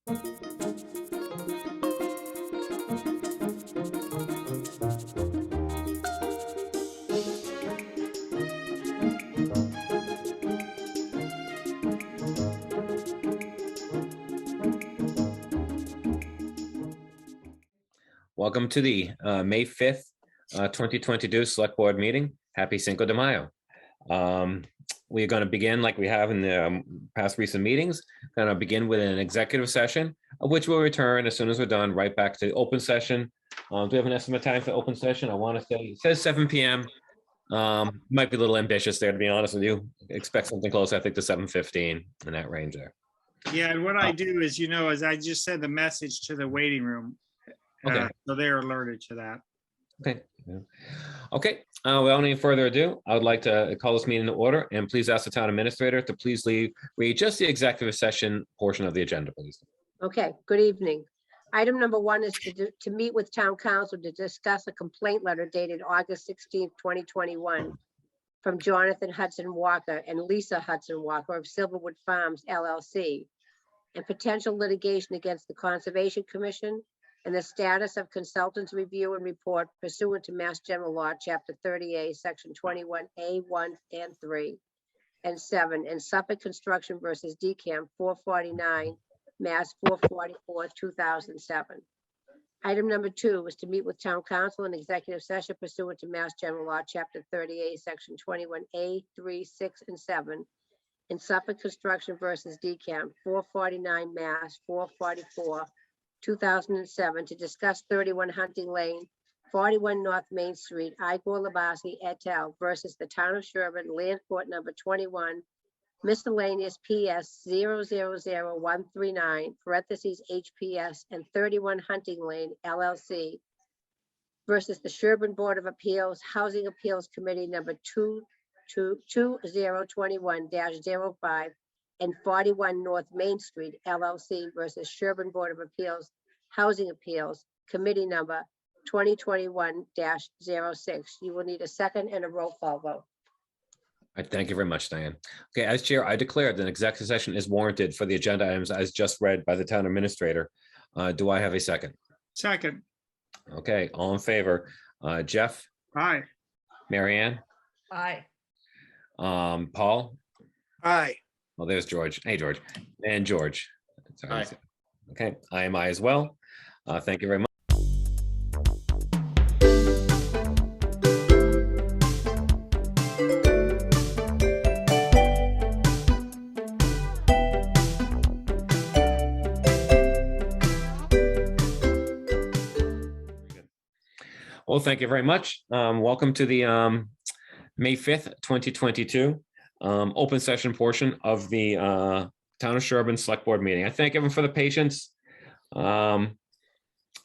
Welcome to the May 5th, 2022 Select Board meeting. Happy Cinco de Mayo. We're going to begin like we have in the past recent meetings. Going to begin with an executive session, of which we'll return as soon as we're done right back to open session. Do we have an estimate time for open session? I want to say it says 7 p.m. Might be a little ambitious there, to be honest with you. Expect something close, I think, to 7:15 in that range there. Yeah, and what I do is, as I just send the message to the waiting room. Okay. So they're alerted to that. Okay. Okay. Without any further ado, I would like to call this meeting to order and please ask the town administrator to please read just the executive session portion of the agenda, please. Okay, good evening. Item number 1 is to meet with town council to discuss a complaint letter dated August 16th, 2021 from Jonathan Hudson Walker and Lisa Hudson Walker of Silverwood Farms LLC and potential litigation against the Conservation Commission and the status of consultants review and report pursuant to Mass General Law, Chapter 30A, Section 21A, 1 and 3 and 7, and Suffolk Construction versus DCAM 449, Mass 444, 2007. Item number 2 is to meet with town council in executive session pursuant to Mass General Law, Chapter 38, Section 21A, 3, 6, and 7, and Suffolk Construction versus DCAM 449, Mass 444, 2007 to discuss 31 Hunting Lane, 41 North Main Street, Igor Labasi et al. Versus the Town of Sherborn, Land Court number 21, miscellaneous PS 000139, parentheses HPS, and 31 Hunting Lane LLC versus the Sherborn Board of Appeals, Housing Appeals Committee number 2021-05, and 41 North Main Street LLC versus Sherborn Board of Appeals, Housing Appeals Committee number 2021-06. You will need a second and a roll call vote. All right, thank you very much, Diane. Okay, as chair, I declare that an executive session is warranted for the agenda items as just read by the town administrator. Do I have a second? Second. Okay, all in favor? Jeff? Aye. Marianne? Aye. Paul? Aye. Well, there's George. Hey, George. And George. Sorry. Aye. Okay, I am as well. Thank you very much. Well, thank you very much. Welcome to the May 5th, 2022 open session portion of the Town of Sherborn Select Board meeting. I thank everyone for the patience. That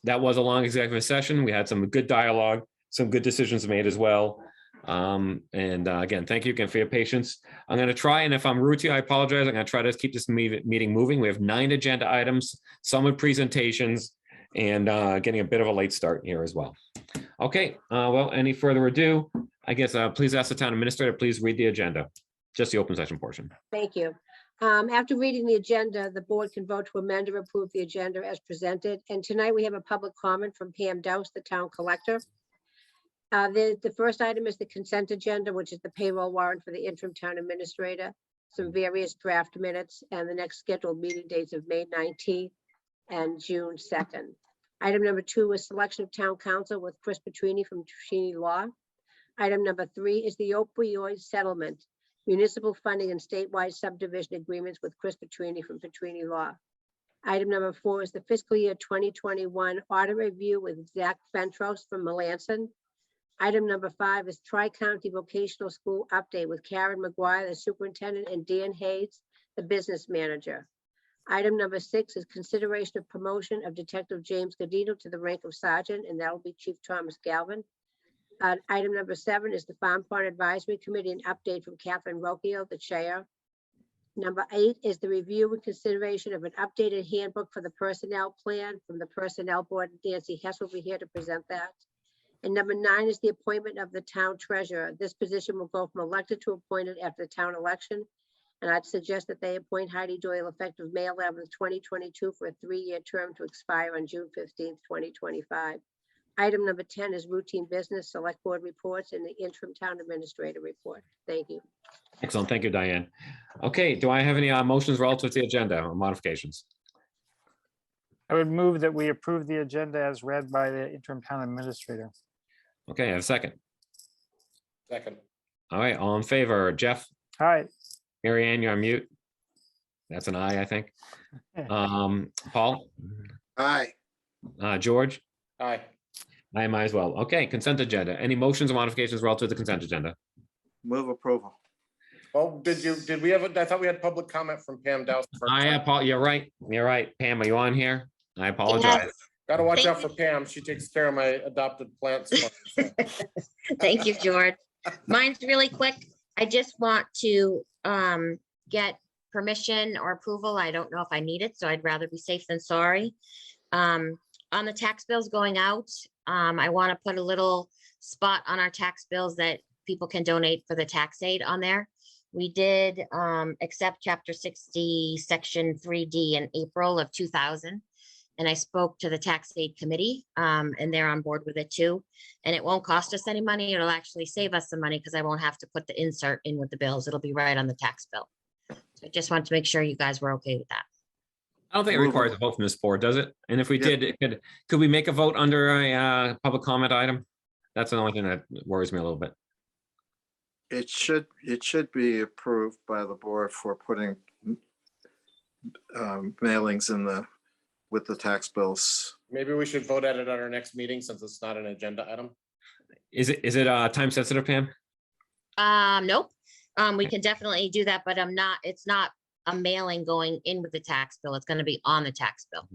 was a long executive session. We had some good dialogue, some good decisions made as well. Again, thank you again for your patience. I'm going to try, and if I'm rude to you, I apologize. I'm going to try to keep this meeting moving. We have 9 agenda items, some with presentations, and getting a bit of a late start here as well. Okay, well, any further ado, I guess please ask the town administrator, please read the agenda, just the open session portion. Thank you. After reading the agenda, the board can vote to amend or approve the agenda as presented. And tonight we have a public comment from Pam Dowse, the town collector. The first item is the consent agenda, which is the payroll warrant for the interim town administrator, some various draft minutes, and the next scheduled meeting dates of May 19th and June 2nd. Item number 2 is selection of town council with Chris Petrini from Petrini Law. Item number 3 is the opioid settlement, municipal funding and statewide subdivision agreements with Chris Petrini from Petrini Law. Item number 4 is the fiscal year 2021 audit review with Zach Fentros from Melanson. Item number 5 is Tri-County Vocational School update with Karen McGuire, the superintendent, and Dan Hayes, the business manager. Item number 6 is consideration of promotion of Detective James Godino to the rank of sergeant, and that will be Chief Thomas Galvin. Item number 7 is the Farm Pond Advisory Committee, an update from Catherine Rocchio, the chair. Number 8 is the review and consideration of an updated handbook for the personnel plan from the Personnel Board. Nancy Hess will be here to present that. And number 9 is the appointment of the town treasurer. This position will go from elected to appointed after the town election And I'd suggest that they appoint Heidi Doyle effective May 11th, 2022 for a 3-year term to expire on June 15th, 2025. Item number 10 is routine business, select board reports, and the interim town administrator report. Thank you. Excellent. Thank you, Diane. Okay, do I have any motions relative to the agenda or modifications? I would move that we approve the agenda as read by the interim town administrator. Okay, I have a second. Second. All right, all in favor, Jeff, All right, Mary Ann, you're on mute. That's an aye, I think. Paul, Aye. George, Aye. I might as well. Okay, consent agenda. Any motions or modifications relative to the consent agenda? Move approval. Well, did we have, I thought we had public comment from Pam Dowse. Paul, you're right. You're right. Pam, are you on here? I apologize. Got to watch Thank out for Pam. She takes care of my adopted plants. Thank you, George. Mine's really quick. I just want to get permission or approval. I don't know if I need it, so I'd rather be safe than sorry. On the tax bills going out, I want to put a little spot on our tax bills that people can donate for the tax aid on there. We did accept Chapter 60, Section 3D in April of 2000. And I spoke to the tax aid committee and they're on board with it too. And it won't cost us any money. It'll actually save us some money because I won't have to put the insert in with the bills. It'll be right on the tax bill. So I just wanted to make sure you guys were okay with that. I don't think it requires a vote from this board, does it? And if we did, could we make a vote under a public comment item? That's the only thing that worries me a little bit. It should be approved by the board for putting mailings in with the tax bills. Maybe we should vote at it at our next meeting since it's not an agenda item. Is it time sensitive, Pam? Nope. We can definitely do that, but it's not a mailing going in with the tax bill. It's going to be on the tax bill.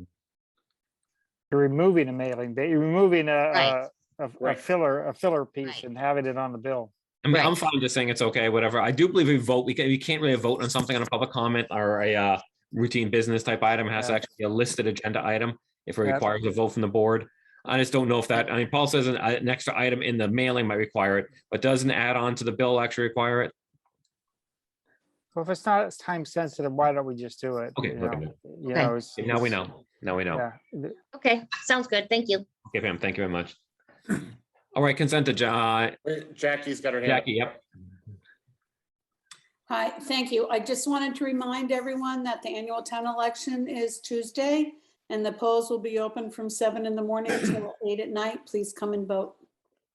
you're removing a mailing, you're removing Right. a filler piece Right. and having it on the bill. I mean, I'm Right. fine just saying it's okay, whatever. I do believe we vote. We can't really vote on something on a public comment or a routine business type item. It has to Yeah. actually be a listed agenda item if it Yeah. requires a vote from the board. I just don't know if that, I mean, Paul says an extra item in the mailing might require it, but doesn't add on to the bill actually require it? Well, if it's not as time sensitive, why don't we just do it? Okay, you look know? at You Okay. know, Now we know. Now we know. Yeah, Okay, sounds good. Thank you. Okay, Pam, thank you very much. All right, consent agenda. Wait, Jackie's got her hand. Jackie, yep. Hi, thank you. I just wanted to remind everyone that the annual town election is Tuesday and the polls will be open from 7 in the morning until 8 at night. Please come and vote.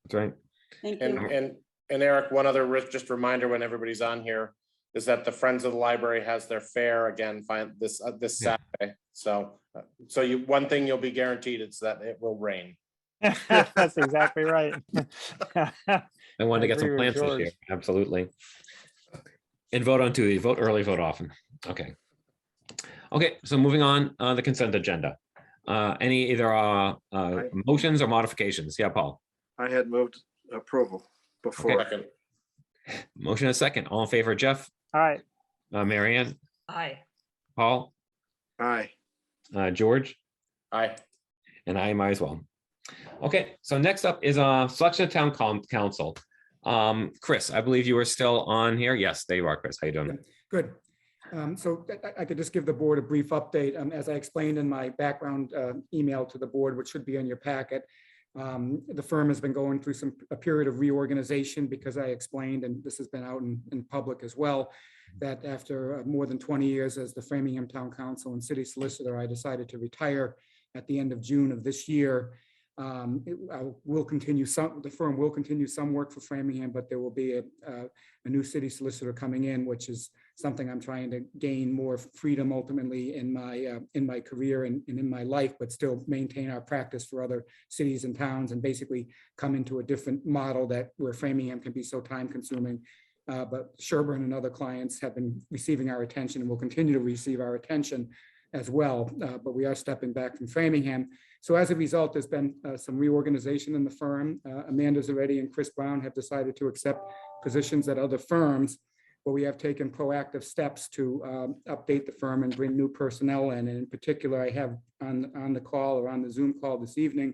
That's right. Thank And, you. and Eric, one other just reminder when everybody's on here is that the Friends of the Library has their fair again this Yeah. Saturday. So one thing you'll be guaranteed is that it will rain. that's exactly right. I wanted to get some agree with plants this George. year, absolutely. And vote on Tuesday, vote early, vote often. Okay. Okay, so moving on, the consent agenda. Any either motions or modifications? Yeah, Paul. I had moved approval before. Second. Motion and a second. All in favor, Jeff, All right, Mary Ann, Aye. Paul, Aye. George, Aye. and I might as well. Okay, so next up is selection of town council. Chris, I believe you are still on here. Yes, there you are, Chris. How you doing? Good. So I could just give the board a brief update. As I explained in my background email to the board, which should be in your packet, the firm has been going through a period of reorganization because I explained, and this has been out in public as well, that after more than 20 years as the Framingham Town Council and City Solicitor, I decided to retire at the end of June of this year. The firm will continue some work for Framingham, but there will be a new city solicitor coming in, which is something I'm trying to gain more freedom ultimately in my career and in my life, but still maintain our practice for other cities and towns and basically come into a different model where Framingham can be so time consuming. But Sherborn and other clients have been receiving our attention and will continue to receive our attention as well, but we are stepping back from Framingham. So as a result, there's been some reorganization in the firm. Amanda Zaretti and Chris Brown have decided to accept positions at other firms, but we have taken proactive steps to update the firm and bring new personnel in. And in particular, I have on the call or on the Zoom call this evening,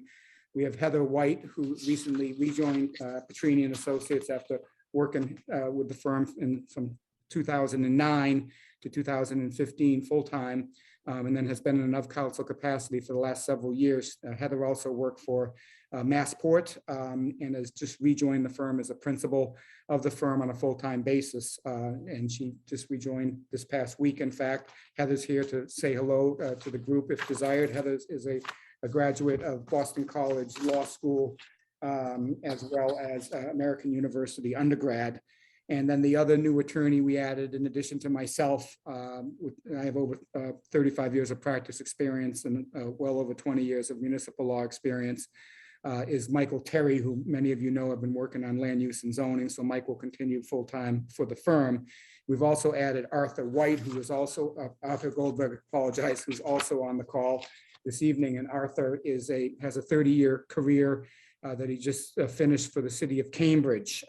we have Heather White, who recently rejoined Petrini and Associates after working with the firm from 2009 to 2015 full-time, and then has been in an of-council capacity for the last several years. Heather also worked for Massport and has just rejoined the firm as a principal of the firm on a full-time basis. And she just rejoined this past week. In fact, Heather's here to say hello to the group if desired. Heather is a graduate of Boston College Law School, as well as American University undergrad. And then the other new attorney we added, in addition to myself, I have over 35 years of practice experience and well over 20 years of municipal law experience, is Michael Terry, who many of you know have been working on land use and zoning. So Mike will continue full-time for the firm. We've also added Arthur White, who is also, Arthur Goldberg, apologize, who's also on the call this evening. And Arthur has a 30-year career that he just finished for the city of Cambridge.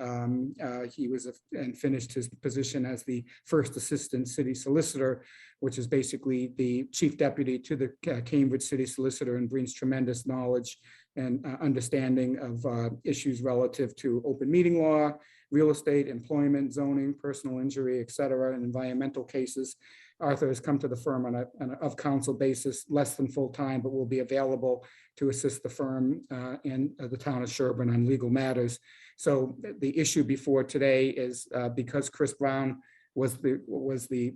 He was and finished his position as the first assistant city solicitor, which is basically the chief deputy to the Cambridge city solicitor, and brings tremendous knowledge and understanding of issues relative to open meeting law, real estate, employment, zoning, personal injury, et cetera, and environmental cases. Arthur has come to the firm on an of-council basis, less than full-time, but will be available to assist the firm and the town of Sherborn on legal matters. So the issue before today is because Chris Brown was the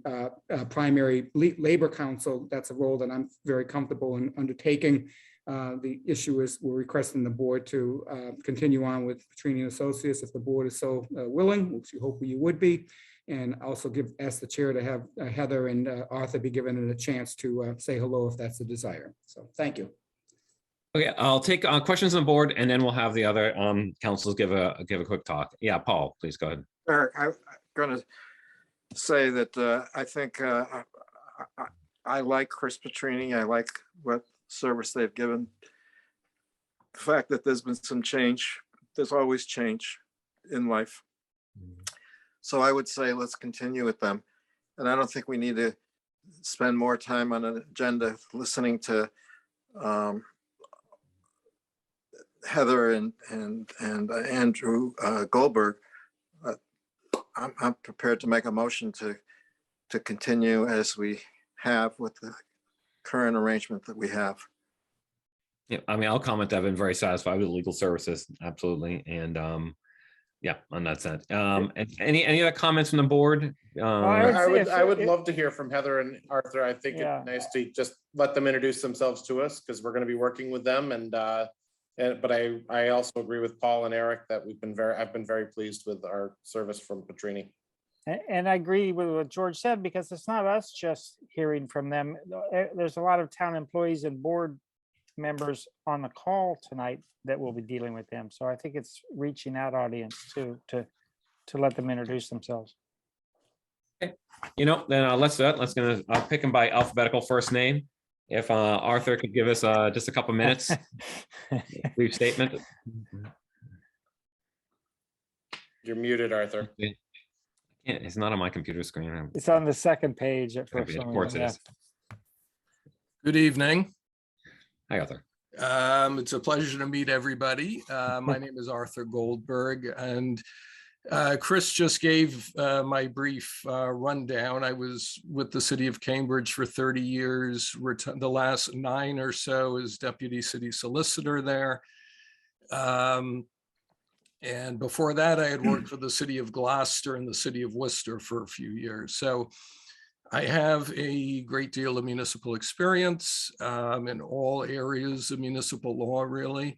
primary labor counsel. That's a role that I'm very comfortable in undertaking. The issue is we're requesting the board to continue on with Petrini and Associates if the board is so willing, which we hope you would be. And also ask the chair to have Heather and Arthur be given a chance to say hello if that's the desire. So thank you. Okay, I'll take questions on the board, and then we'll have the other councils give a quick talk. Yeah, Paul, please go ahead. Eric, I'm going to say that I think I like Chris Petrini. I like what service they've given. The fact that there's been some change, there's always change in life. So I would say let's continue with them. And I don't think we need to spend more time on an agenda listening to Heather and Andrew Goldberg. I'm prepared to make a motion to continue as we have with the current arrangement that we have. Yeah, I mean, I'll comment that I've been very satisfied with legal services, absolutely. And yeah, on that sense. And any other comments from the board? I would love to hear from Heather and Arthur. I think it'd be nice to just let them introduce themselves to us, because we're going to be working with them. But I also agree with Paul and Eric that I've been very pleased with our service from Petrini. And I agree with what George said, because it's not us just hearing from them. There's a lot of town employees and board members on the call tonight that will be dealing with them. So I think it's reaching out audience too, to let them introduce themselves. Okay. Then let's do that. I'll pick them by alphabetical first name. If Arthur could give us just a couple minutes, brief statement. You're muted, Arthur. It's not on my computer screen. It's on the second page at first. Of course it is. Good evening. Hi, Arthur. It's a pleasure to meet everybody. My name is Arthur Goldberg, and Chris just gave my brief rundown. I was with the city of Cambridge for 30 years, the last 9 or so as deputy city solicitor there. And before that, I had worked for the city of Gloucester and the city of Worcester for a few years. So I have a great deal of municipal experience in all areas of municipal law, really.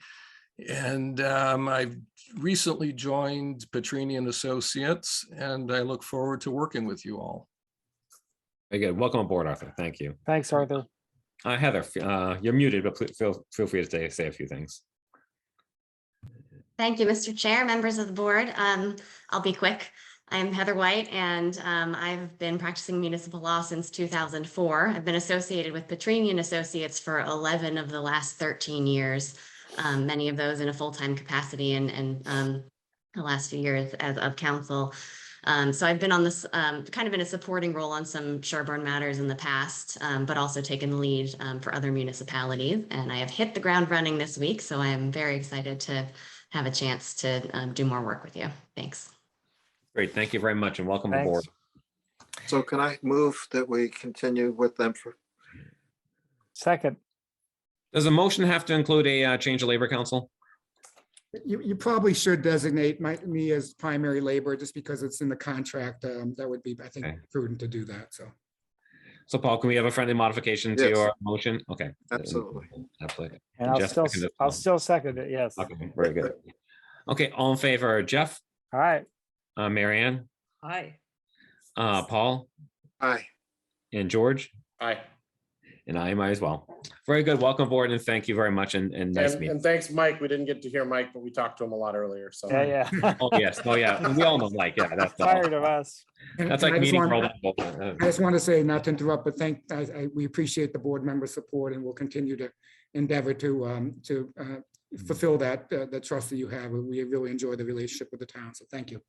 And I've recently joined Petrini and Associates, and I look forward to working with you all. Very good. Welcome aboard, Arthur. Thank you. Thanks, Arthur. Heather, you're muted, but feel free to say a few things. Thank you, Mr. Chair, members of the board. I'll be quick. I'm Heather White, and I've been practicing municipal law since 2004. I've been associated with Petrini and Associates for 11 of the last 13 years, many of those in a full-time capacity, and the last few years as of counsel. So I've been on this kind of in a supporting role on some Sherborn matters in the past, but also taken the lead for other municipalities. And I have hit the ground running this week, so I am very excited to have a chance to do more work with you. Thanks. Great, thank you very much, and welcome Thanks. aboard. So can I move that we continue with them for, Second, Does a motion have to include a change of labor council? You probably should designate me as primary labor just because it's in the contract. That would be, I think, Okay. prudent to do that. So Paul, can we have a friendly modification to Yes. your motion? Okay. absolutely. Absolutely. and I'll Jeff still, seconded. I'll still second it, yes. Okay, very good. Okay, all in favor, Jeff, All right, Mary Ann, Aye. Paul, Aye. and George, Aye. and I might as well. Very good. Welcome aboard and thank you very much and nice meeting. And thanks, Mike. We didn't get to hear Mike, but we talked to him a lot earlier. So yeah. Oh, yes. Oh, yeah. We all know Mike. Yeah, that's Tired of us. that's And like I just meeting want- for all I just want to say, not to interrupt, but we appreciate the board member support and we'll continue to endeavor to fulfill the trust that you have. We really enjoy the relationship with the town. So thank you.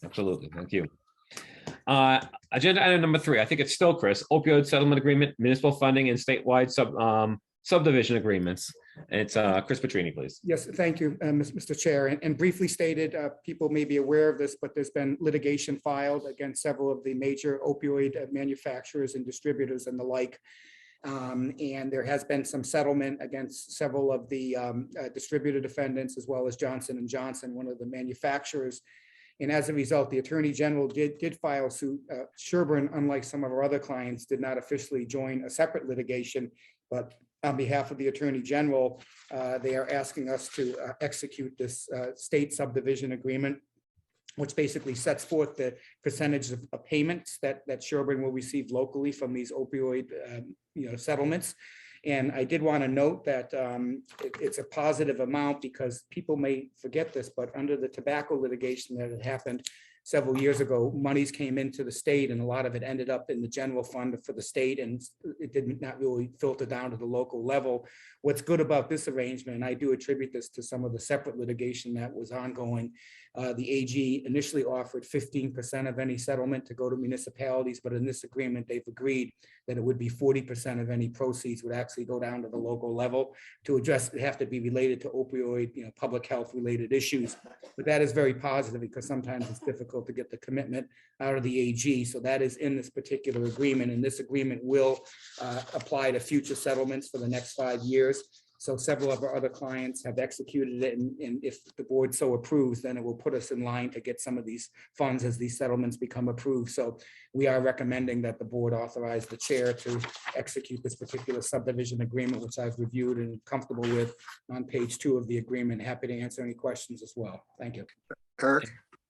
Absolutely. Thank you. Agenda item number 3, I think it's still Chris, opioid settlement agreement, municipal funding and statewide subdivision agreements. And it's Chris Petrini, please. Yes, thank you, Mr. Chair. And briefly stated, people may be aware of this, but there's been litigation filed against several of the major opioid manufacturers and distributors and the like. And there has been some settlement against several of the distributor defendants, as well as Johnson & Johnson, one of the manufacturers. And as a result, the Attorney General did file suit. Sherborn, unlike some of our other clients, did not officially join a separate litigation, but on behalf of the Attorney General, they are asking us to execute this state subdivision agreement, which basically sets forth the percentage of payments that Sherborn will receive locally from these opioid settlements. And I did want to note that it's a positive amount because people may forget this, but under the tobacco litigation that had happened several years ago, monies came into the state and a lot of it ended up in the general fund for the state and it did not really filter down to the local level. What's good about this arrangement, and I do attribute this to some of the separate litigation that was ongoing, the AG initially offered 15% of any settlement to go to municipalities, but in this agreement, they've agreed that it would be 40% of any proceeds would actually go down to the local level to address, it have to be related to opioid, public health related issues. But that is very positive because sometimes it's difficult to get the commitment out of the AG. So that is in this particular agreement, and this agreement will apply to future settlements for the next 5 years. So several of our other clients have executed it, and if the board so approves, then it will put us in line to get some of these funds as these settlements become approved. So we are recommending that the board authorize the chair to execute this particular subdivision agreement, which I've reviewed and comfortable with on page 2 of the agreement. Happy to answer any questions as well. Thank you. Eric,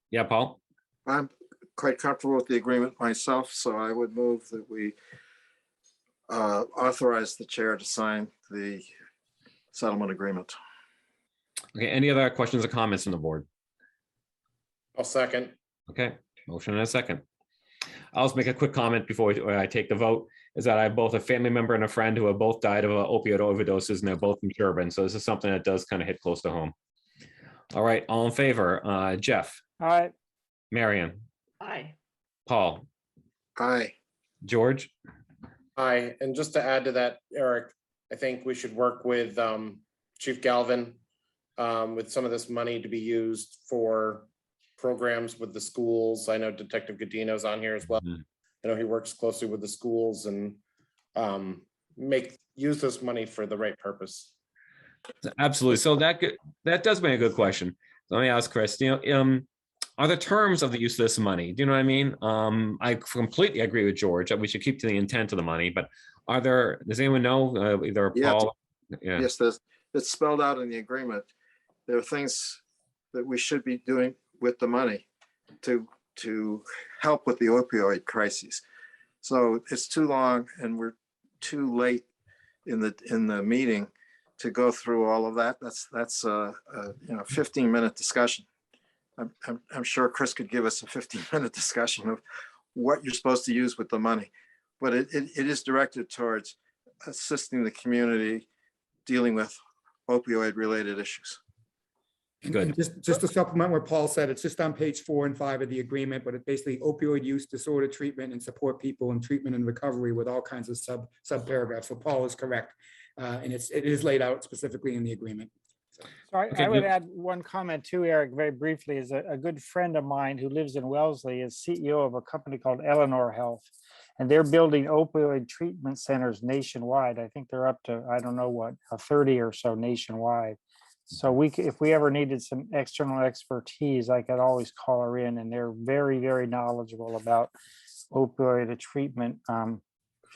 Yeah, Paul? I'm quite comfortable with the agreement myself, so I would move that we authorize the chair to sign the settlement agreement. Okay, any other questions or comments from the board? I'll second. Okay, motion and a second. I'll just make a quick comment before I take the vote, is that I have both a family member and a friend who have both died of opioid overdoses, and they're both from Sherborn. So this is something that does kind of hit close to home. All right, all in favor, Jeff, All right, Marion, Aye. Paul, Aye. George, Aye. And just to add to that, Eric, I think we should work with Chief Galvin with some of this money to be used for programs with the schools. I know Detective Godino's on here as well. Mhm. I know he works closely with the schools and use this money for the right purpose. Absolutely. So that does make a good question. Let me ask Chris, are the terms of the use of this money, do you know what I mean? I completely agree with George that we should keep to the intent of the money, but does anyone know, either Yeah. Paul? Yeah. Yes, it's spelled out in the agreement. There are things that we should be doing with the money to help with the opioid crises. So it's too long and we're too late in the meeting to go through all of that. That's a 15-minute discussion. I'm sure Chris could give us a 15-minute discussion of what you're supposed to use with the money, but it is directed towards assisting the community dealing with opioid related issues. Good. And just to supplement what Paul said, it's just on page 4 and 5 of the agreement, but it's basically opioid use disorder treatment and support people in treatment and recovery with all kinds of sub paragraphs. So Paul is correct. And it is laid out specifically in the agreement. So Okay, I would you- add one comment too, Eric, very briefly, is a good friend of mine who lives in Wellesley is CEO of a company called Eleanor Health. And they're building opioid treatment centers nationwide. I think they're up to, I don't know what, 30 or so nationwide. So if we ever needed some external expertise, I could always call her in, and they're very, very knowledgeable about opioid treatment,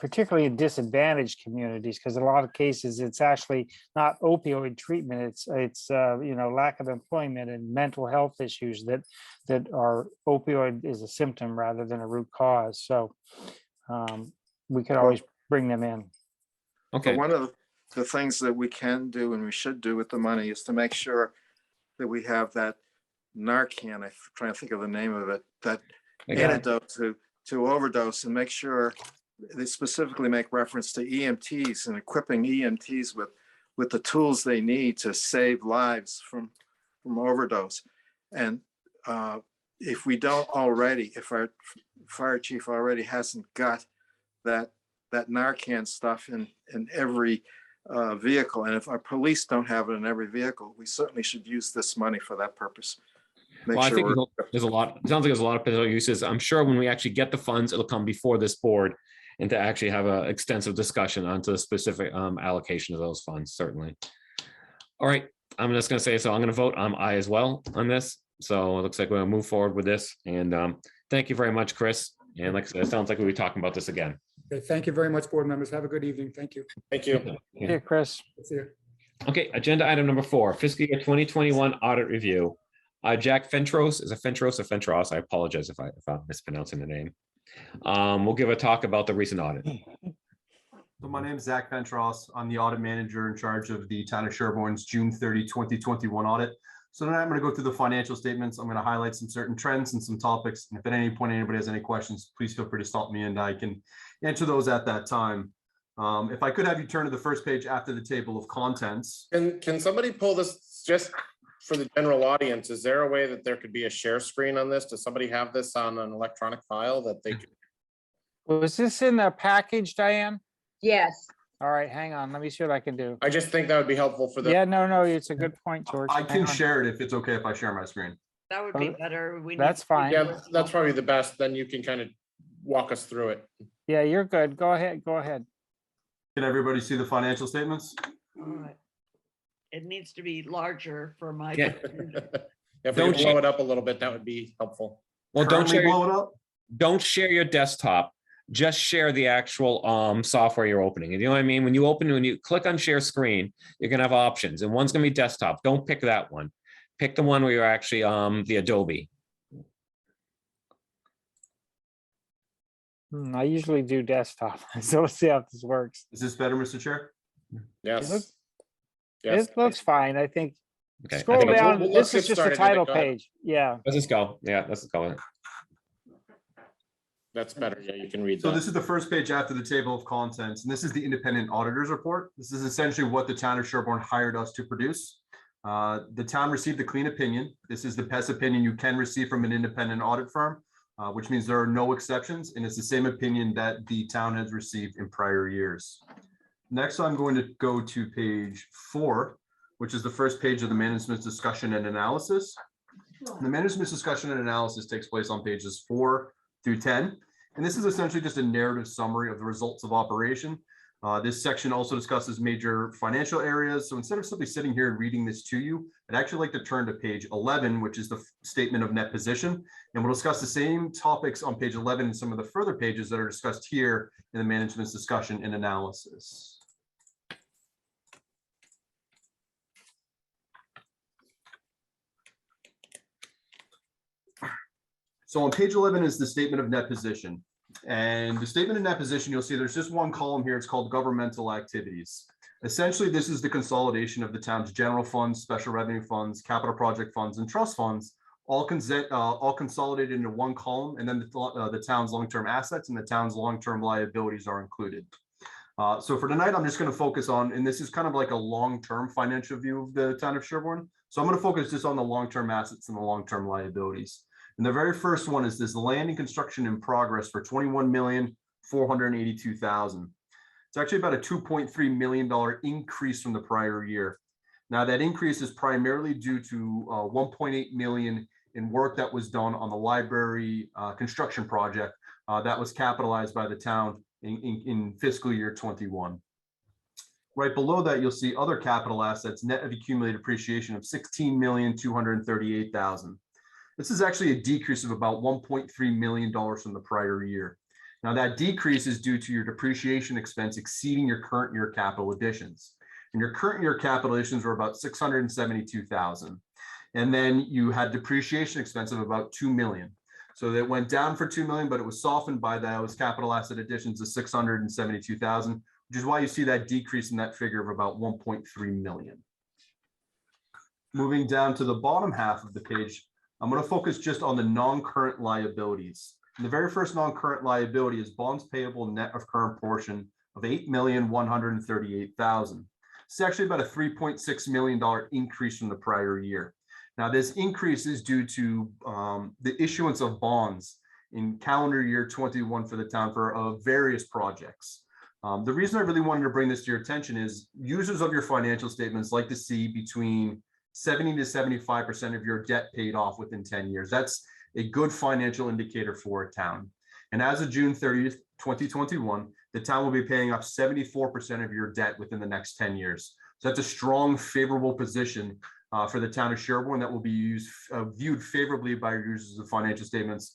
particularly in disadvantaged communities, because in a lot of cases, it's actually not opioid treatment. It's lack of employment and mental health issues that are opioid is a symptom rather than a root cause. So we could always bring them in. Okay. One of the things that we can do and we should do with the money is to make sure that we have that Narcan, I'm trying to think of the name of it, that antidote to overdose, and make sure they specifically make reference to EMTs and equipping EMTs with the tools they need to save lives from overdose. And if we don't already, if our fire chief already hasn't got that Narcan stuff in every vehicle, and if our police don't have it in every vehicle, we certainly should use this money for that purpose. Well, I think there's a lot, it sounds like there's a lot of potential uses. I'm sure when we actually get the funds, it'll come before this board and to actually have an extensive discussion onto the specific allocation of those funds, certainly. All right, I'm just gonna say, so I'm gonna vote aye as well on this. So it looks like we're gonna move forward with this. And thank you very much, Chris. And like I said, it sounds like we'll be talking about this again. Okay, thank you very much, board members. Have a good evening. Thank you. Thank you. Here, Chris. See you. Okay, agenda item number 4, fiscal year 2021 audit review. Jack Fentros, is it Fentros or Fentros? I apologize if I'm mispronouncing the name. We'll give a talk about the recent audit. So my name is Zach Fentros. I'm the audit manager in charge of the town of Sherborn's June 30, 2021 audit. So tonight I'm going to go through the financial statements. I'm going to highlight some certain trends and some topics. And if at any point anybody has any questions, please feel free to stop me and I can answer those at that time. If I could have you turn to the first page after the table of contents. Can somebody pull this just for the general audience? Is there a way that there could be a share screen on this? Does somebody have this on an electronic file that they could? Was this in the package, Diane? Yes. All right, hang on. Let me see what I can do. I just think that would be helpful for the. Yeah, no, it's a good point, George. I Hang can on. share it if it's okay if I share my screen. That would be better. That's fine. Yeah, that's probably the best. Then you can kind of walk us through it. Yeah, you're good. Go ahead. Can everybody see the financial statements? It needs to be larger for my. Yeah. If we can blow it up a little bit, that would be helpful. Well, Currently blow it up. Don't share your desktop. Just share the actual software you're opening. You know what I mean? When you click on share screen, you're gonna have options, and one's gonna be desktop. Don't pick that one. Pick the one where you're actually the Adobe. I usually do desktop, so let's see how this works. Is this better, Mr. Chair? Yes. It looks fine, I think. Okay. Scroll down. let's This is get just a started. title Go ahead. page. Yeah. Let's just go. Yeah, let's just go. That's better. Yeah, you can read So that. this is the first page after the table of contents, and this is the independent auditor's report. This is essentially what the town of Sherborn hired us to produce. The town received a clean opinion. This is the best opinion you can receive from an independent audit firm, which means there are no exceptions, and it's the same opinion that the town has received in prior years. Next, I'm going to go to page 4, which is the first page of the management discussion and analysis. The management discussion and analysis takes place on pages 4 through 10. And this is essentially just a narrative summary of the results of operation. This section also discusses major financial areas. So instead of simply sitting here and reading this to you, I'd actually like to turn to page 11, which is the statement of net position. And we'll discuss the same topics on page 11 and some of the further pages that are discussed here in the management's discussion and analysis. So on page 11 is the statement of net position. And the statement of net position, you'll see there's just one column here. It's called Governmental Activities. Essentially, this is the consolidation of the town's general funds, special revenue funds, capital project funds, and trust funds, all consolidated into one column. And then the town's long-term assets and the town's long-term liabilities are included. So for tonight, I'm just going to focus on, and this is kind of like a long-term financial view of the town of Sherborn. So I'm going to focus just on the long-term assets and the long-term liabilities. And the very first one is this land and construction in progress for $21,482,000. It's actually about a $2.3 million increase from the prior year. Now that increase is primarily due to 1.8 million in work that was done on the library construction project that was capitalized by the town in fiscal year 21. Right below that, you'll see other capital assets, net of accumulated depreciation of 16,238,000. This is actually a decrease of about $1.3 million from the prior year. Now that decrease is due to your depreciation expense exceeding your current year capital additions. And your current year capital additions were about 672,000. And then you had depreciation expense of about 2 million. So that went down for 2 million, but it was softened by those capital asset additions of 672,000, which is why you see that decrease in that figure of about 1.3 million. Moving down to the bottom half of the page, I'm going to focus just on the non-current liabilities. And the very first non-current liability is bonds payable net of current portion of 8,138,000. It's actually about a $3.6 million increase from the prior year. Now, this increase is due to the issuance of bonds in calendar year 21 for the town for various projects. The reason I really wanted to bring this to your attention is users of your financial statements like to see between 70 to 75% of your debt paid off within 10 years. That's a good financial indicator for a town. And as of June 30th, 2021, the town will be paying off 74% of your debt within the next 10 years. So that's a strong, favorable position for the town of Sherborn that will be viewed favorably by users of financial statements,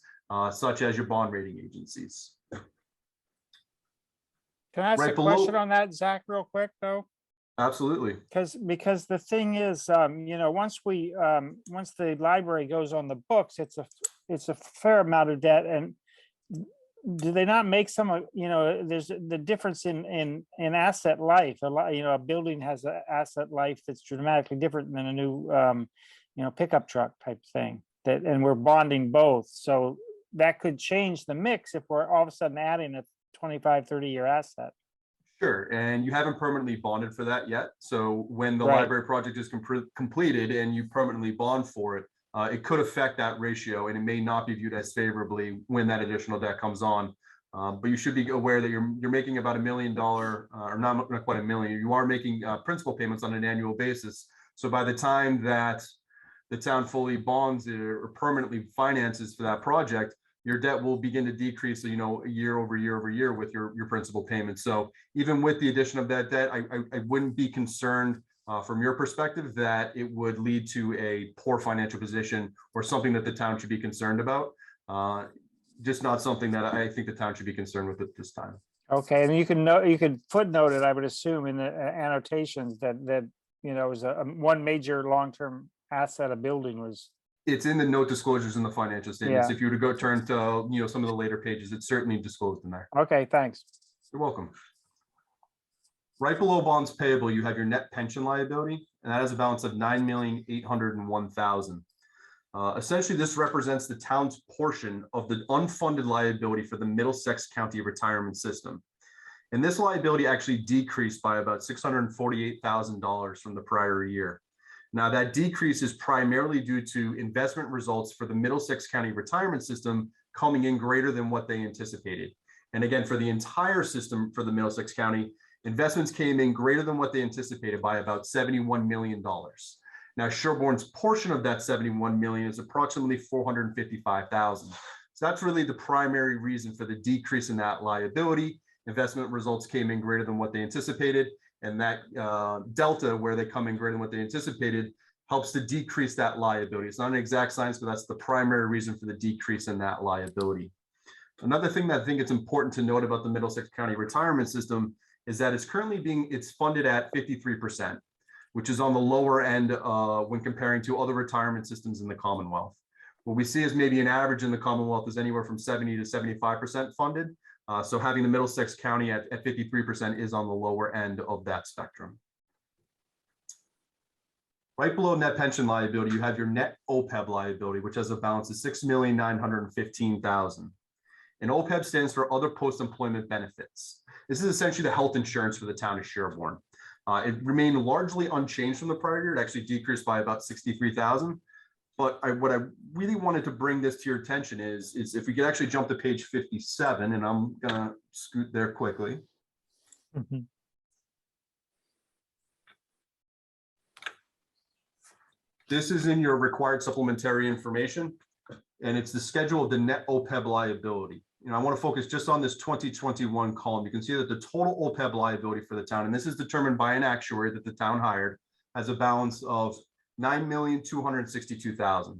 such as your bond rating agencies. Can I ask a question on that, Zach, real quick, though? Absolutely. Because the thing is, once the library goes on the books, it's a fair amount of debt. And do they not make some, there's the difference in asset life. A building has an asset life that's dramatically different than a new, pickup truck type thing. And we're bonding both. So that could change the mix if we're all of a sudden adding a 25, 30-year asset. Sure, and you haven't permanently bonded for that yet. So when the library project is completed and you permanently bond for it, it could affect that ratio, and it may not be viewed as favorably when that additional debt comes on. But you should be aware that you're making about $1 million, or not quite $1 million. You are making principal payments on an annual basis. So by the time that the town fully bonds or permanently finances for that project, your debt will begin to decrease, year over year over year with your principal payments. So even with the addition of that debt, I wouldn't be concerned from your perspective that it would lead to a poor financial position or something that the town should be concerned about. Just not something that I think the town should be concerned with at this time. Okay, and you could footnote it, I would assume, in the annotations that was one major long-term asset a building was. It's in the note disclosures in the financial statements. Yeah. If you were to go turn to some of the later pages, it's certainly disclosed in there. Okay, thanks. You're welcome. Right below bonds payable, you have your net pension liability, and that has a balance of 9,801,000. Essentially, this represents the town's portion of the unfunded liability for the Middlesex County retirement system. And this liability actually decreased by about $648,000 from the prior year. Now, that decrease is primarily due to investment results for the Middlesex County retirement system coming in greater than what they anticipated. And again, for the entire system for the Middlesex County, investments came in greater than what they anticipated by about $71 million. Now, Sherborn's portion of that 71 million is approximately 455,000. So that's really the primary reason for the decrease in that liability. Investment results came in greater than what they anticipated, and that delta, where they come in greater than what they anticipated, helps to decrease that liability. It's not an exact science, but that's the primary reason for the decrease in that liability. Another thing that I think it's important to note about the Middlesex County retirement system is that it's funded at 53%, which is on the lower end when comparing to other retirement systems in the Commonwealth. What we see is maybe an average in the Commonwealth is anywhere from 70 to 75% funded. So having the Middlesex County at 53% is on the lower end of that spectrum. Right below net pension liability, you have your net OPEB liability, which has a balance of $6,915,000. And OPEB stands for other post-employment benefits. This is essentially the health insurance for the town of Sherborn. It remained largely unchanged from the prior year. It actually decreased by about $63,000. But what I really wanted to bring this to your attention is if we could actually jump to page 57, and I'm gonna scoot there quickly. This is in your required supplementary information, and it's the schedule of the net OPEB liability. I want to focus just on this 2021 column. You can see that the total OPEB liability for the town, and this is determined by an actuary that the town hired, has a balance of $9,262,000.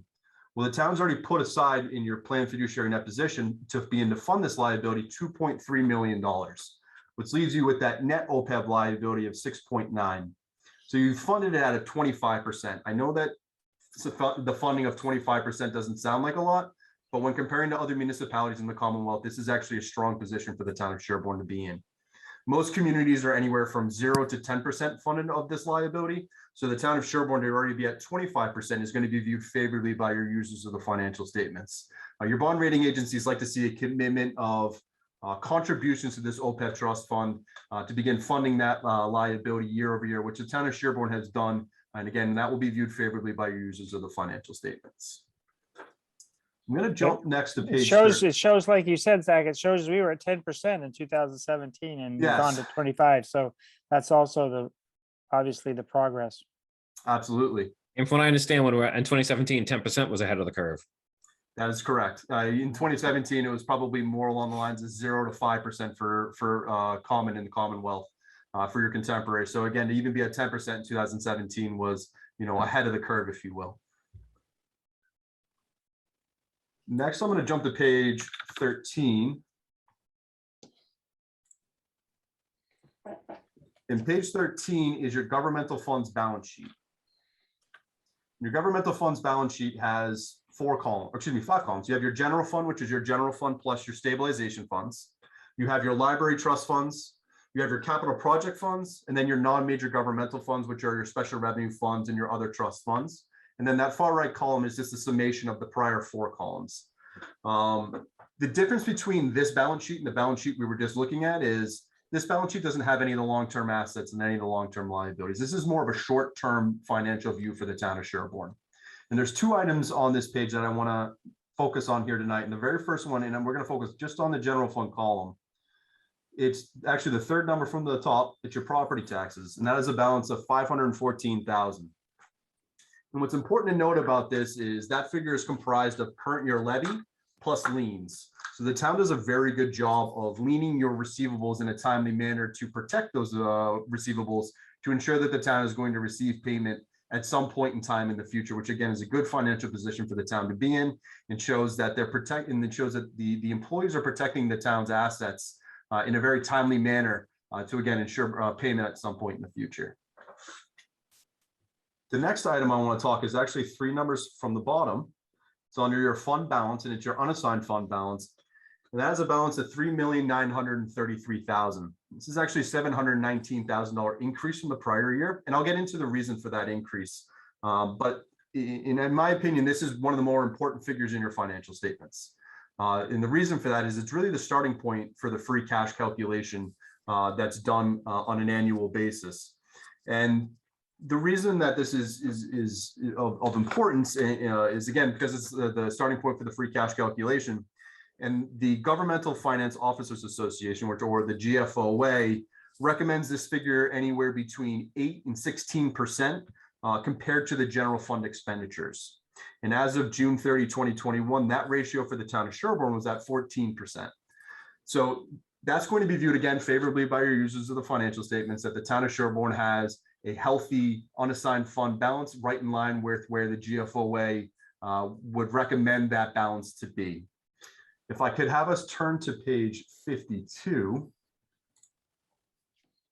Well, the town's already put aside in your planned fiduciary net position to begin to fund this liability $2.3 million, which leaves you with that net OPEB liability of 6.9. So you funded it at a 25%. I know that the funding of 25% doesn't sound like a lot, but when comparing to other municipalities in the Commonwealth, this is actually a strong position for the town of Sherborn to be in. Most communities are anywhere from 0 to 10% funded of this liability. So the town of Sherborn to already be at 25% is going to be viewed favorably by your users of the financial statements. Your bond rating agencies like to see a commitment of contributions to this OPEB trust fund to begin funding that liability year over year, which the town of Sherborn has done. And again, that will be viewed favorably by your users of the financial statements. I'm going to jump next to page. It shows, like you said, Zach, it shows we were at 10% in 2017 and we've gone to 25. So that's also obviously the progress. Absolutely. And from what I understand, when we were in 2017, 10% was ahead of the curve. That is correct. In 2017, it was probably more along the lines of 0 to 5% for common in the Commonwealth for your contemporary. So again, to even be at 10% in 2017 was, ahead of the curve, if you will. Next, I'm going to jump to page 13. And page 13 is your governmental funds balance sheet. Your governmental funds balance sheet has 5 columns. You have your general fund, which is your general fund plus your stabilization funds. You have your library trust funds. You have your capital project funds, and then your non-major governmental funds, which are your special revenue funds and your other trust funds. And then that far right column is just a summation of the prior 4 columns. The difference between this balance sheet and the balance sheet we were just looking at is this balance sheet doesn't have any of the long-term assets and any of the long-term liabilities. This is more of a short-term financial view for the town of Sherborn. And there's 2 items on this page that I want to focus on here tonight. And the very first one, and we're going to focus just on the general fund column. It's actually the 3rd number from the top. It's your property taxes, and that is a balance of $514,000. And what's important to note about this is that figure is comprised of current year levy plus liens. So the town does a very good job of liening your receivables in a timely manner to protect those receivables to ensure that the town is going to receive payment at some point in time in the future, which again is a good financial position for the town to be in, and shows that they're protecting, and it shows that the employees are protecting the town's assets in a very timely manner to again ensure payment at some point in the future. The next item I want to talk is actually 3 numbers from the bottom. It's under your fund balance, and it's your unassigned fund balance. And that has a balance of $3,933,000. This is actually a $719,000 increase from the prior year. And I'll get into the reason for that increase. But in my opinion, this is one of the more important figures in your financial statements. And the reason for that is it's really the starting point for the free cash calculation that's done on an annual basis. And the reason that this is of importance is again because it's the starting point for the free cash calculation, and the Governmental Finance Officers Association, or the GFOA, recommends this figure anywhere between 8 and 16% compared to the general fund expenditures. And as of June 30, 2021, that ratio for the town of Sherborn was at 14%. So that's going to be viewed again favorably by your users of the financial statements, that the town of Sherborn has a healthy unassigned fund balance right in line with where the GFOA would recommend that balance to be. If I could have us turn to page 52,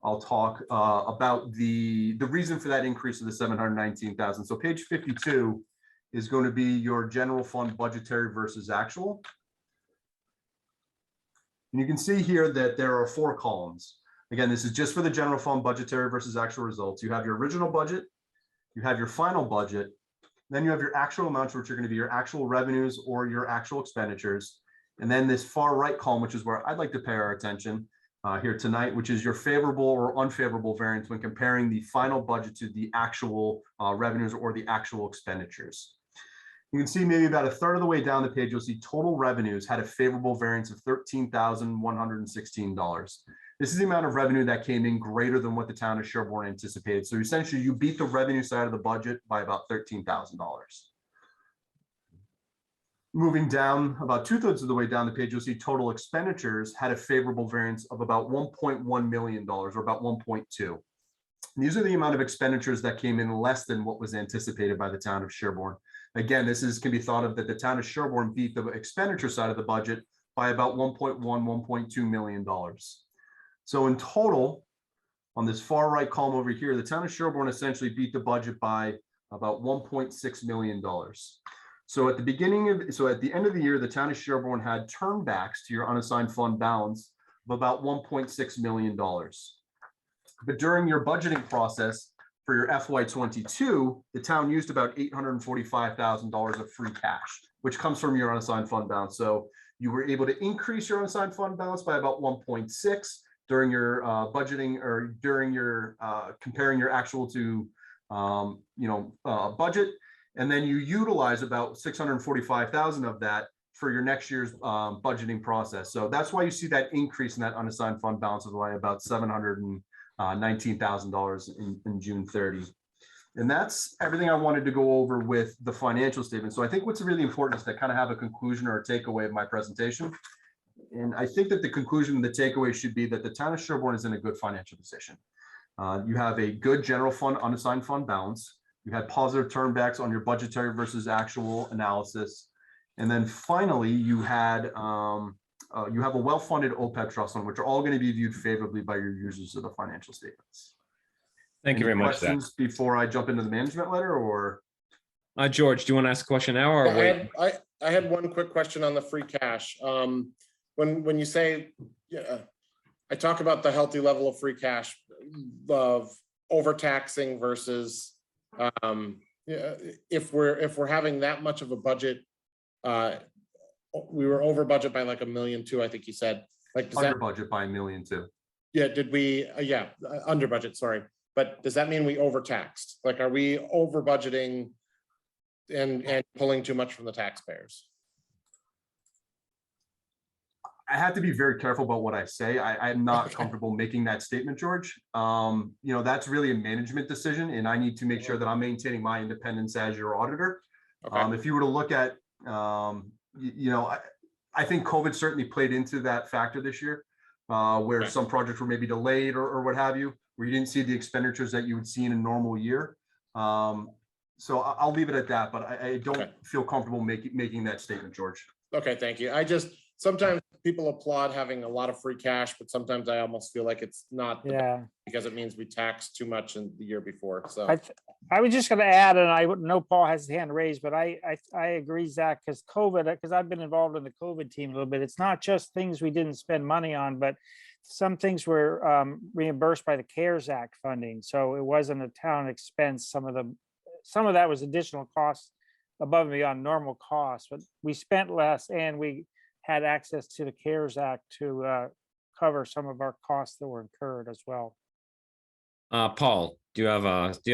I'll talk about the reason for that increase of the $719,000. So page 52 is going to be your general fund budgetary versus actual. And you can see here that there are 4 columns. Again, this is just for the general fund budgetary versus actual results. You have your original budget, you have your final budget, then you have your actual amounts, which are going to be your actual revenues or your actual expenditures. And then this far right column, which is where I'd like to pay our attention here tonight, which is your favorable or unfavorable variance when comparing the final budget to the actual revenues or the actual expenditures. You can see maybe about a third of the way down the page, you'll see total revenues had a favorable variance of $13,116. This is the amount of revenue that came in greater than what the town of Sherborn anticipated. So essentially you beat the revenue side of the budget by about $13,000. Moving down about 2/3 of the way down the page, you'll see total expenditures had a favorable variance of about $1.1 million or about 1.2. These are the amount of expenditures that came in less than what was anticipated by the town of Sherborn. Again, can be thought of that the town of Sherborn beat the expenditure side of the budget by about $1.2 million. So in total, on this far right column over here, the town of Sherborn essentially beat the budget by about $1.6 million. So at the end of the year, the town of Sherborn had turnbacks to your unassigned fund balance of about $1.6 million. But during your budgeting process for your FY22, the town used about $845,000 of free cash, which comes from your unassigned fund balance. So you were able to increase your unassigned fund balance by about 1.6 during your budgeting, or during your comparing your actual to budget, and then you utilize about 645,000 of that for your next year's budgeting process. So that's why you see that increase in that unassigned fund balance of about $719,000 in June 30. And that's everything I wanted to go over with the financial statement. So I think what's really important is to kind of have a conclusion or a takeaway of my presentation. And I think that the conclusion and the takeaway should be that the town of Sherborn is in a good financial position. You have a good general fund unassigned fund balance. You had positive turnbacks on your budgetary versus actual analysis. And then finally, you have a well-funded OPEB trust fund, which are all going to be viewed favorably by your users of the financial statements. Thank you very much. Questions before I jump into the management letter, or? George, do you want to ask a question now, or wait? I had one quick question on the free cash. When you say, I talk about the healthy level of free cash of overtaxing versus if we're having that much of a budget, we were over budget by like $1.2 million, I think you said. Like under budget by $1.2 million. Yeah, did we? Under budget. Sorry, but does that mean we overtaxed? Like, are we over budgeting and pulling too much from the taxpayers? I have to be very careful about what I say. I'm not comfortable making that statement, George. That's really a management decision, and I need to make sure that I'm maintaining my independence as your auditor. Okay. If you were to look at, I think COVID certainly played into that factor this year, where some projects were maybe delayed or what have you, where you didn't see the expenditures that you would see in a normal year. So I'll leave it at that, but I don't feel comfortable making that statement, George. Okay, thank you. Sometimes people applaud having a lot of free cash, but sometimes I almost feel like it's not because it means we taxed too much in the year before. So I was just going to add, and I know Paul has his hand raised, but I agree, Zach, because I've been involved in the COVID team a little bit. It's not just things we didn't spend money on, but some things were reimbursed by the CARES Act funding. So it wasn't a town expense. Some of that was additional costs above and beyond normal costs, but we spent less and we had access to the CARES Act to cover some of our costs that were incurred as well. Paul, do you have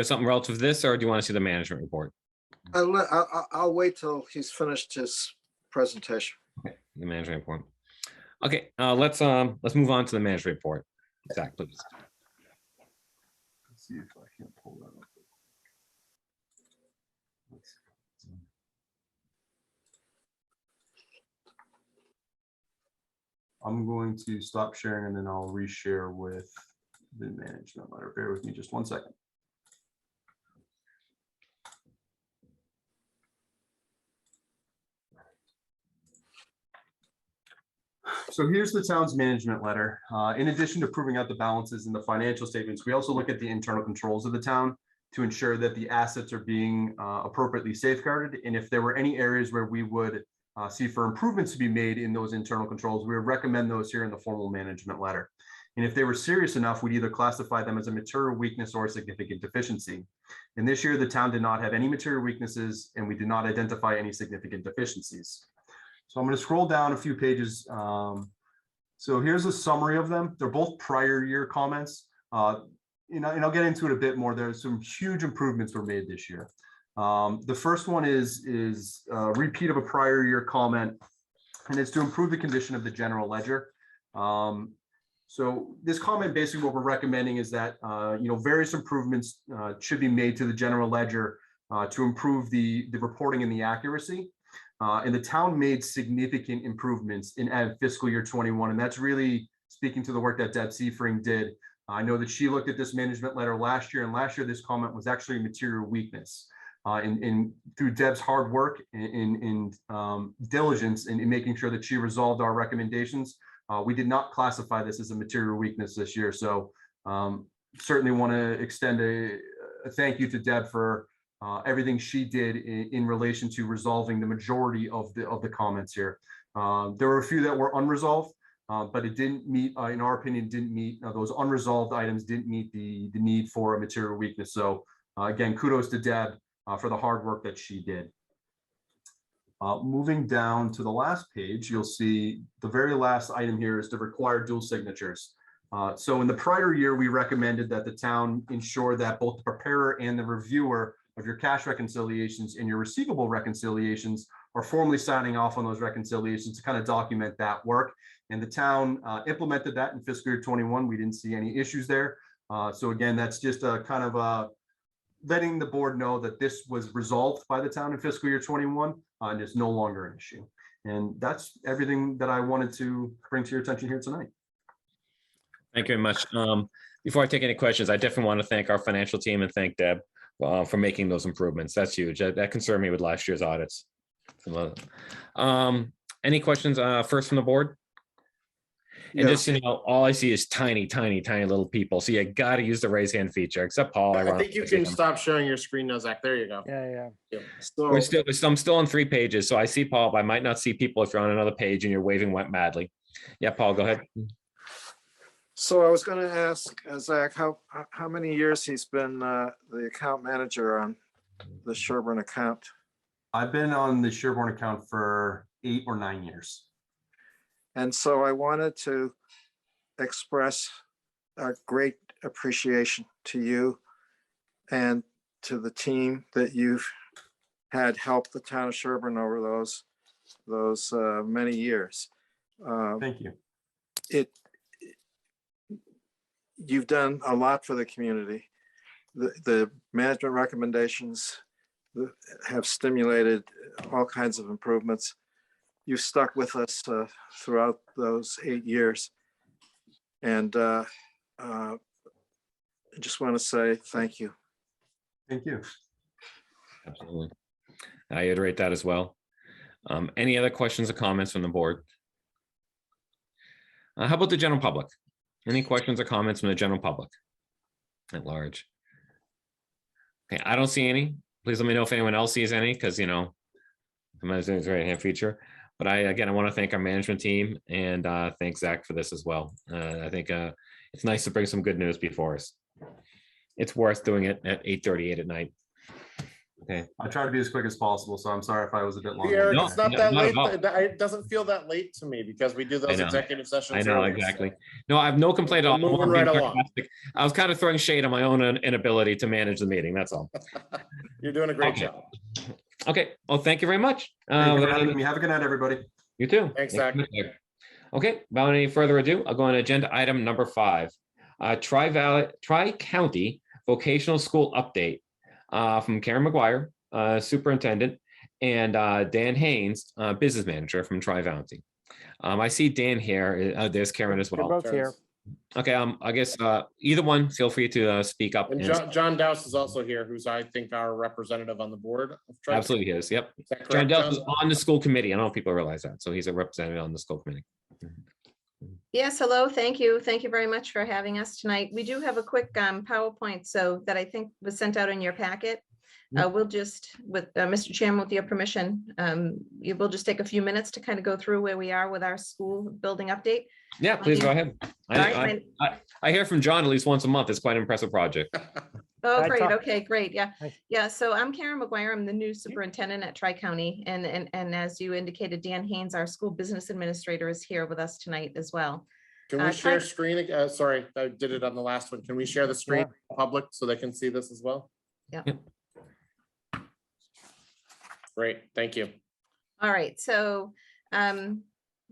something relative to this, or do you want to see the management report? I'll wait till he's finished his presentation. Okay, the management report. Okay, let's move on to the management report. Zach, please. Let's see if I can pull that up. I'm going to stop sharing and then I'll reshare with the management letter. Bear with me just 1 second. So here's the town's management letter. In addition to proving out the balances in the financial statements, we also look at the internal controls of the town to ensure that the assets are being appropriately safeguarded. And if there were any areas where we would see for improvements to be made in those internal controls, we would recommend those here in the formal management letter. And if they were serious enough, we'd either classify them as a material weakness or a significant deficiency. And this year, the town did not have any material weaknesses and we did not identify any significant deficiencies. So I'm going to scroll down a few pages. So here's a summary of them. They're both prior year comments. And I'll get into it a bit more. There's some huge improvements were made this year. The first one is a repeat of a prior year comment, and it's to improve the condition of the general ledger. So this comment, basically what we're recommending is that, various improvements should be made to the general ledger to improve the reporting and the accuracy. And the town made significant improvements in fiscal year 21. And that's really speaking to the work that Deb Seifring did. I know that she looked at this management letter last year, and last year this comment was actually a material weakness. Through Deb's hard work in diligence in making sure that she resolved our recommendations, we did not classify this as a material weakness this year. So certainly want to extend a thank you to Deb for everything she did in relation to resolving the majority of the comments here. There were a few that were unresolved, but it didn't meet, in our opinion, those unresolved items didn't meet the need for a material weakness. So again, kudos to Deb for the hard work that she did. Moving down to the last page, you'll see the very last item here is to require dual signatures. So in the prior year, we recommended that the town ensure that both the preparer and the reviewer of your cash reconciliations and your receivable reconciliations are formally signing off on those reconciliations to kind of document that work. And the town implemented that in fiscal year 21. We didn't see any issues there. So again, that's just a kind of letting the board know that this was resolved by the town in fiscal year 21 and it's no longer an issue. And that's everything that I wanted to bring to your attention here tonight. Thank you very much. Before I take any questions, I definitely want to thank our financial team and thank Deb for making those improvements. That's huge. That concerned me with last year's audits. Any questions first from the board? And just, all I see is tiny little people. So you got to use the raise hand feature, except Paul. I think you can stop sharing your screen now, Zach. There you go. Yeah. So, I'm still on 3 pages. So I see Paul, but I might not see people if you're on another page and you're waving madly. Yeah, Paul, go ahead. So I was going to ask Zach how many years he's been the account manager on the Sherborn account. I've been on the Sherborn account for 8 or 9 years. And so I wanted to express a great appreciation to you and to the team that you've had help the town of Sherborn over those many years. Thank you. You've done a lot for the community. The management recommendations have stimulated all kinds of improvements. You stuck with us throughout those 8 years. And I just want to say thank you. Thank you. Absolutely. I iterate that as well. Any other questions or comments from the board? How about the general public? Any questions or comments from the general public at large? Okay, I don't see any. Please let me know if anyone else sees any, because sometimes there's a right hand feature. But I want to thank our management team and thank Zach for this as well. I think it's nice to bring some good news before us. It's worth doing it at 8:38 at night. Okay. I try to be as quick as possible, so I'm sorry if I was a bit long. Eric, it's not that late. It doesn't feel that late to me because we do those executive sessions. I know, early, exactly. No, I have no complaint at all. Moving right along. I was kind of throwing shade on my own inability to manage the meeting. That's all. You're doing a great job. Okay. Well, thank you very much. Have a good night, everybody. You too. Thanks, Zach. Okay. Without any further ado, I'll go on to agenda item number 5. Tri-County Vocational School Update from Karen McGuire, Superintendent, and Dan Haynes, Business Manager from Tri-County. I see Dan here. There's Karen as well. They're both here. Okay, I guess either one, feel free to speak up. And John Dowse is also here, who's I think our representative on the board. Absolutely, he is. Yep. Is that correct, John Dowse is on the school committee. I don't know if people realize that. So he's a representative on the school committee. Yes, hello. Thank you. Thank you very much for having us tonight. We do have a quick PowerPoint that I think was sent out in your packet. We'll just, with Mr. Chairman, with your permission, we'll just take a few minutes to kind of go through where we are with our school building update. Yeah, please go ahead. I hear from John at least once a month. It's quite an impressive project. Oh, great. Okay, great. Yeah. Yeah. So I'm Karen McGuire. I'm the new superintendent at Tri-County. And as you indicated, Dan Haynes, our school business administrator, is here with us tonight as well. Can we share screen? Sorry, I did it on the last one. Can we share the screen to the public so they can see this as well? Yeah. Great. Thank you. All right. So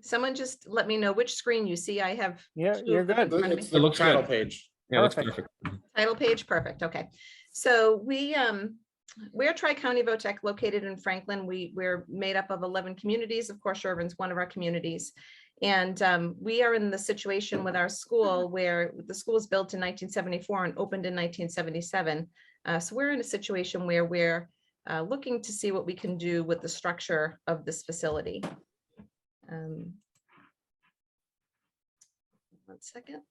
Someone just let me know which screen you see. I have. Yeah, two you're in front good. of me. It's the looks title good. page. Yeah, that's Perfect. perfect. Title page, perfect, okay. So we're Tri-County VOTEC located in Franklin. We're made up of 11 communities. Of course, Sherborn's one of our communities. And we are in the situation with our school where the school was built in 1974 and opened in 1977. So we're in a situation where we're looking to see what we can do with the structure of this facility. 1 second.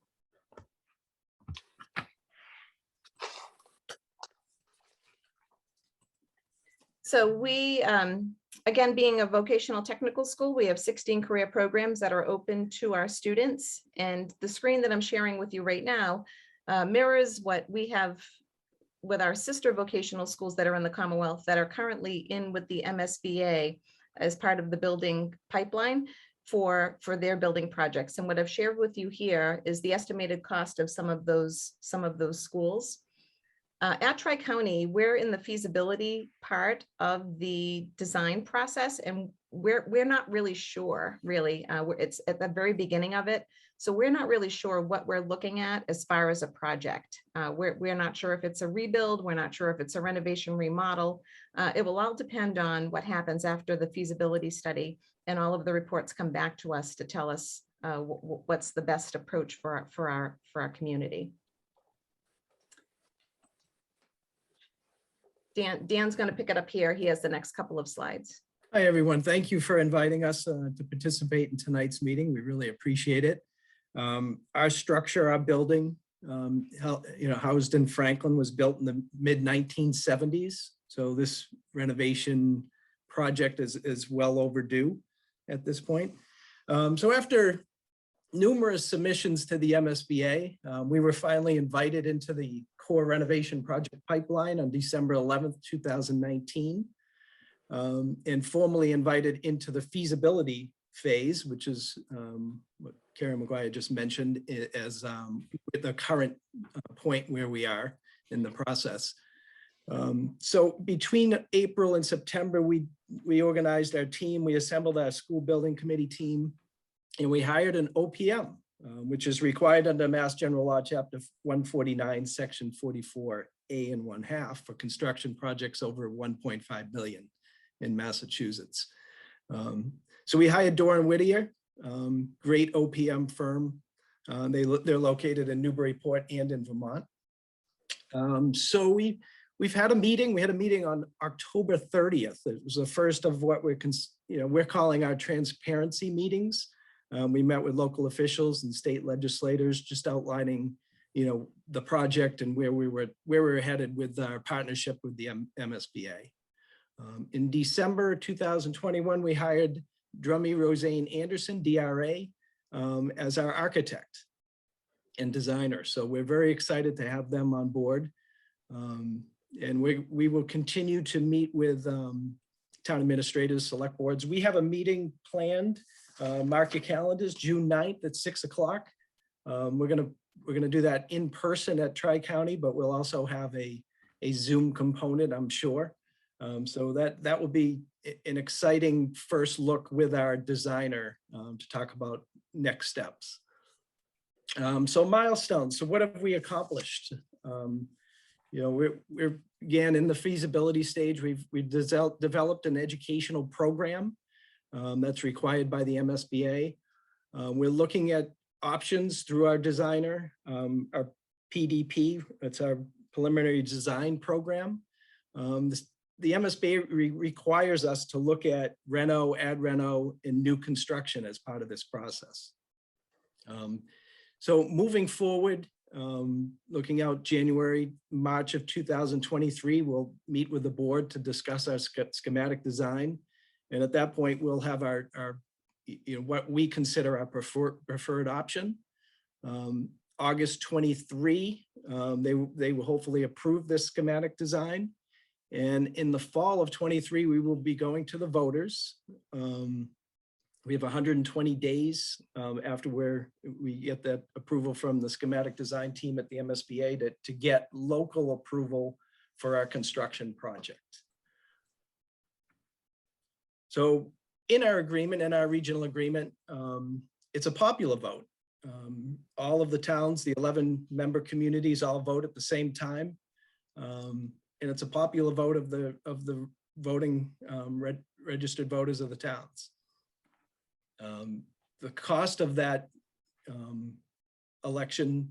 So we, again, being a vocational technical school, we have 16 career programs that are open to our students. And the screen that I'm sharing with you right now mirrors what we have with our sister vocational schools that are in the Commonwealth that are currently in with the MSBA as part of the building pipeline for their building projects. And what I've shared with you here is the estimated cost of some of those schools. At Tri-County, we're in the feasibility part of the design process, and we're not really sure, really. It's at the very beginning of it, so we're not really sure what we're looking at as far as a project. We're not sure if it's a rebuild. We're not sure if it's a renovation remodel. It will all depend on what happens after the feasibility study and all of the reports come back to us to tell us what's the best approach for our community. Dan's going to pick it up here. He has the next couple of slides. Hi, everyone. Thank you for inviting us to participate in tonight's meeting. We really appreciate it. Our structure, our building, housed in Franklin, was built in the mid-1970s. So this renovation project is well overdue at this point. So after numerous submissions to the MSBA, we were finally invited into the core renovation project pipeline on December 11th, 2019, and formally invited into the feasibility phase, which is what Karen McGuire just mentioned as the current point where we are in the process. So between April and September, we organized our team, we assembled our school building committee team, and we hired an OPM, which is required under Mass General Law, Chapter 149, Section 44A and 1/2 for construction projects over 1.5 billion in Massachusetts. So we hired Doran Whittier, great OPM firm. They're located in Newburyport and in Vermont. So we've had a meeting. We had a meeting on October 30th. It was the first of what we're calling our transparency meetings. We met with local officials and state legislators, just outlining, the project and where we were headed with our partnership with the MSBA. In December 2021, we hired Drummy Roseanne Anderson, DRA, as our architect and designer. So we're very excited to have them on board. And we will continue to meet with town administrators, select boards. We have a meeting planned. Mark your calendars, June 9th at 6 o'clock. We're gonna do that in person at Tri-County, but we'll also have a Zoom component, I'm sure. So that will be an exciting first look with our designer to talk about next steps. So milestones. So what have we accomplished? We're again in the feasibility stage. We've developed an educational program that's required by the MSBA. We're looking at options through our designer, our PDP, that's our preliminary design program. The MSBA requires us to look at reno, ad reno, and new construction as part of this process. So moving forward, looking out January, March of 2023, we'll meet with the board to discuss our schematic design. And at that point, we'll have our what we consider our preferred option. August 23, they will hopefully approve this schematic design. And in the fall of 23, we will be going to the voters. We have 120 days after we get that approval from the schematic design team at the MSBA to get local approval for our construction project. So in our agreement, in our regional agreement, it's a popular vote. All of the towns, the 11 member communities all vote at the same time. And it's a popular vote of the voting registered voters of the towns. The cost of that election,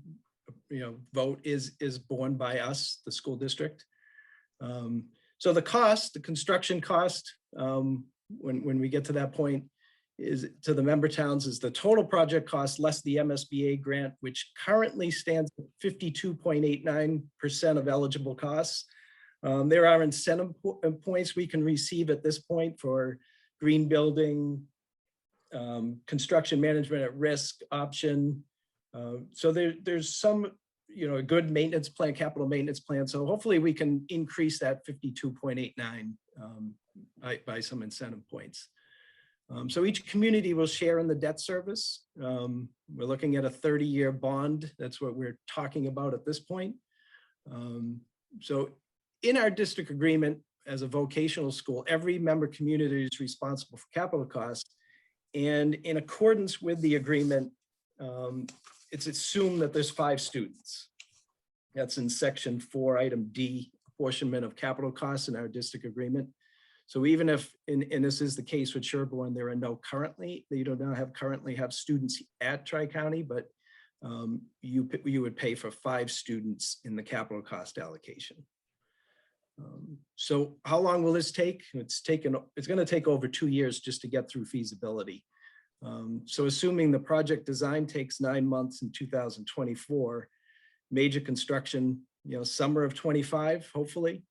vote is borne by us, the school district. So the construction cost, when we get to that point, is to the member towns is the total project cost less the MSBA grant, which currently stands at 52.89% of eligible costs. There are incentive points we can receive at this point for green building, construction management at risk option. So there's some, a good maintenance plan, capital maintenance plan. So hopefully we can increase that 52.89 by some incentive points. So each community will share in the debt service. We're looking at a 30-year bond. That's what we're talking about at this point. So in our district agreement, as a vocational school, every member community is responsible for capital costs. And in accordance with the agreement, it's assumed that there's 5 students. That's in section 4, item D, apportionment of capital costs in our district agreement. So even if, and this is the case with Sherborn, there are no currently, you do not currently have students at Tri-County, but you would pay for 5 students in the capital cost allocation. So how long will this take? It's going to take over 2 years just to get through feasibility. So assuming the project design takes 9 months in 2024, major construction, summer of 25, hopefully.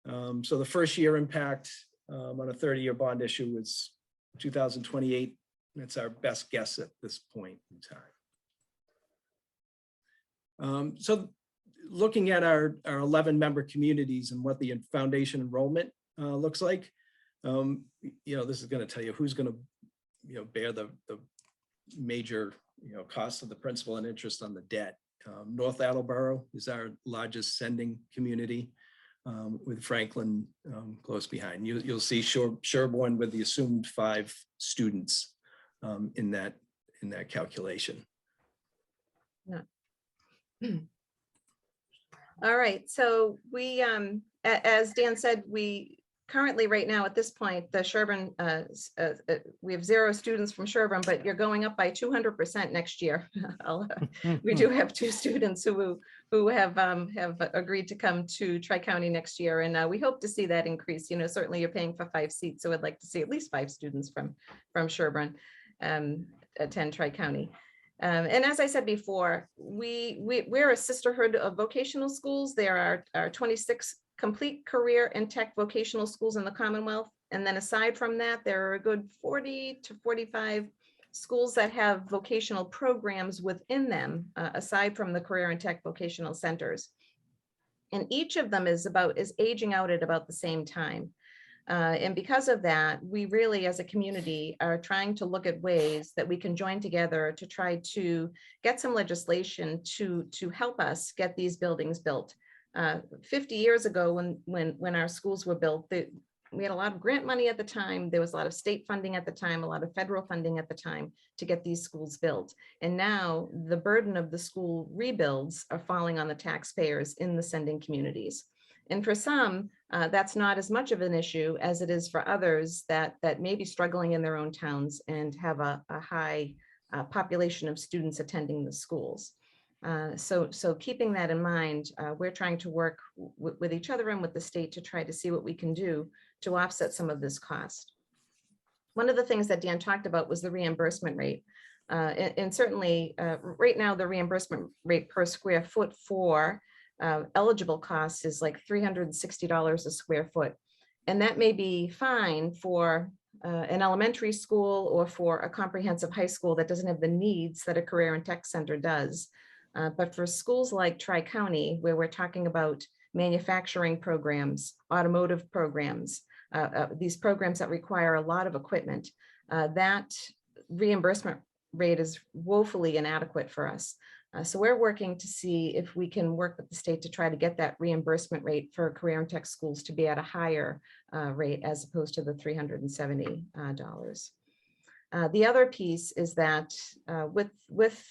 So the first year impact on a 30-year bond issue is 2028. That's our best guess at this point in time. So looking at our 11 member communities and what the foundation enrollment looks like, this is going to tell you who's going to bear the major cost of the principal and interest on the debt. North Attleboro is our largest sending community, with Franklin close behind. You'll see Sherborn with the assumed 5 students in that calculation. Yeah. All right, so we, as Dan said, we currently right now at this point, the Sherborn, we have 0 students from Sherborn, but you're going up by 200% next year. We do have 2 students who have agreed to come to Tri-County next year, and we hope to see that increase. Certainly you're paying for 5 seats, so I'd like to see at least 5 students from Sherborn attend Tri-County. And as I said before, we're a sisterhood of vocational schools. There are 26 complete career and tech vocational schools in the Commonwealth. And then aside from that, there are a good 40 to 45 schools that have vocational programs within them, aside from the career and tech vocational centers. And each of them is aging out at about the same time. And because of that, we really, as a community, are trying to look at ways that we can join together to try to get some legislation to help us get these buildings built. 50 years ago, when our schools were built, we had a lot of grant money at the time. There was a lot of state funding at the time, a lot of federal funding at the time to get these schools built. And now the burden of the school rebuilds are falling on the taxpayers in the sending communities. And for some, that's not as much of an issue as it is for others that may be struggling in their own towns and have a high population of students attending the schools. So keeping that in mind, we're trying to work with each other and with the state to try to see what we can do to offset some of this cost. One of the things that Dan talked about was the reimbursement rate. And certainly right now, the reimbursement rate per square foot for eligible costs is like $360 a square foot. And that may be fine for an elementary school or for a comprehensive high school that doesn't have the needs that a career and tech center does. But for schools like Tri-County, where we're talking about manufacturing programs, automotive programs, these programs that require a lot of equipment, that reimbursement rate is woefully inadequate for us. So we're working to see if we can work with the state to try to get that reimbursement rate for career and tech schools to be at a higher rate as opposed to the $370. The other piece is that with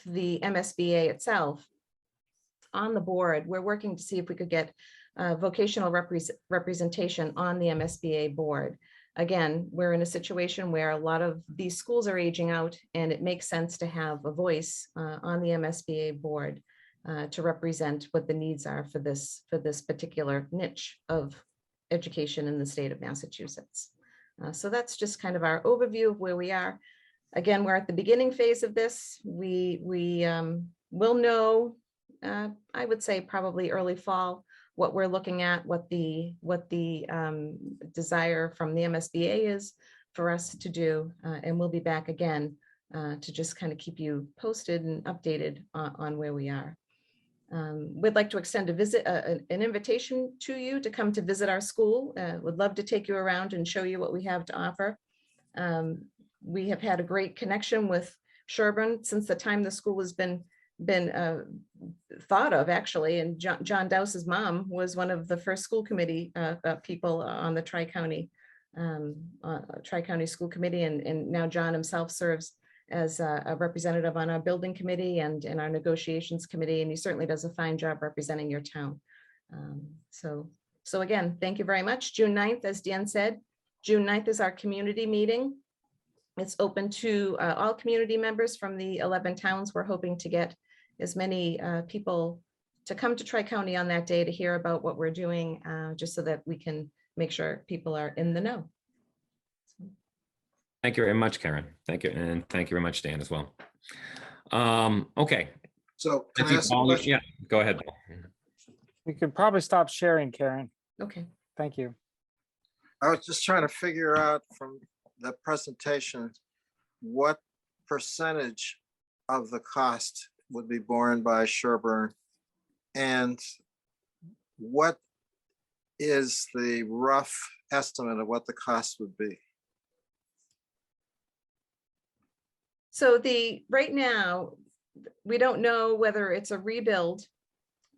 the MSBA itself on the board, we're working to see if we could get vocational representation on the MSBA board. Again, we're in a situation where a lot of these schools are aging out, and it makes sense to have a voice on the MSBA board to represent what the needs are for this particular niche of education in the state of Massachusetts. So that's just kind of our overview of where we are. Again, we're at the beginning phase of this. We will know, I would say probably early fall, what we're looking at, what the desire from the MSBA is for us to do. And we'll be back again to just kind of keep you posted and updated on where we are. We'd like to extend an invitation to you to come to visit our school. Would love to take you around and show you what we have to offer. We have had a great connection with Sherborn since the time the school has been thought of, actually. And John Dowse's mom was one of the first school committee people on the Tri-County School Committee. And now John himself serves as a representative on our building committee and in our negotiations committee. And he certainly does a fine job representing your town. So again, thank you very much. June 9th, as Dan said, June 9th is our community meeting. It's open to all community members from the 11 towns. We're hoping to get as many people to come to Tri-County on that day to hear about what we're doing, just so that we can make sure people are in the know. Thank you very much, Karen. Thank you. And thank you very much, Dan, as well. Okay. So can I ask a question? Yeah, go ahead. We could probably stop sharing, Karen. Okay. Thank you. I was just trying to figure out from the presentation, what percentage of the cost would be borne by Sherborn, and what is the rough estimate of what the cost would be? So right now, we don't know whether it's a rebuild,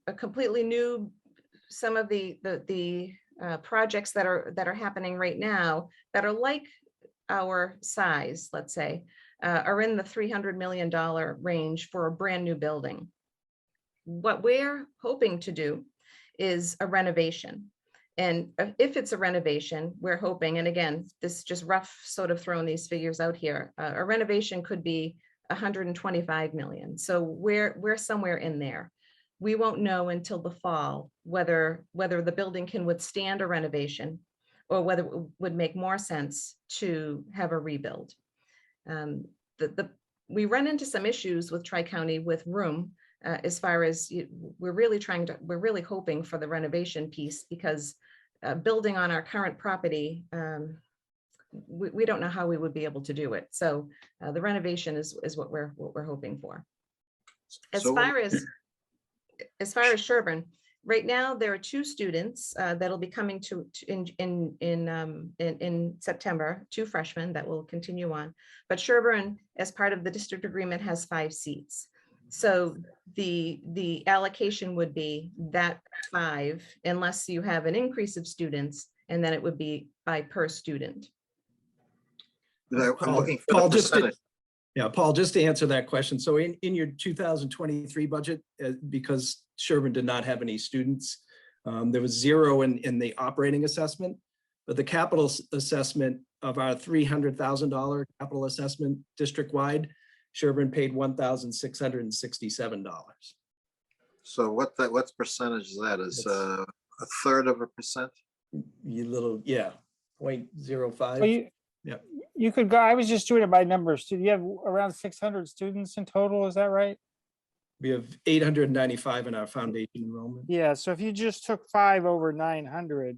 a completely new, some of the projects that are happening right now that are like our size, let's say, are in the $300 million range for a brand new building. What we're hoping to do is a renovation. And if it's a renovation, we're hoping, and again, this just rough sort of throwing these figures out here, a renovation could be 125 million. So we're somewhere in there. We won't know until the fall whether the building can withstand a renovation or whether it would make more sense to have a rebuild. We run into some issues with Tri-County with room as far as we're really hoping for the renovation piece, because building on our current property, we don't know how we would be able to do it. So the renovation is what we're hoping for. As far as Sherborn, right now there are 2 students that'll be coming in September, 2 freshmen that will continue on. But Sherborn, as part of the district agreement, has 5 seats. So the allocation would be that 5, unless you have an increase of students, and then it would be by per student. I'm looking for Paul, the percentage. Paul, just to answer that question. So in your 2023 budget, because Sherborn did not have any students, there was 0 in the operating assessment, but the capital assessment of our $300,000 capital assessment district-wide, Sherborn paid $1,667. So what percentage is that? Is a third of a percent? You little, 0.05. Well, you could go, I was just doing it by numbers. Do you have around 600 students in total? Is that right? We have 895 in our foundation enrollment. Yeah, so if you just took 5 over 900.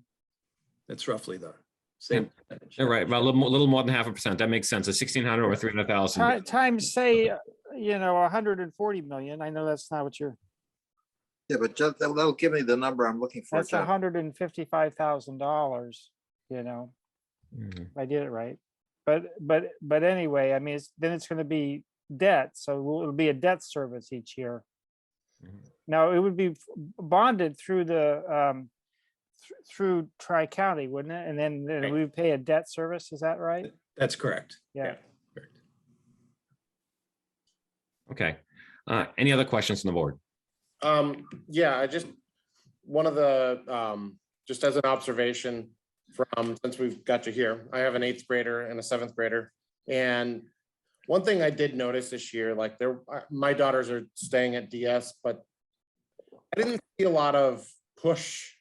That's roughly the same. You're right. Well, a little more than 0.5%. That makes sense. A 1,600 over 300,000. Times, say, 140 million. I know that's not what you're. Yeah, but just, that'll give me the number I'm looking for. That's $155,000. I did it right. But anyway, I mean, then it's going to be debt, so it would be a debt service each year. Mhm. Now, it would be bonded through the, through Tri-County, wouldn't it? And then Right. we would pay a debt service, is that right? That's correct. Yeah. Okay. Any other questions from the board? Yeah, one of the, just as an observation since we've got you here, I have an 8th grader and a 7th grader. And one thing I did notice this year, like my daughters are staying at DS, but I didn't see a lot of push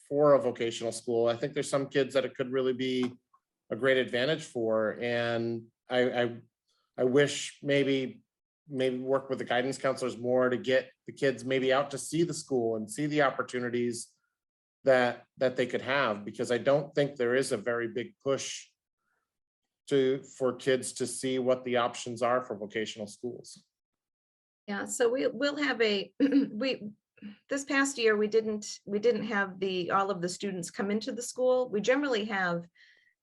for a vocational school. I think there's some kids that it could really be a great advantage for. And I wish maybe work with the guidance counselors more to get the kids maybe out to see the school and see the opportunities that they could have, because I don't think there is a very big push for kids to see what the options are for vocational schools. Yeah, so we'll have this past year, we didn't have all of the students come into the school. We generally have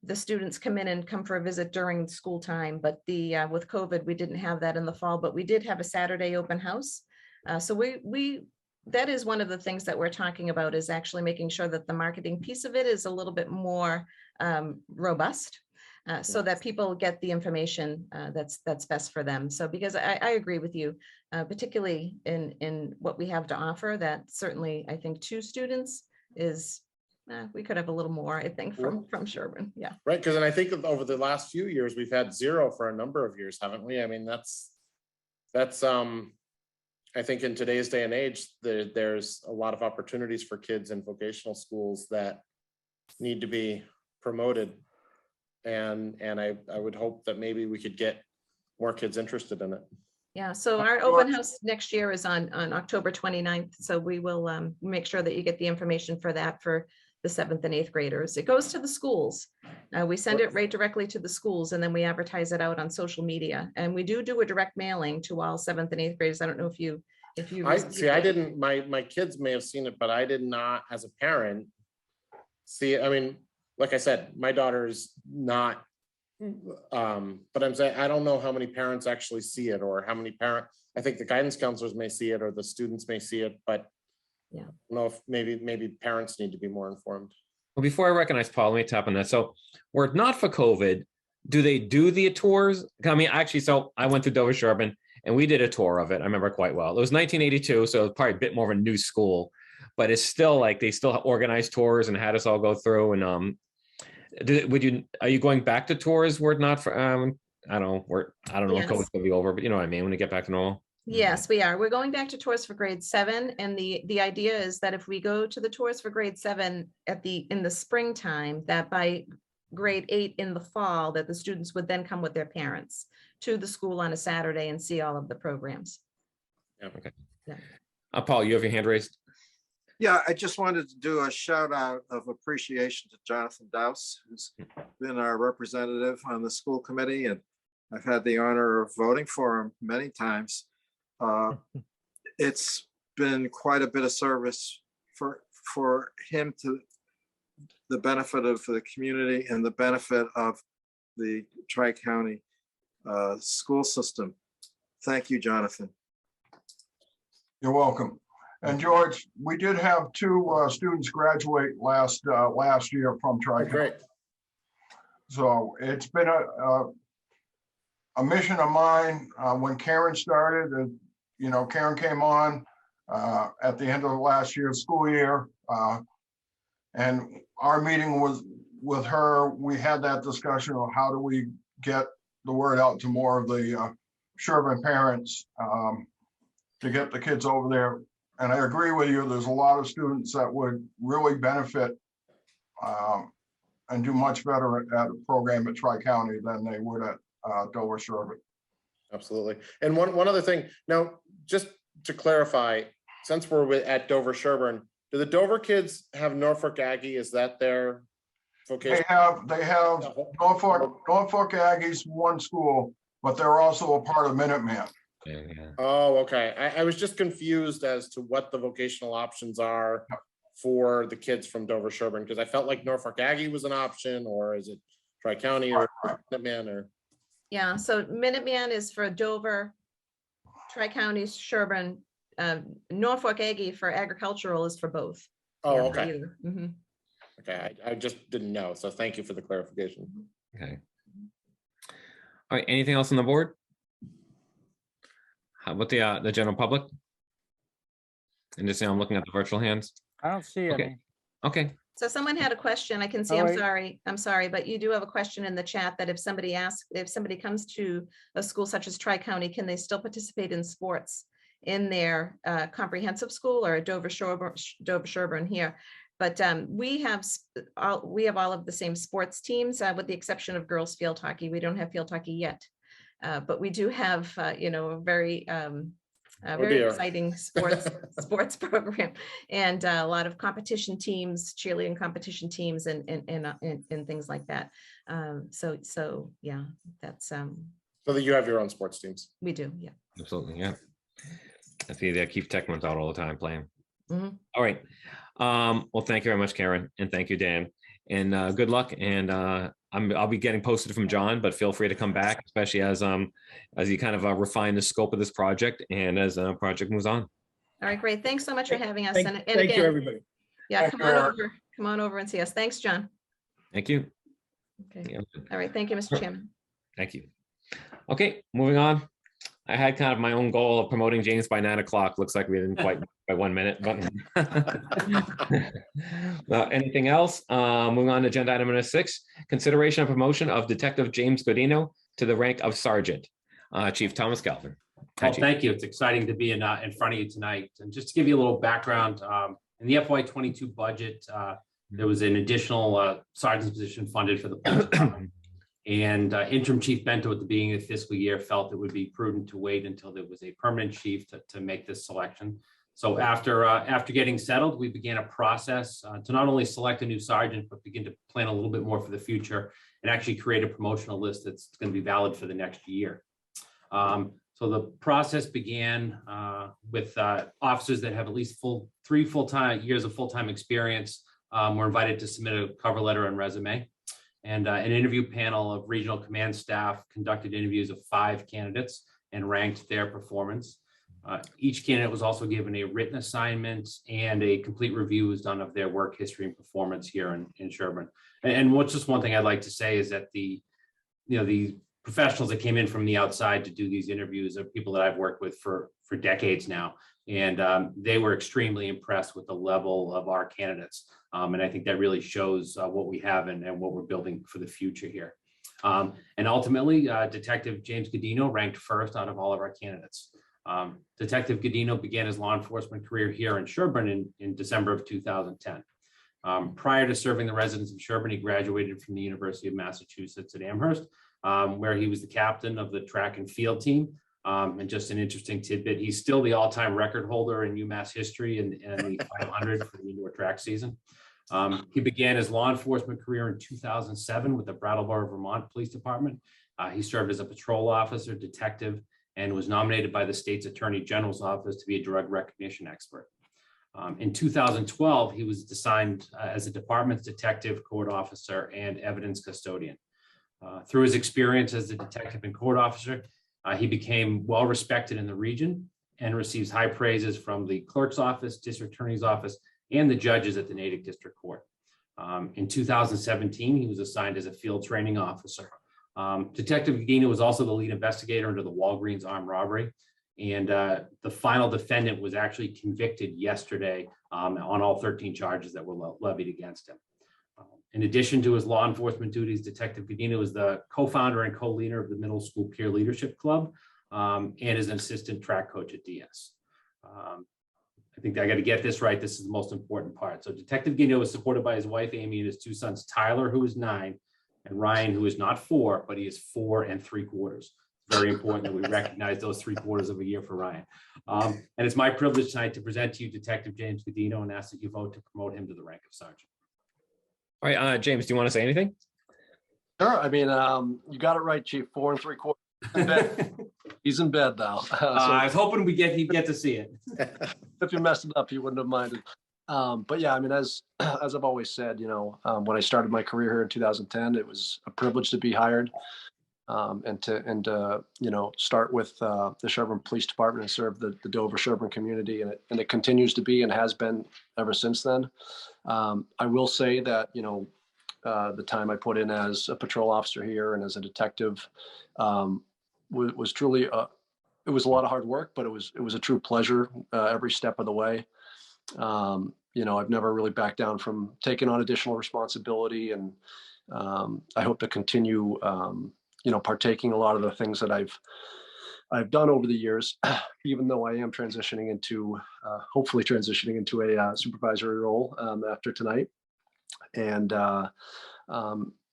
the students come in and come for a visit during school time, but with COVID, we didn't have that in the fall, but we did have a Saturday open house. So that is one of the things that we're talking about, is actually making sure that the marketing piece of it is a little bit more robust, so that people get the information that's best for them. So because I agree with you, particularly in what we have to offer, that certainly I think 2 students is, we could have a little more, I think, from Sherborn. Yeah. Right, because then I think over the last few years, we've had 0 for a number of years, haven't we? I mean, that's I think in today's day and age, there's a lot of opportunities for kids in vocational schools that need to be promoted. And I would hope that maybe we could get more kids interested in it. Yeah, so our open house next year is on October 29th. So we will make sure that you get the information for that for the 7th and 8th graders. It goes to the schools. We send it right directly to the schools, and then we advertise it out on social media. And we do a direct mailing to all 7th and 8th graders. I don't know if you I didn't, my kids may have seen it, but I did not, as a parent, see it. I mean, like I said, my daughter's not, but I'm saying, I don't know how many parents actually see it, or how many I think the guidance counselors may see it, or the students may see it, but yeah, I don't know if maybe parents need to be more informed. Well, before I recognize Paul, let me tap on that. So were it not for COVID, do they do the tours? I mean, actually, so I went to Dover Sherborn and we did a tour of it. I remember quite well. It was 1982, so it was probably a bit more of a new school, but it's still like they still organized tours and had us all go through. And are you going back to tours were it not for I don't know if COVID's gonna be over, but you know what I mean, when we get back to normal? Yes, we are. We're going back to tours for grade 7. And the idea is that if we go to the tours for grade 7 in the springtime, that by grade 8 in the fall, that the students would then come with their parents to the school on a Saturday and see all of the programs. Yeah. Okay. Yeah. Paul, you have your hand raised. Yeah, I just wanted to do a shout out of appreciation to Jonathan Dowse, who's been our representative on the school committee, and I've had the honor of voting for him many times. It's been quite a bit of service for him, to the benefit of the community and the benefit of the Tri-County school system. Thank you, Jonathan. You're welcome. And George, we did have 2 students graduate last year from Tri-County. Great. So it's been a mission of mine. When Karen started, Karen came on at the end of last year's school year, and our meeting was with her. We had that discussion of how do we get the word out to more of the Sherborn parents to get the kids over there. And I agree with you, there's a lot of students that would really benefit and do much better at a program at Tri-County than they would at Dover Sherborn. Absolutely. And one other thing, now, just to clarify, since we're at Dover Sherborn, do the Dover kids have Norfolk Aggie? Is that their vocation? They have Norfolk Aggie's one school, but they're also a part of Minuteman. Yeah. Oh, okay. I was just confused as to what the vocational options are for the kids from Dover Sherborn, because I felt like Norfolk Aggie was an option, or is it Tri-County or Minuteman or? Yeah, so Minuteman is for Dover, Tri-Counties, Sherborn, Norfolk Aggie for agricultural is for both. Oh, Yeah, for okay. either. Mhm. Okay, I just didn't know, so thank you for the clarification. Okay. All right, anything else on the board? How about the general public? And just, I'm looking at the virtual hands. I don't see Okay. any. Okay, So someone had a question. I can see, Oh, I'm wait. sorry, but you do have a question in the chat that if somebody comes to a school such as Tri-County, can they still participate in sports in their comprehensive school or Dover Sherborn here? But we have all of the same sports teams with the exception of girls field hockey. We don't have field hockey yet. But we do have, a very dear. exciting sports program and a lot of competition teams, cheerleading competition teams and things like that. So yeah, that's So that you have your own sports teams. we do, yeah. absolutely, yeah. I see that Keith Techman's out all the time playing. Mhm. All right. Well, thank you very much, Karen, and thank you, Dan. And good luck. And I'll be getting posted from John, but feel free to come back, especially as you kind of refine the scope of this project and as the project moves on. All right, great. Thanks so much for having us. And Thank you, again, everybody. yeah, Thank come you, on Eric. over. Come on over and see us. Thanks, John. Thank you. Okay. Yeah, All right. Thank you, Mr. Chairman. thank you. Okay, moving on. I had kind of my own goal of promoting James by 9 o'clock. Looks like we didn't quite by 1 minute, but anything else? Moving on to agenda item number 6, consideration of promotion of Detective James Godino to the rank of Sergeant. Chief Thomas Galvin. Hi, Well, Chief. thank you. It's exciting to be in front of you tonight. And just to give you a little background, in the FY22 budget, there was an additional sergeant's position funded for the police department. And Interim Chief Bento at the beginning of the fiscal year felt it would be prudent to wait until there was a permanent chief to make this selection. So after getting settled, we began a process to not only select a new sergeant, but begin to plan a little bit more for the future and actually create a promotional list that's going to be valid for the next year. So the process began with officers that have at least 3 full-time years of full-time experience were invited to submit a cover letter and resume. And an interview panel of regional command staff conducted interviews of 5 candidates and ranked their performance. Each candidate was also given a written assignment and a complete review was done of their work history and performance here in Sherborn. And what's just one thing I'd like to say is that the professionals that came in from the outside to do these interviews are people that I've worked with for decades now. And they were extremely impressed with the level of our candidates. And I think that really shows what we have and what we're building for the future here. And ultimately, Detective James Godino ranked first out of all of our candidates. Detective Godino began his law enforcement career here in Sherborn in December of 2010. Prior to serving the residents of Sherborn, he graduated from the University of Massachusetts at Amherst, where he was the captain of the track and field team. And just an interesting tidbit, he's still the all-time record holder in UMass history and the 500 for the indoor track season. He began his law enforcement career in 2007 with the Brattleboro, Vermont Police Department. He served as a patrol officer, detective, and was nominated by the state's Attorney General's office to be a drug recognition expert. In 2012, he was assigned as a department's detective, court officer, and evidence custodian. Through his experience as a detective and court officer, he became well respected in the region and receives high praises from the clerk's office, district attorney's office, and the judges at the Natick District Court. In 2017, he was assigned as a field training officer. Detective Godino was also the lead investigator into the Walgreens armed robbery. And the final defendant was actually convicted yesterday on all 13 charges that were levied against him. In addition to his law enforcement duties, Detective Godino is the co-founder and co-leader of the Middle School Peer Leadership Club and is an assistant track coach at DS. I think I got to get this right. This is the most important part. So Detective Godino is supported by his wife, Amy, and his 2 sons, Tyler, who is 9, and Ryan, who is not 4, but he is 4 3/4. It's very important that we recognize those 3/4 of a year for Ryan. And it's my privilege tonight to present to you Detective James Godino and ask that you vote to promote him to the rank of sergeant. All right, James, do you want to say anything? Sure. I mean, you got it right, Chief. 4 3/4. He's in bed now. So I was hoping he'd get to see it. if you messed it up, he wouldn't have minded. But yeah, I mean, as I've always said, when I started my career here in 2010, it was a privilege to be hired. and to start with the Sherborn Police Department and serve the Dover Sherborn community, and it continues to be and has been ever since then. I will say that the time I put in as a patrol officer here and as a detective was truly it was a lot of hard work, but it was a true pleasure every step of the way. I've never really backed down from taking on additional responsibility, and I hope to continue partaking a lot of the things that I've done over the years, even though I am transitioning into hopefully transitioning into a supervisory role after tonight. And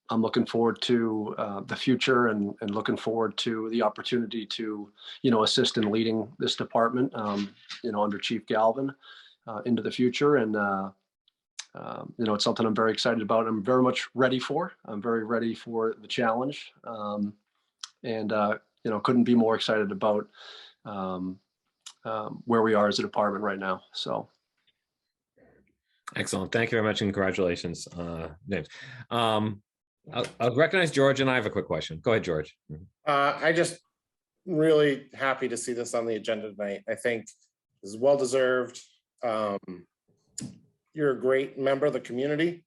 I'm looking forward to the future and looking forward to the opportunity to, assist in leading this department, under Chief Galvin into the future. And, it's something I'm very excited about. I'm very much ready for. I'm very ready for the challenge. And couldn't be more excited about where we are as a department right now. So. Excellent. Thank you very much. And congratulations, James. I'll recognize George, and I have a quick question. Go ahead, George. I just really happy to see this on the agenda tonight. I think this is well-deserved. You're a great member of the community.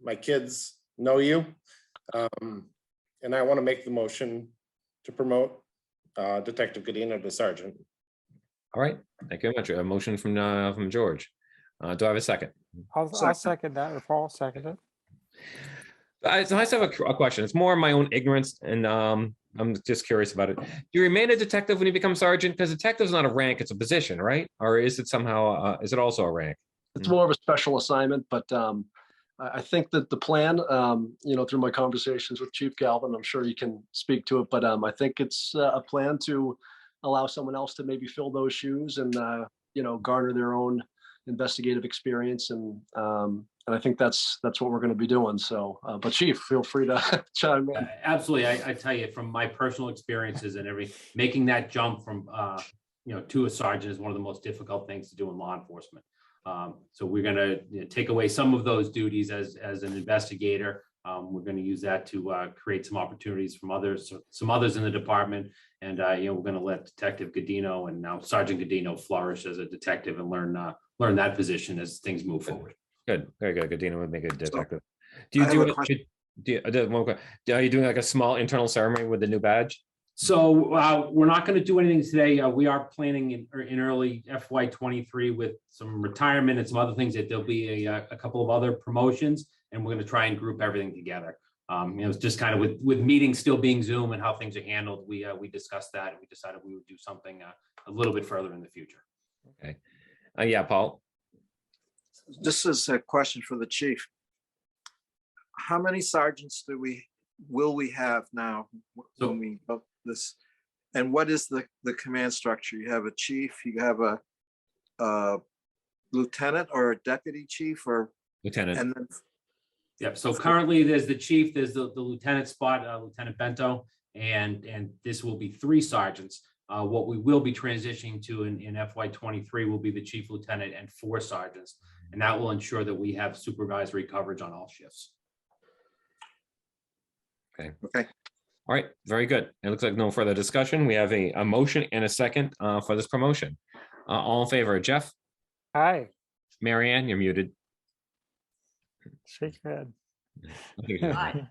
My kids know you. And I want to make the motion to promote Detective Godino to Sergeant. All right. Thank you very much. A motion from George. Do I have a second? I'll second that, or Paul second it. I just have a question. It's more my own ignorance, and I'm just curious about it. Do you remain a detective when you become sergeant? Because detective's not a rank, it's a position, right? Or is it somehow, is it also a rank? It's more of a special assignment, but I think that the plan, through my conversations with Chief Galvin, I'm sure you can speak to it, but I think it's a plan to allow someone else to maybe fill those shoes and, garner their own investigative experience. And I think that's what we're going to be doing. So, but Chief, feel free to chime in. Absolutely. I tell you, from my personal experiences and making that jump from, to a sergeant is one of the most difficult things to do in law enforcement. So we're going to take away some of those duties as an investigator. We're going to use that to create some opportunities from some others in the department. And, we're going to let Detective Godino and now Sergeant Godino flourish as a detective and learn that position as things move forward. Good. Very good. Godino would make a detective. Are you doing like a small internal ceremony with the new badge? So we're not going to do anything today. We are planning in early FY23 with some retirement and some other things that there'll be a couple of other promotions, and we're going to try and group everything together. It's just kind of with meetings still being Zoom and how things are handled. We discussed that, and we decided we would do something a little bit further in the future. Okay. Yeah, Paul. This is a question for the chief. How many sergeants will we have now when we vote this? And what is the command structure? You have a chief, you have a lieutenant or a deputy chief, or lieutenant? And then, yep. So currently there's the chief, there's the lieutenant spot, Lieutenant Bento, and this will be 3 sergeants. What we will be transitioning to in FY23 will be the chief, lieutenant, and 4 sergeants. And that will ensure that we have supervisory coverage on all shifts. Okay. Okay. All right. Very good. It looks like no further discussion. We have a motion and a second for this promotion. All in favor, Jeff? Aye. Marianne, you're muted. Shake your head. Aye.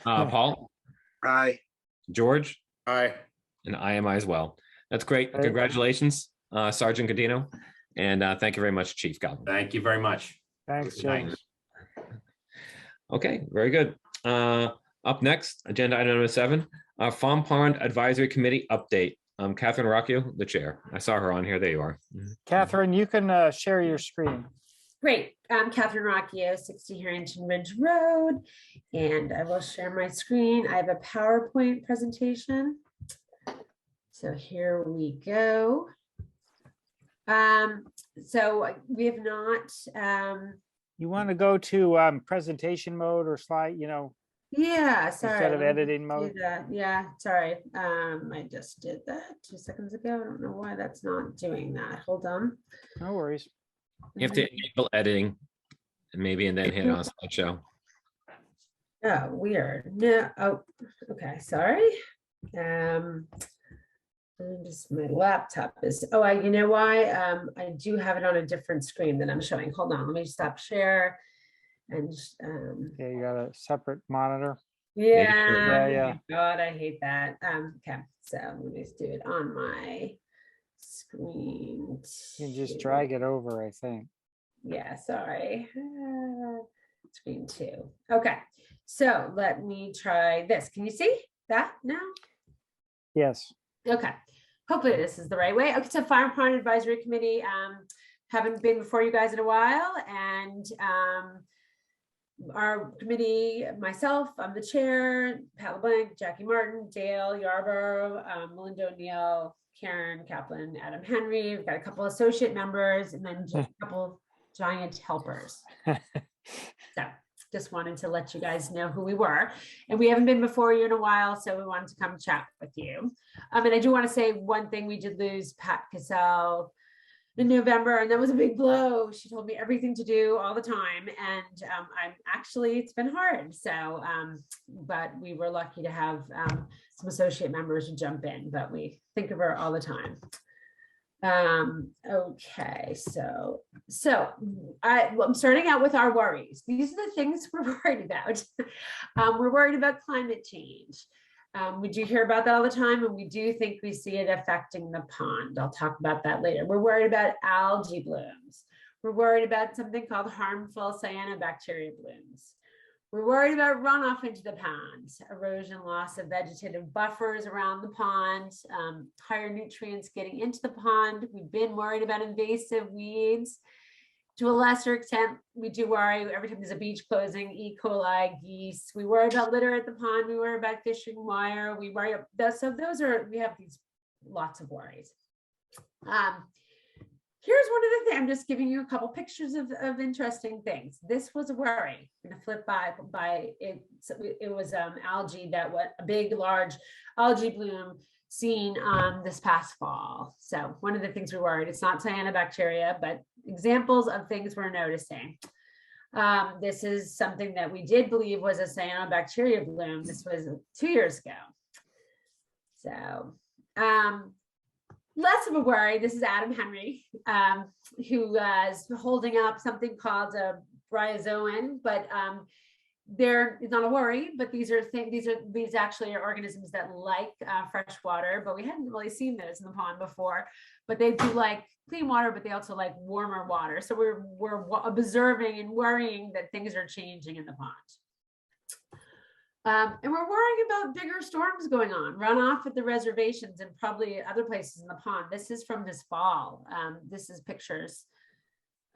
Paul? Aye. George? Aye. And I am as well. That's great. Aye. Congratulations, Sergeant Godino. And thank you very much, Chief Galvin. Thank you very much. Thanks, Good night. James. Okay, very good. Up next, agenda item number 7, Farm Pond Advisory Committee update. Catherine Rocchio, the chair. I saw her on here. There you are. Catherine, you can share your screen. Great. I'm Catherine Rocchio, 60 Harrington Ridge Road, and I will share my screen. I have a PowerPoint presentation. So here we go. So we have not. You want to go to presentation mode or slide, Yeah, sorry. instead of let me editing do mode? that. Yeah, sorry. I just did that 2 seconds ago. I don't know why that's not doing that. Hold on. No worries. You have to enable editing, and then hit on slideshow. Oh, weird. No, oh, okay, sorry. Just my laptop is, oh, you know why? I do have it on a different screen that I'm showing. Hold on, let me stop share. And Yeah, you got a separate monitor. yeah. God, I hate that. Okay, so let me just do it on my screen. You can just drag it over, I think. Yeah, sorry. Screen 2. Okay, so let me try this. Can you see that now? Yes. Okay, hopefully this is the right way. Okay, so Fire Pond Advisory Committee, haven't been before you guys in a while, and our committee, myself, I'm the chair, Pat LeBlanc, Jackie Martin, Dale Yarborough, Melinda O'Neill, Karen Kaplan, Adam Henry. We've got a couple associate members, and then just a couple giant helpers. So just wanted to let you guys know who we were. And we haven't been before you in a while, so we wanted to come chat with you. And I do want to say one thing, we did lose Pat Cassell in November, and that was a big blow. She told me everything to do all the time, and I'm actually, it's been hard. So, but we were lucky to have some associate members to jump in, but we think of her all the time. Okay, so I'm starting out with our worries. These are the things we're worried about. We're worried about climate change. We do hear about that all the time, and we do think we see it affecting the pond. I'll talk about that later. We're worried about algae blooms. We're worried about something called harmful cyanobacteria blooms. We're worried about runoff into the pond, erosion, loss of vegetative buffers around the pond, higher nutrients getting into the pond. We've been worried about invasive weeds. To a lesser extent, we do worry every time there's a beach closing, E. coli, geese. We worry about litter at the pond. We worry about fishing wire. We worry about, so those are, we have these lots of worries. Here's one of the things, I'm just giving you a couple pictures of interesting things. This was a worry. I'm gonna flip by it. So it was algae that was a big, large algae bloom seen this past fall. So one of the things we worried, it's not cyanobacteria, but examples of things we're noticing. This is something that we did believe was a cyanobacteria bloom. This was 2 years ago. So less of a worry. This is Adam Henry, who is holding up something called a bryozoan, but there is not a worry. But these actually are organisms that like fresh water, but we hadn't really seen those in the pond before. But they do like clean water, but they also like warmer water. So we're observing and worrying that things are changing in the pond. And we're worrying about bigger storms going on, runoff at the reservations and probably other places in the pond. This is from this fall. This is pictures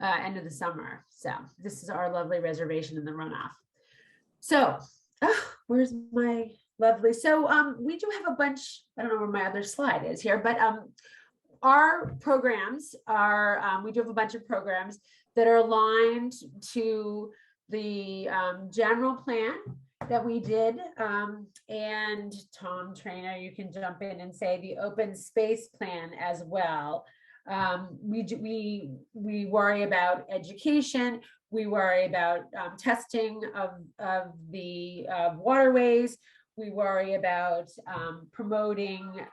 end of the summer. So this is our lovely reservation in the runoff. So where's my lovely, so we do have a bunch, I don't know where my other slide is here, but our programs are, we do have a bunch of programs that are aligned to the general plan that we did, and Tom Trainer, you can jump in and say the open space plan as well. We worry about education. We worry about testing of the waterways. We worry about promoting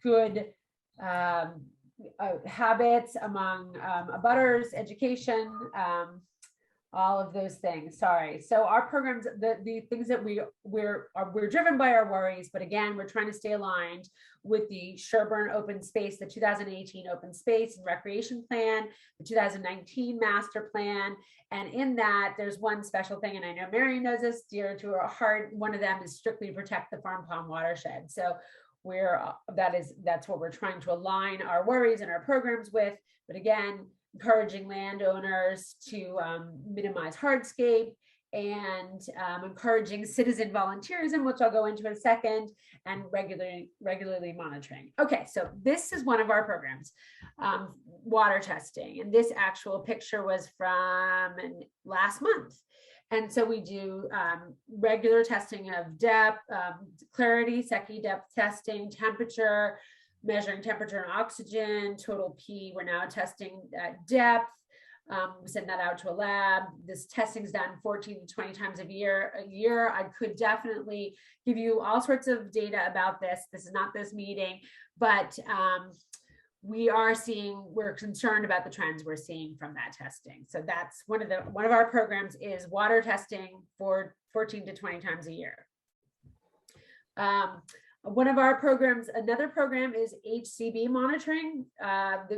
good habits among abutters, education, all of those things. Sorry. So our programs, the things that we're driven by our worries, but again, we're trying to stay aligned with the Sherborn Open Space, the 2018 Open Space and Recreation Plan, the 2019 Master Plan. And in that, there's one special thing, and I know Mary knows this, dear to her heart. One of them is strictly protect the farm pond watershed. So that's what we're trying to align our worries and our programs with. But again, encouraging landowners to minimize hardscape and encouraging citizen volunteerism, which I'll go into in a second, and regularly monitoring. Okay, so this is one of our programs, water testing. And this actual picture was from last month. And so we do regular testing of depth, clarity, SECI depth testing, temperature, measuring temperature and oxygen, total P. We're now testing depth, We send that out to a lab. This testing's done 14 to 20 times a year. I could definitely give you all sorts of data about this. This is not this meeting, but we're concerned about the trends we're seeing from that testing. So that's one of our programs is water testing for 14 to 20 times a year. One of our programs, another program is Hcb Monitoring.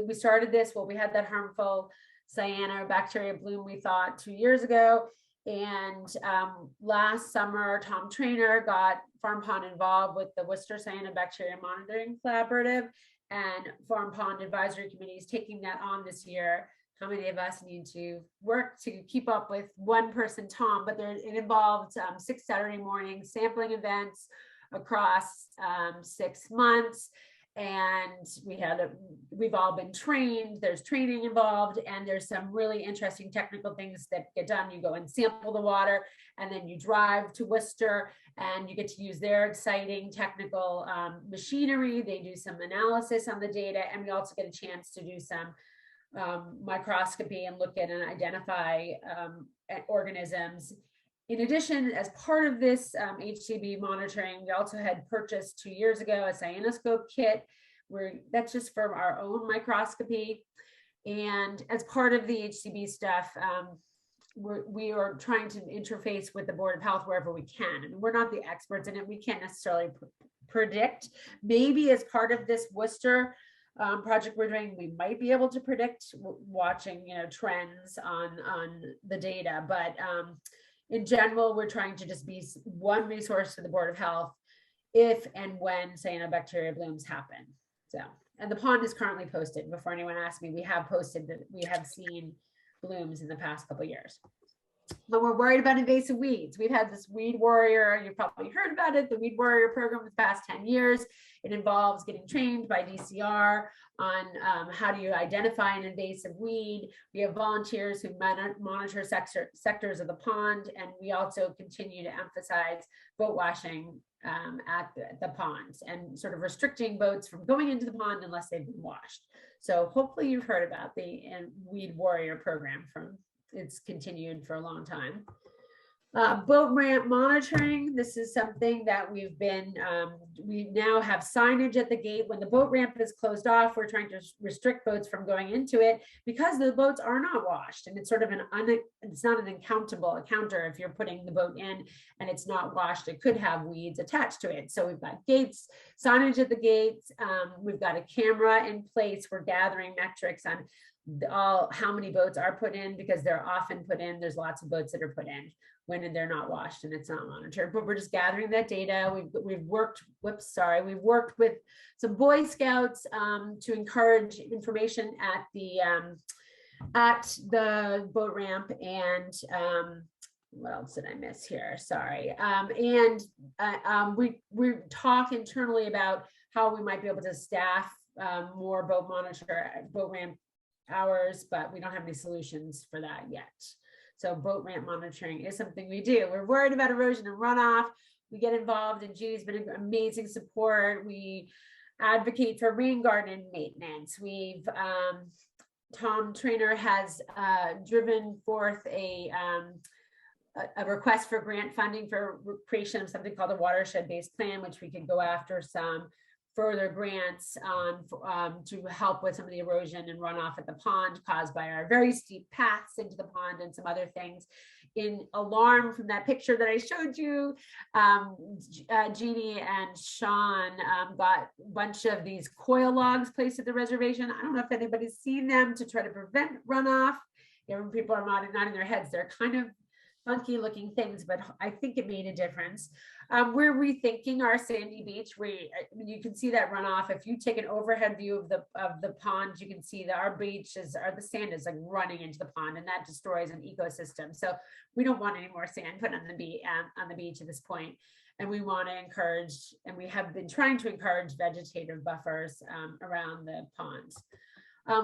We started this, we had that harmful cyanobacteria bloom, we thought 2 years ago. And last summer, Tom Trainer got Farm Pond involved with the Worcester Cyanobacteria Monitoring Collaborative, and Farm Pond Advisory Committee is taking that on this year. How many of us need to work to keep up with one person, Tom? But it involved 6 Saturday morning sampling events across 6 months. And we've all been trained. There's training involved, and there's some really interesting technical things that get done. You go and sample the water, and then you drive to Worcester, and you get to use their exciting technical machinery. They do some analysis on the data, and we also get a chance to do some microscopy and look at and identify organisms. In addition, as part of this Hcb monitoring, we also had purchased 2 years ago a cyanoscope kit, that's just for our own microscopy. And as part of the Hcb stuff, we are trying to interface with the Board of Health wherever we can. And we're not the experts in it. We can't necessarily predict. Maybe as part of this Worcester project we're doing, we might be able to predict watching, trends on the data. But in general, we're trying to just be one resource to the Board of Health if and when cyanobacteria blooms happen. So, and the pond is currently posted. Before anyone asks me, we have posted that we have seen blooms in the past couple of years. But we're worried about invasive weeds. We've had this Weed Warrior, you've probably heard about it, the Weed Warrior program for the past 10 years. It involves getting trained by DCR on how do you identify an invasive weed. We have volunteers who monitor sectors of the pond, and we also continue to emphasize boat washing at the ponds and sort of restricting boats from going into the pond unless they've been washed. So hopefully you've heard about the Weed Warrior program it's continued for a long time. Boat ramp monitoring. This is something that we now have signage at the gate. When the boat ramp is closed off, we're trying to restrict boats from going into it because the boats are not washed. And it's sort of it's not an encounter if you're putting the boat in and it's not washed. It could have weeds attached to it. So we've got gates, signage at the gates. We've got a camera in place. We're gathering metrics on how many boats are put in, because they're often put in. There's lots of boats that are put in when they're not washed and it's not monitored, but we're just gathering that data. We've worked with some Boy Scouts to encourage information at the boat ramp. And what else did I miss here? Sorry. We talk internally about how we might be able to staff more boat ramp hours, but we don't have any solutions for that yet. So boat ramp monitoring is something we do. We're worried about erosion and runoff. We get involved, and Judy's been amazing support. We advocate for rain garden maintenance. Tom Trainer has driven forth a request for grant funding for creation of something called a watershed-based plan, which we could go after some further grants to help with some of the erosion and runoff at the pond caused by our very steep paths into the pond and some other things. In alarm from that picture that I showed you, Jeannie and Sean got a bunch of these coil logs placed at the reservation. I don't know if anybody's seen them to try to prevent runoff. People are nodding their heads. They're kind of funky looking things, but I think it made a difference. We're rethinking our sandy beach. You can see that runoff. If you take an overhead view of the pond, you can see that our beaches, the sand is like running into the pond, and that destroys an ecosystem. So we don't want any more sand put on the beach at this point. And we want to encourage, and we have been trying to encourage vegetative buffers around the ponds.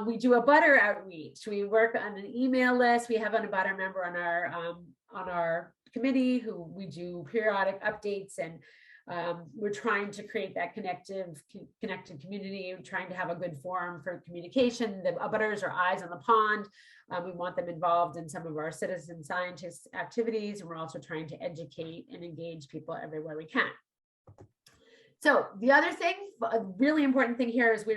We do a butter outreach. We work on an email list. We have a butter member on our committee who we do periodic updates and We're trying to create that connected community, trying to have a good forum for communication. The abutters are eyes on the pond. We want them involved in some of our citizen scientist activities, and we're also trying to educate and engage people everywhere we can. So the other thing, a really important thing here is we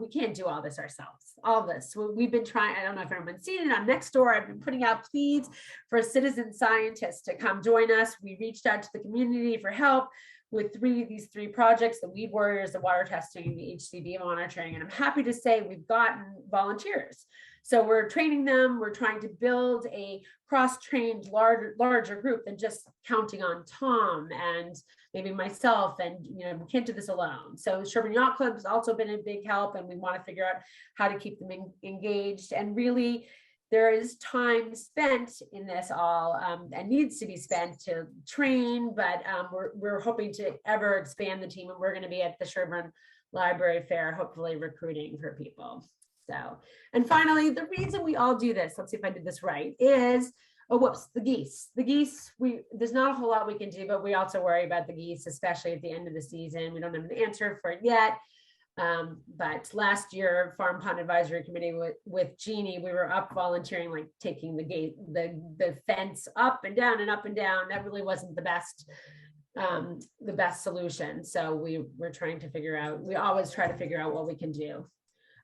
can't do all this ourselves. All this we've been trying. I don't know if everyone's seen it on Nextdoor. I've been putting out pleas for citizen scientists to come join us. We reached out to the community for help with these three projects: the weed warriors, the water testing, the Hcb monitoring. And I'm happy to say we've gotten volunteers. So we're training them. We're trying to build a cross-trained larger group than just counting on Tom and maybe myself, and we can't do this alone. So Sherborn Yacht Club has also been a big help, and we want to figure out how to keep them engaged. And really, there is time spent in this all and needs to be spent to train, but we're hoping to ever expand the team, and we're going to be at the Sherborn Library Fair, hopefully recruiting for people. So, and finally, the reason we all do this, let's see if I did this right, is, oh, whoops, the geese. The geese, there's not a whole lot we can do, but we also worry about the geese, especially at the end of the season. We don't have an answer for it yet. But last year, Farm Pond Advisory Committee with Jeannie, we were up volunteering, like taking the fence up and down and up and down. That really wasn't the best solution. So we're trying to figure out, we always try to figure out what we can do.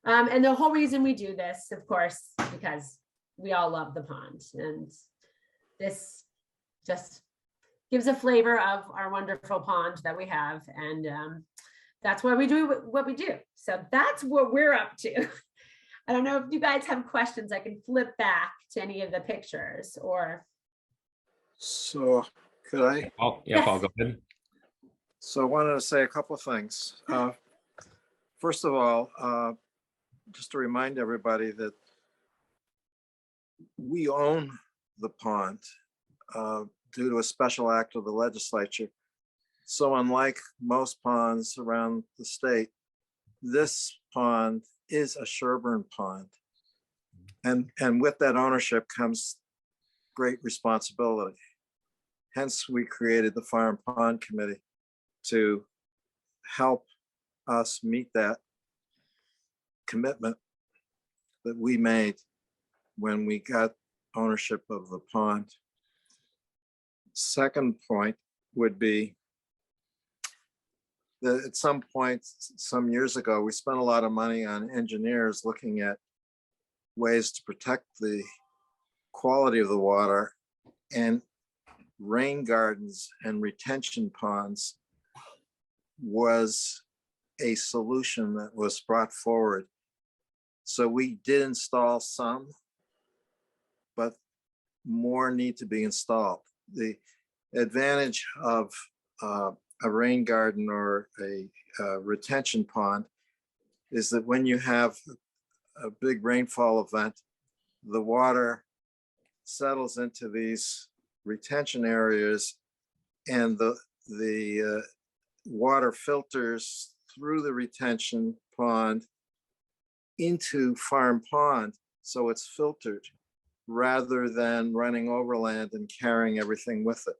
And the whole reason we do this, of course, because we all love the pond, and this just gives a flavor of our wonderful pond that we have. And that's why we do what we do. So that's what we're up to. I don't know if you guys have questions. I can flip back to any of the pictures or. So could I? Oh, yeah, Paul, go ahead. So I wanted to say a couple of things. First of all, just to remind everybody that we own the pond due to a special act of the legislature. So unlike most ponds around the state, this pond is a Sherborn pond. And with that ownership comes great responsibility. Hence, we created the Farm Pond Committee to help us meet that commitment that we made when we got ownership of the pond. Second point would be that at some point, some years ago, we spent a lot of money on engineers looking at ways to protect the quality of the water, and rain gardens and retention ponds was a solution that was brought forward. So we did install some, but more need to be installed. The advantage of a rain garden or a retention pond is that when you have a big rainfall event, the water settles into these retention areas, and the water filters through the retention pond into Farm Pond, so it's filtered rather than running overland and carrying everything with it.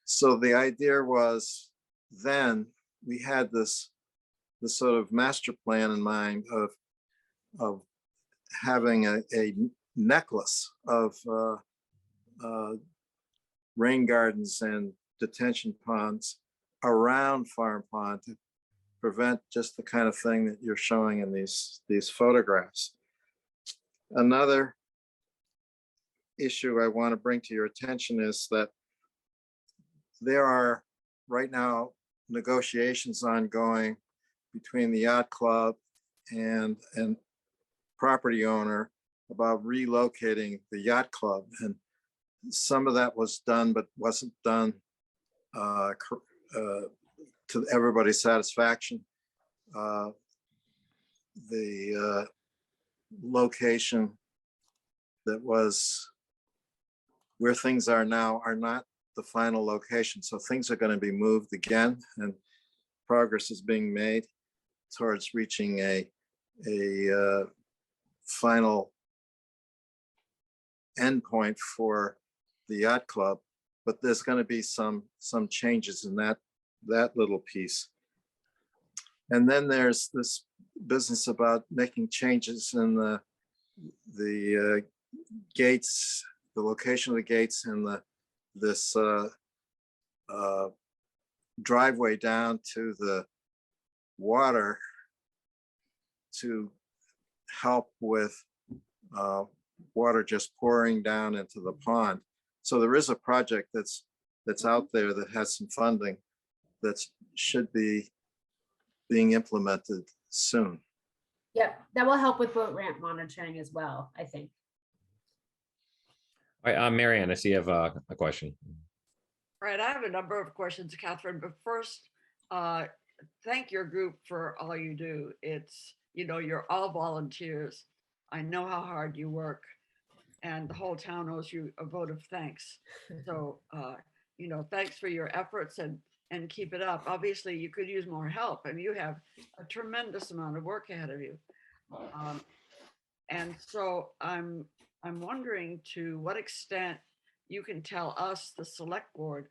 So the idea was, then we had this sort of master plan in mind of having a necklace of rain gardens and detention ponds around Farm Pond to prevent just the kind of thing that you're showing in these photographs. Another issue I want to bring to your attention is that there are right now negotiations ongoing between the Yacht Club and property owner about relocating the Yacht Club. And some of that was done, but wasn't done to everybody's satisfaction. The location that was where things are now are not the final location. So things are going to be moved again, and progress is being made towards reaching a final endpoint for the Yacht Club. But there's going to be some changes in that that little piece. And then there's this business about making changes in the gates, the location of the gates, and this driveway down to the water to help with water just pouring down into the pond. So there is a project that's out there that has some funding that should be being implemented soon. Yep, that will help with boat ramp monitoring as well, I think. All right, Marianne, I see you have a question. Right, I have a number of questions, Catherine, but first, thank your group for all you do. It's, you know, you're all volunteers. I know how hard you work, and the whole town owes you a vote of thanks. So, you know, thanks for your efforts and keep it up. Obviously, you could use more help, and you have a tremendous amount of work ahead of you. And so I'm wondering to what extent you can tell us, the select board,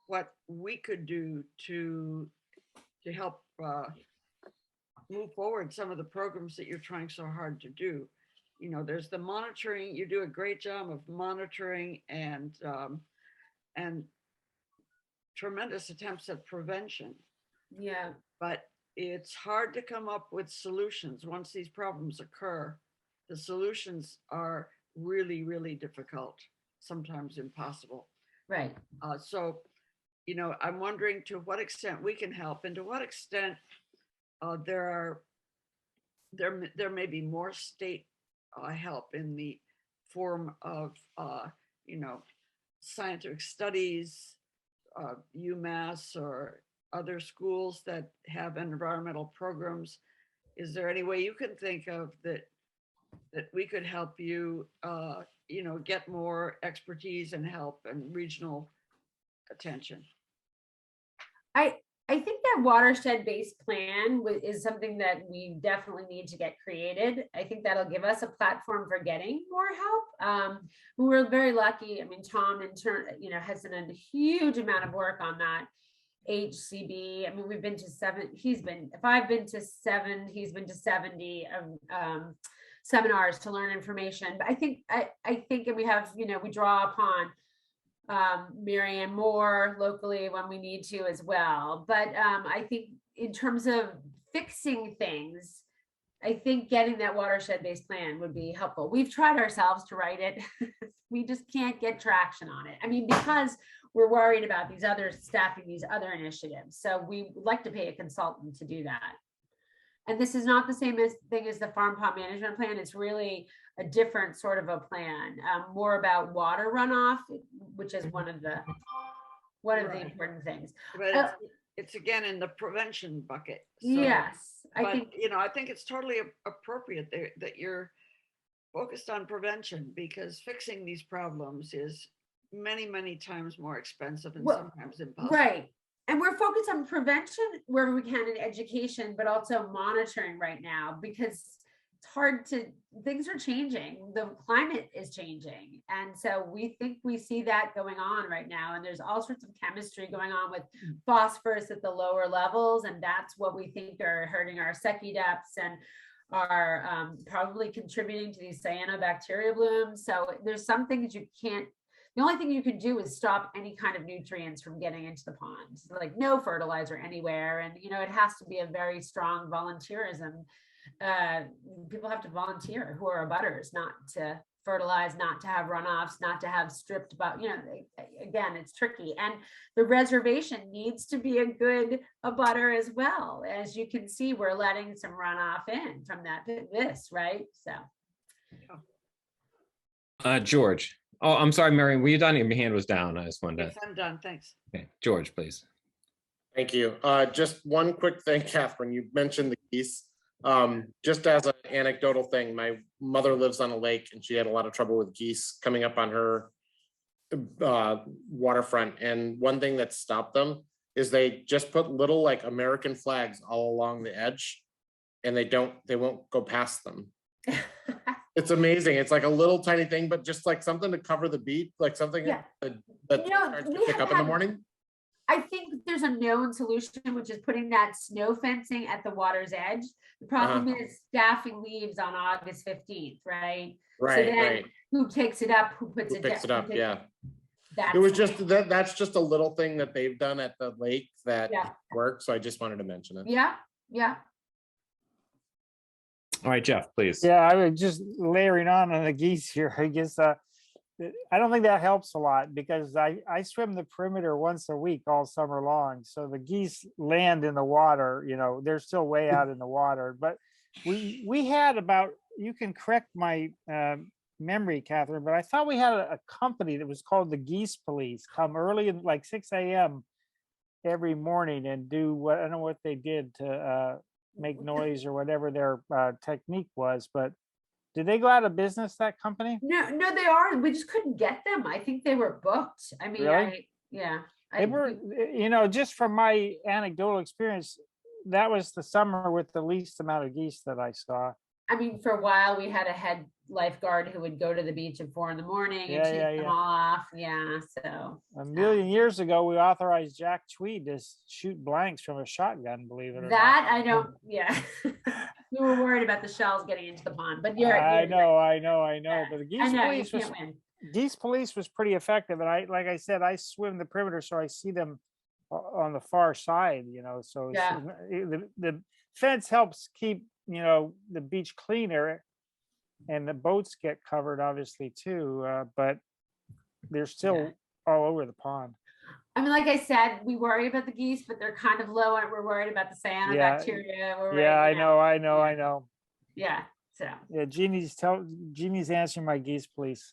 what we could do to help move forward some of the programs that you're trying so hard to do. You know, there's the monitoring. You do a great job of monitoring and tremendous attempts at prevention. Yeah. But it's hard to come up with solutions once these problems occur. The solutions are really, really difficult, sometimes impossible. Right. So, you know, I'm wondering to what extent we can help, and to what extent there may be more state help in the form of, you know, scientific studies, UMass or other schools that have environmental programs. Is there any way you can think of that we could help you, you know, get more expertise and help and regional attention? I think that watershed-based plan is something that we definitely need to get created. I think that'll give us a platform for getting more help. We're very lucky. I mean, Tom in turn, you know, has done a huge amount of work on that. Hcb. I mean, we've been to 7. If I've been to 7, he's been to 70 seminars to learn information. But I think, and we have, you know, we draw upon Marianne Moore locally when we need to as well. But I think in terms of fixing things, I think getting that watershed-based plan would be helpful. We've tried ourselves to write it. We just can't get traction on it. I mean, because we're worried about these other staffing, these other initiatives. So we would like to pay a consultant to do that. And this is not the same thing as the farm pond management plan. It's really a different sort of a plan, more about water runoff, which is one of the important things. But it's again in the prevention bucket. So, yes, I think, you know, I think it's totally appropriate that you're focused on prevention, because fixing these problems is many, many times more expensive and sometimes impossible. Right. And we're focused on prevention where we can in education, but also monitoring right now, because it's hard to, things are changing. The climate is changing. And so we think we see that going on right now. And there's all sorts of chemistry going on with phosphorus at the lower levels. And that's what we think are hurting our Secchi depths and are probably contributing to these cyanobacteria blooms. So there's some things you can't, the only thing you can do is stop any kind of nutrients from getting into the pond, like no fertilizer anywhere. And, you know, it has to be a very strong volunteerism. People have to volunteer who are abutters, not to fertilize, not to have runoffs, not to have stripped, but, you know, again, it's tricky. And the reservation needs to be a good abutter as well. As you can see, we're letting some runoff in from this, right? So. George. Oh, I'm sorry, Marion, were you done? Your hand was down. I just wanted to. Yes, I'm done. Thanks. Okay, George, please. Thank you. Just one quick thing, Catherine, you mentioned the geese. Just as an anecdotal thing, my mother lives on a lake and she had a lot of trouble with geese coming up on her waterfront. And one thing that stopped them is they just put little like American flags all along the edge, and they won't go past them. It's amazing. It's like a little tiny thing, but just like something to cover the beat, like something that starts to pick up in the morning. I think there's a known solution, which is putting that snow fencing at the water's edge. The problem is staffing leaves on August 15th, right? Right, So then right. who takes it up? Who puts Who it picks it up? Yeah. That's It was just that, that's just a little thing that they've done at the lake that Yeah. works. So I just wanted to mention it. Yeah, yeah. All right, Jeff, please. Yeah, I was just layering on the geese here. I guess I don't think that helps a lot because I swim the perimeter once a week all summer long. So the geese land in the water, you know, they're still way out in the water. But we had about, you can correct my memory, Catherine, but I thought we had a company that was called the Geese Police come early in like 6 a.m. every morning and do what, I don't know what they did to make noise or whatever their technique was, but did they go out of business, that company? No, they are. We just couldn't get them. I think they were booked. I mean, Really? They were, you know, just from my anecdotal experience, that was the summer with the least amount of geese that I saw. I mean, for a while we had a head lifeguard who would go to the beach at 4 a.m. and take them off. Yeah, so a million years ago, we authorized Jack Tweed to shoot blanks from a shotgun. Believe it or not. that I don't. Yeah, we were worried about the shells getting into the pond, but I know. But the Geese Police was pretty effective, and like I said, I swim the perimeter, so I see them on the far side. You know, so the fence helps keep, you know, the beach cleaner, and the boats get covered obviously too, but they're still all over the pond. I mean, like I said, we worry about the geese, but they're kind of low, and we're worried about the cyanobacteria. I know. Yeah. So. Yeah, Jeannie's answering my Geese Police.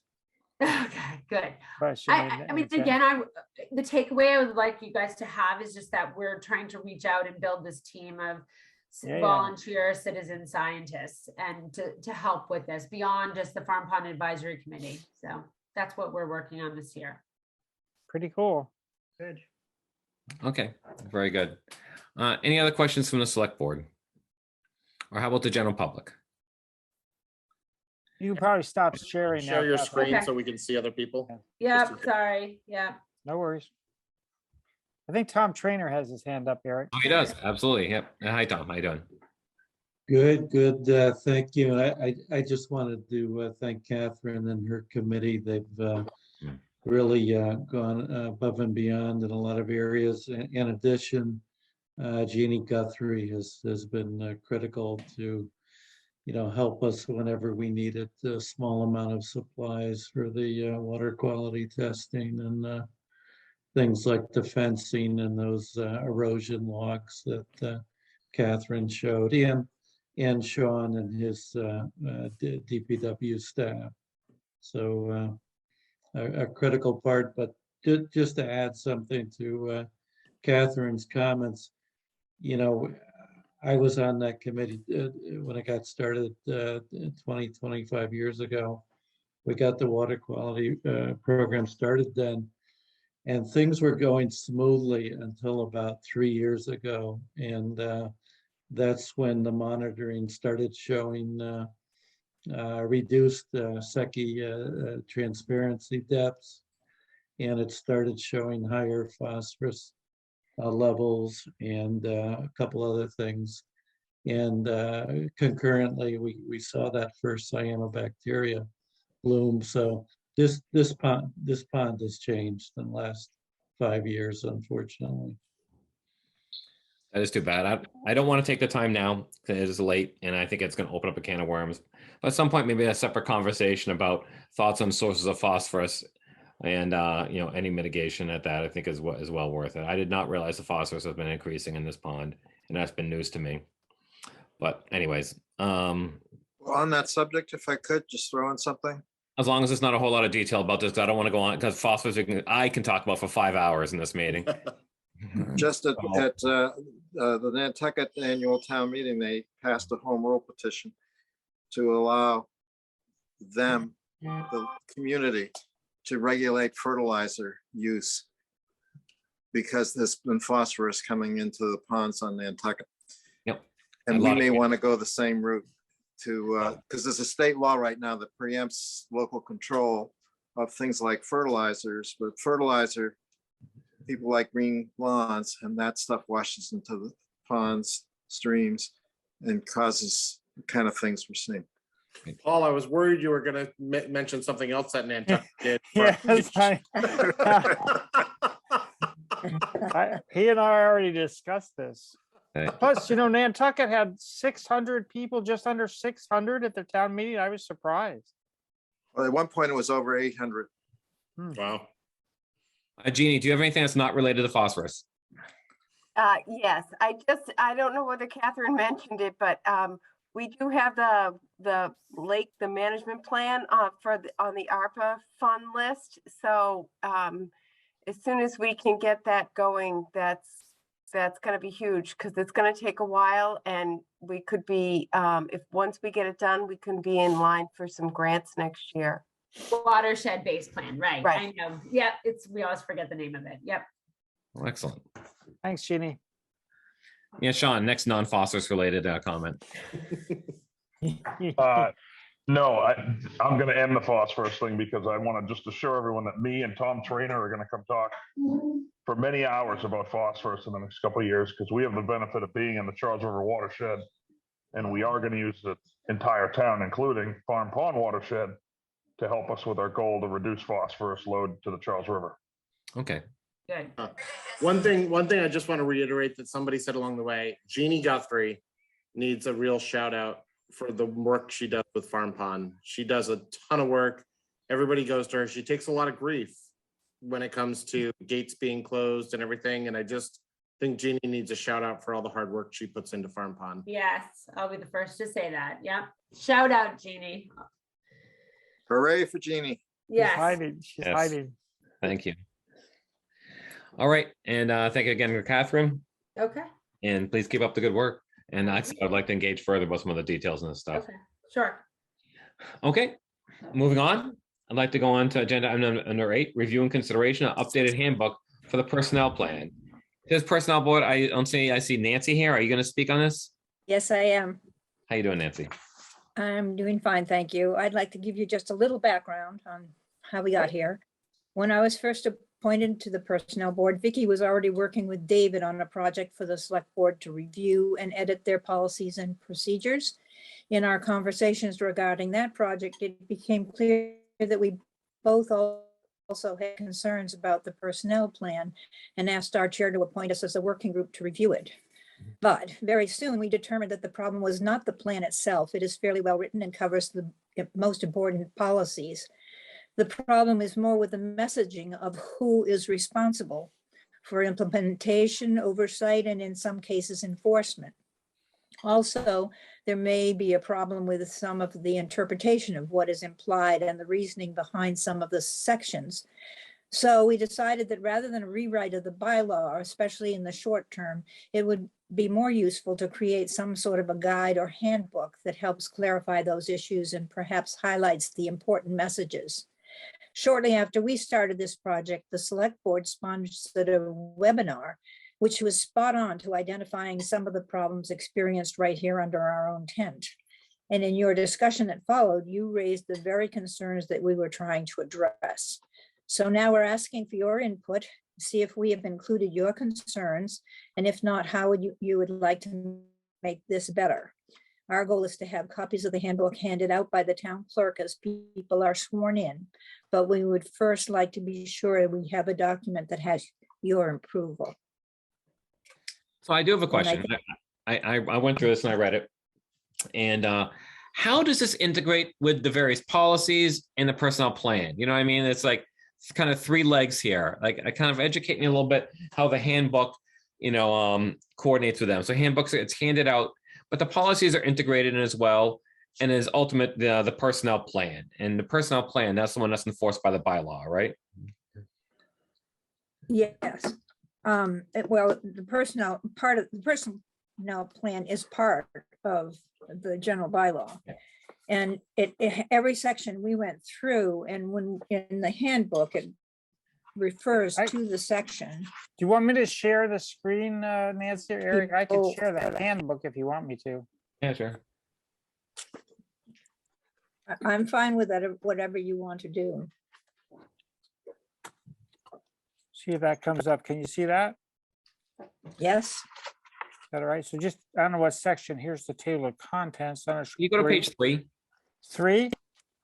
Okay, good. Question. I mean, again, the takeaway I would like you guys to have is just that we're trying to reach out and build this team of volunteer citizen scientists and to help with this beyond just the Farm Pond Advisory Committee. So that's what we're working on this year. Pretty cool. Good. Okay, very good. Any other questions from the select board? Or how about the general public? You can probably stop sharing now. Share your screen Okay. so we can see other people. Yeah, sorry. Yeah. No worries. I think Tom Trainer has his hand up, Eric. Oh, he does. Absolutely. Yep. Hi, Tom. How you doing? Good. Thank you. I just wanted to thank Catherine and her committee. They've really gone above and beyond in a lot of areas. In addition, Jeannie Guthrie has been critical to, you know, help us whenever we needed a small amount of supplies for the water quality testing and things like the fencing and those erosion logs that Catherine showed, and Sean and his DPW staff. So a critical part, but just to add something to Catherine's comments, you know, I was on that committee when it got started 25 years ago. We got the water quality program started then, and things were going smoothly until about 3 years ago. And that's when the monitoring started showing reduced SECI transparency depths, and it started showing higher phosphorus levels and a couple other things. And concurrently, we saw that first cyanobacteria bloom. So this pond has changed in the last 5 years, unfortunately. That is too bad. I don't want to take the time now because it is late, and I think it's going to open up a can of worms. But at some point, maybe a separate conversation about thoughts on sources of phosphorus and you know, any mitigation at that, I think is well worth it. I did not realize the phosphorus has been increasing in this pond, and that's been news to me. But anyways, Well, on that subject, if I could just throw in something. as long as there's not a whole lot of detail about this, I don't want to go on because phosphorus I can talk about for 5 hours in this meeting. Just at the Nantucket annual town meeting, they passed a home rule petition to allow them, the community, to regulate fertilizer use because there's been phosphorus coming into the ponds on Nantucket. Yep. And we may want to go the same route to, because there's a state law right now that preempts local control of things like fertilizers, but fertilizer people like green lawns, and that stuff washes into the ponds, streams, and causes the kind of things we're seeing. Paul, I was worried you were going to mention something else that Nantucket did. Yes, he and I already discussed this. Plus, Nantucket had 600 people, just under 600 at their town meeting. I was surprised. Well, at one point it was over 800. Wow. Jeannie, do you have anything that's not related to phosphorus? Yes, I don't know whether Catherine mentioned it, but we do have the management plan on the ARPA fund list. So as soon as we can get that going, that's going to be huge, because it's going to take a while, and we could be, once we get it done, we can be in line for some grants next year. Watershed based plan, right? Right. I know. Yeah, we always forget the name of it. Yep. Oh, excellent. Thanks, Jeannie. Yeah, Sean, next non-phosphorus related comment. No, I'm going to end the phosphorus thing because I want to just assure everyone that me and Tom Trainer are going to come talk for many hours about phosphorus in the next couple of years, because we have the benefit of being in the Charles River watershed, and we are going to use the entire town, including Farm Pond watershed, to help us with our goal to reduce phosphorus load to the Charles River. Okay. Good. One thing I just want to reiterate that somebody said along the way, Jeannie Guthrie needs a real shout out for the work she does with Farm Pond. She does a ton of work. Everybody goes to her. She takes a lot of grief when it comes to gates being closed and everything. And I just think Jeannie needs a shout out for all the hard work she puts into Farm Pond. Yes, I'll be the first to say that. Yep. Shout out, Jeannie. Hooray for Jeannie. Yes. She's hiding. Thank you. All right. And thank you again to Catherine. Okay. And please keep up the good work. And I'd like to engage further about some of the details and this stuff. Okay. Sure. Okay. Moving on. I'd like to go on to agenda item number 8, review and consideration of updated handbook for the personnel plan. This personnel board, I see Nancy here. Are you going to speak on this? Yes, I am. How you doing, Nancy? I'm doing fine, thank you. I'd like to give you just a little background on how we got here. When I was first appointed to the Personnel Board, Vicki was already working with David on a project for the Select Board to review and edit their policies and procedures. In our conversations regarding that project, it became clear that we both also had concerns about the personnel plan and asked our chair to appoint us as a working group to review it. But very soon we determined that the problem was not the plan itself. It is fairly well written and covers the most important policies. The problem is more with the messaging of who is responsible for implementation, oversight, and in some cases enforcement. Also, there may be a problem with some of the interpretation of what is implied and the reasoning behind some of the sections. So we decided that rather than a rewrite of the bylaw, especially in the short term, it would be more useful to create some sort of a guide or handbook that helps clarify those issues and perhaps highlights the important messages. Shortly after we started this project, the Select Board sponsored a webinar, which was spot on to identifying some of the problems experienced right here under our own tent. And in your discussion that followed, you raised the very concerns that we were trying to address. So now we're asking for your input, see if we have included your concerns, and if not, how would you would like to make this better. Our goal is to have copies of the handbook handed out by the town clerk as people are sworn in, but we would first like to be sure we have a document that has your approval. So I do have a question. I went through this and I read it. And how does this integrate with the various policies and the personnel plan? You know what I mean? It's like kind of 3 legs here. Like I kind of educate me a little bit how the handbook, coordinates with them. So handbooks, it's handed out, but the policies are integrated in as well. And is ultimate the personnel plan. And the personnel plan, that's the one that's enforced by the bylaw, right? Yes. Well, the personnel plan is part of the general bylaw. And every section we went through, and when in the handbook, it refers to the section. Do you want me to share the screen, Nancy or Eric? I can share the handbook if you want me to. Yeah, sure. I'm fine with that, whatever you want to do. See if that comes up. Can you see that? Yes. Is that all right? So just, I don't know what section. Here's the table of contents. You go to page 3. 3?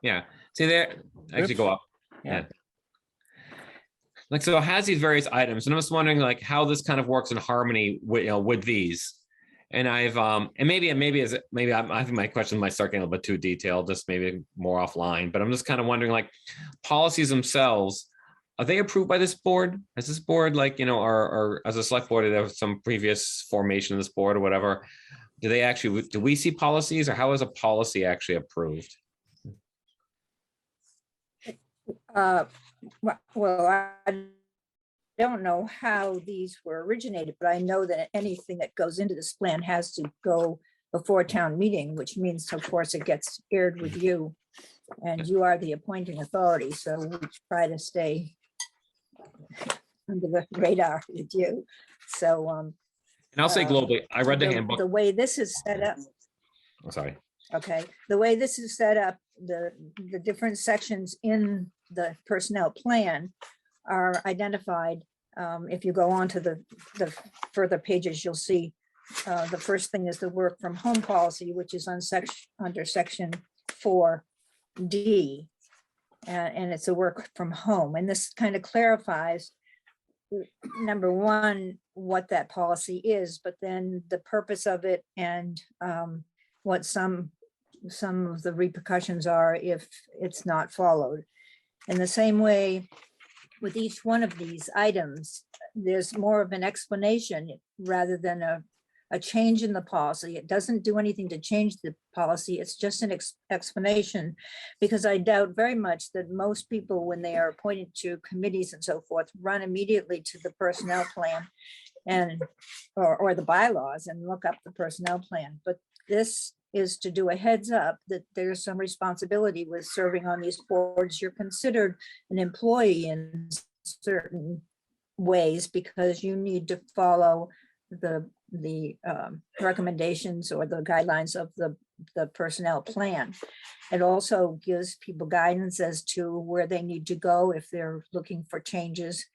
Yeah. See there? Actually go up. Yeah. Like, so it has these various items, and I'm just wondering like how this kind of works in harmony with, with these. And I've and maybe I think my question might start getting a little bit too detailed, just maybe more offline, but I'm just kind of wondering, like, policies themselves, are they approved by this board? Is this board, like, or as a select board, there was some previous formation of this board or whatever? Do we see policies, or how is a policy actually approved? Well, I don't know how these were originated, but I know that anything that goes into this plan has to go before town meeting, which means, of course, it gets aired with you. And you are the appointing authority, so we try to stay under the radar with you. So, and I'll say globally, I read the handbook. The way this is set up. Oh, sorry. Okay, the way this is set up, the different sections in the personnel plan are identified. If you go on to the further pages, you'll see the first thing is the work from home policy, which is on under section 4D. And it's a work from home. And this kind of clarifies, number one, what that policy is, but then the purpose of it and what some of the repercussions are if it's not followed. In the same way, with each one of these items, there's more of an explanation rather than a change in the policy. It doesn't do anything to change the policy. It's just an explanation, because I doubt very much that most people, when they are appointed to committees and so forth, run immediately to the personnel plan and or the bylaws and look up the personnel plan. But this is to do a heads up that there's some responsibility with serving on these boards. You're considered an employee in certain ways because you need to follow the recommendations or the guidelines of the personnel plan. It also gives people guidance as to where they need to go if they're looking for changes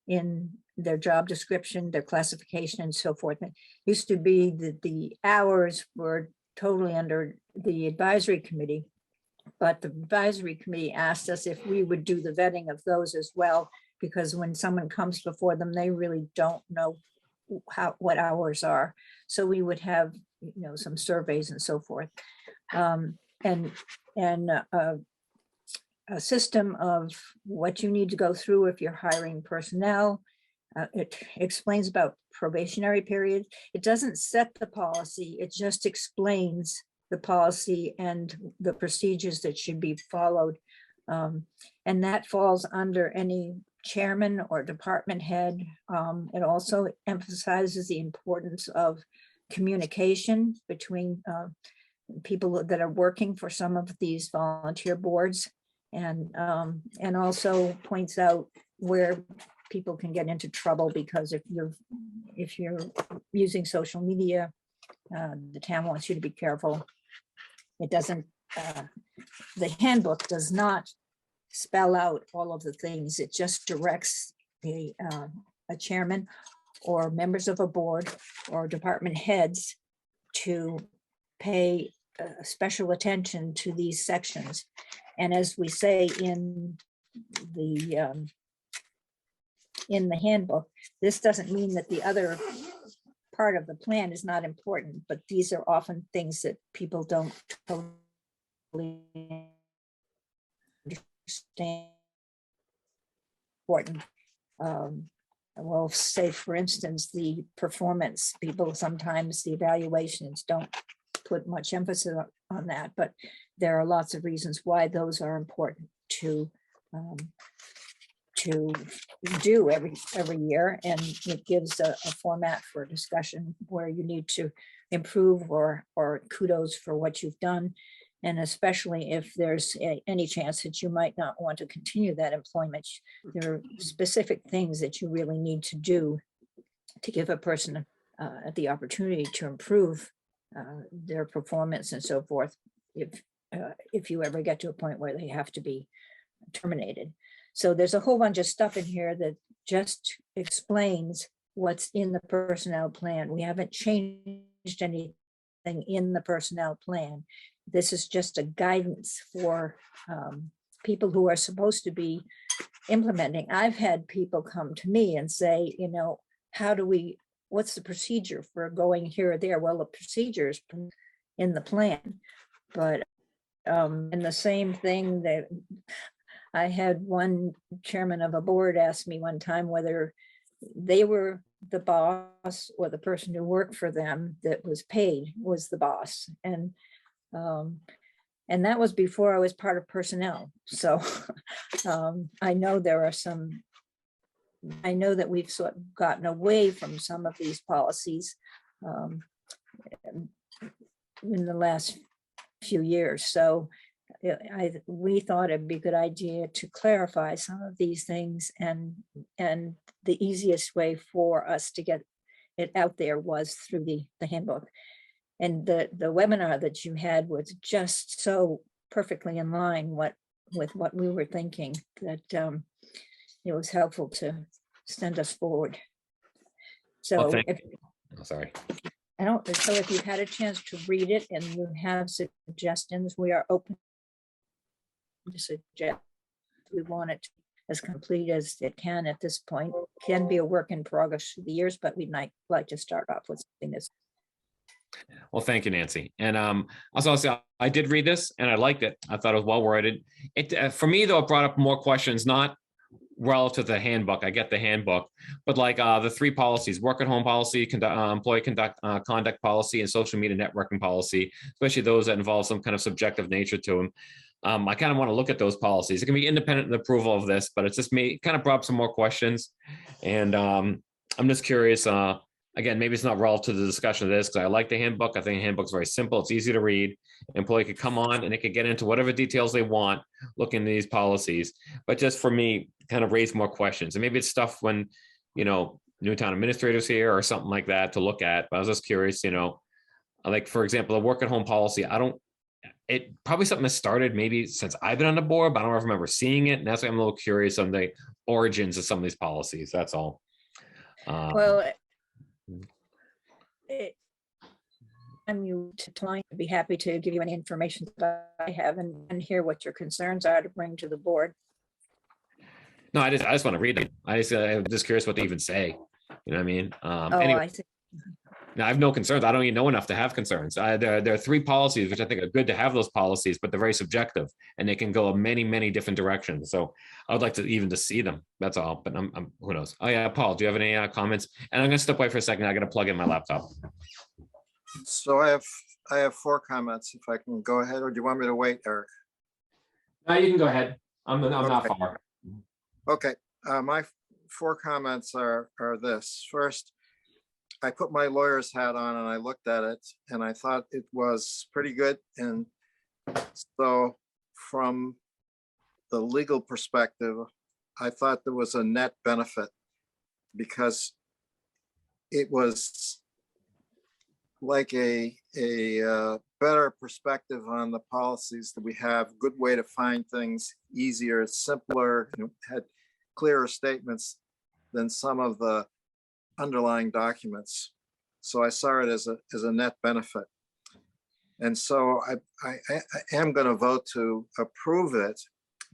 in their job description, their classification, and so forth. It used to be that the hours were totally under the advisory committee, but the advisory committee asked us if we would do the vetting of those as well, because when someone comes before them, they really don't know what hours are. So we would have, some surveys and so forth. And a system of what you need to go through if you're hiring personnel. It explains about probationary period. It doesn't set the policy, it just explains the policy and the procedures that should be followed. And that falls under any chairman or department head. It also emphasizes the importance of communication between people that are working for some of these volunteer boards, and also points out where people can get into trouble, because if you're using social media, the town wants you to be careful. It doesn't, the handbook does not spell out all of the things. It just directs a chairman or members of a board or department heads to pay special attention to these sections. And as we say in the handbook, this doesn't mean that the other part of the plan is not important, but these are often things that people don't totally understand. Important. Well, say for instance, the performance, people sometimes the evaluations don't put much emphasis on that, but there are lots of reasons why those are important to do every year, and it gives a format for discussion where you need to improve or kudos for what you've done, and especially if there's any chance that you might not want to continue that employment. There are specific things that you really need to do to give a person the opportunity to improve their performance and so forth, if you ever get to a point where they have to be terminated. So there's a whole bunch of stuff in here that just explains what's in the personnel plan. We haven't changed anything in the personnel plan. This is just a guidance for people who are supposed to be implementing. I've had people come to me and say, you know, what's the procedure for going here or there? Well, the procedure is in the plan, but and the same thing that I had one chairman of a board ask me one time whether they were the boss or the person who worked for them that was paid was the boss. And that was before I was part of personnel. So I know there are some, I know that we've sort of gotten away from some of these policies in the last few years. So we thought it'd be a good idea to clarify some of these things, and the easiest way for us to get it out there was through the handbook. And the webinar that you had was just so perfectly in line with what we were thinking that it was helpful to send us forward. So sorry. So if you've had a chance to read it and you have suggestions, we are open to suggest. We want it as complete as it can at this point. Can be a work in progress through the years, but we'd like to start off with something that's. Well, thank you, Nancy. And also, I did read this and I liked it. I thought it was well worded. It for me, though, it brought up more questions, not relative to the handbook. I get the handbook, but like the three policies: work at home policy, employee conduct policy, and social media networking policy, especially those that involve some kind of subjective nature to them. I kind of want to look at those policies. It can be independent of the approval of this, but it's just me kind of brought up some more questions. And I'm just curious, again, maybe it's not relative to the discussion of this because I like the handbook. I think the handbook's very simple. It's easy to read. Employee could come on and they could get into whatever details they want, look into these policies. But just for me, kind of raise more questions. And maybe it's stuff when, you know, new town administrators here or something like that to look at. But I was just curious, you know, like, for example, the work at home policy, it probably something that started maybe since I've been on the board, but I don't remember seeing it. And that's why I'm a little curious on the origins of some of these policies. That's all. Well, I'm you to client, I'd be happy to give you any information that I have and hear what your concerns are to bring to the board. No, I just want to read them. I'm just curious what they even say. You know what I mean? Anyway. I see. Now, I have no concerns. I don't even know enough to have concerns. There are three policies, which I think are good to have those policies, but they're very subjective and they can go in many, many different directions. So I would like to even to see them. That's all. But I'm who knows? Oh yeah, Paul, do you have any comments? And I'm going to step away for a second. I got to plug in my laptop. So I have 4 comments. If I can go ahead, or do you want me to wait, Eric? No, you can go ahead. I'm not far. Okay. My 4 comments are this. First, I put my lawyer's hat on and I looked at it and I thought it was pretty good. And so from the legal perspective, I thought there was a net benefit because it was like a better perspective on the policies that we have, good way to find things easier, simpler, had clearer statements than some of the underlying documents. So I saw it as a net benefit. And so I am going to vote to approve it,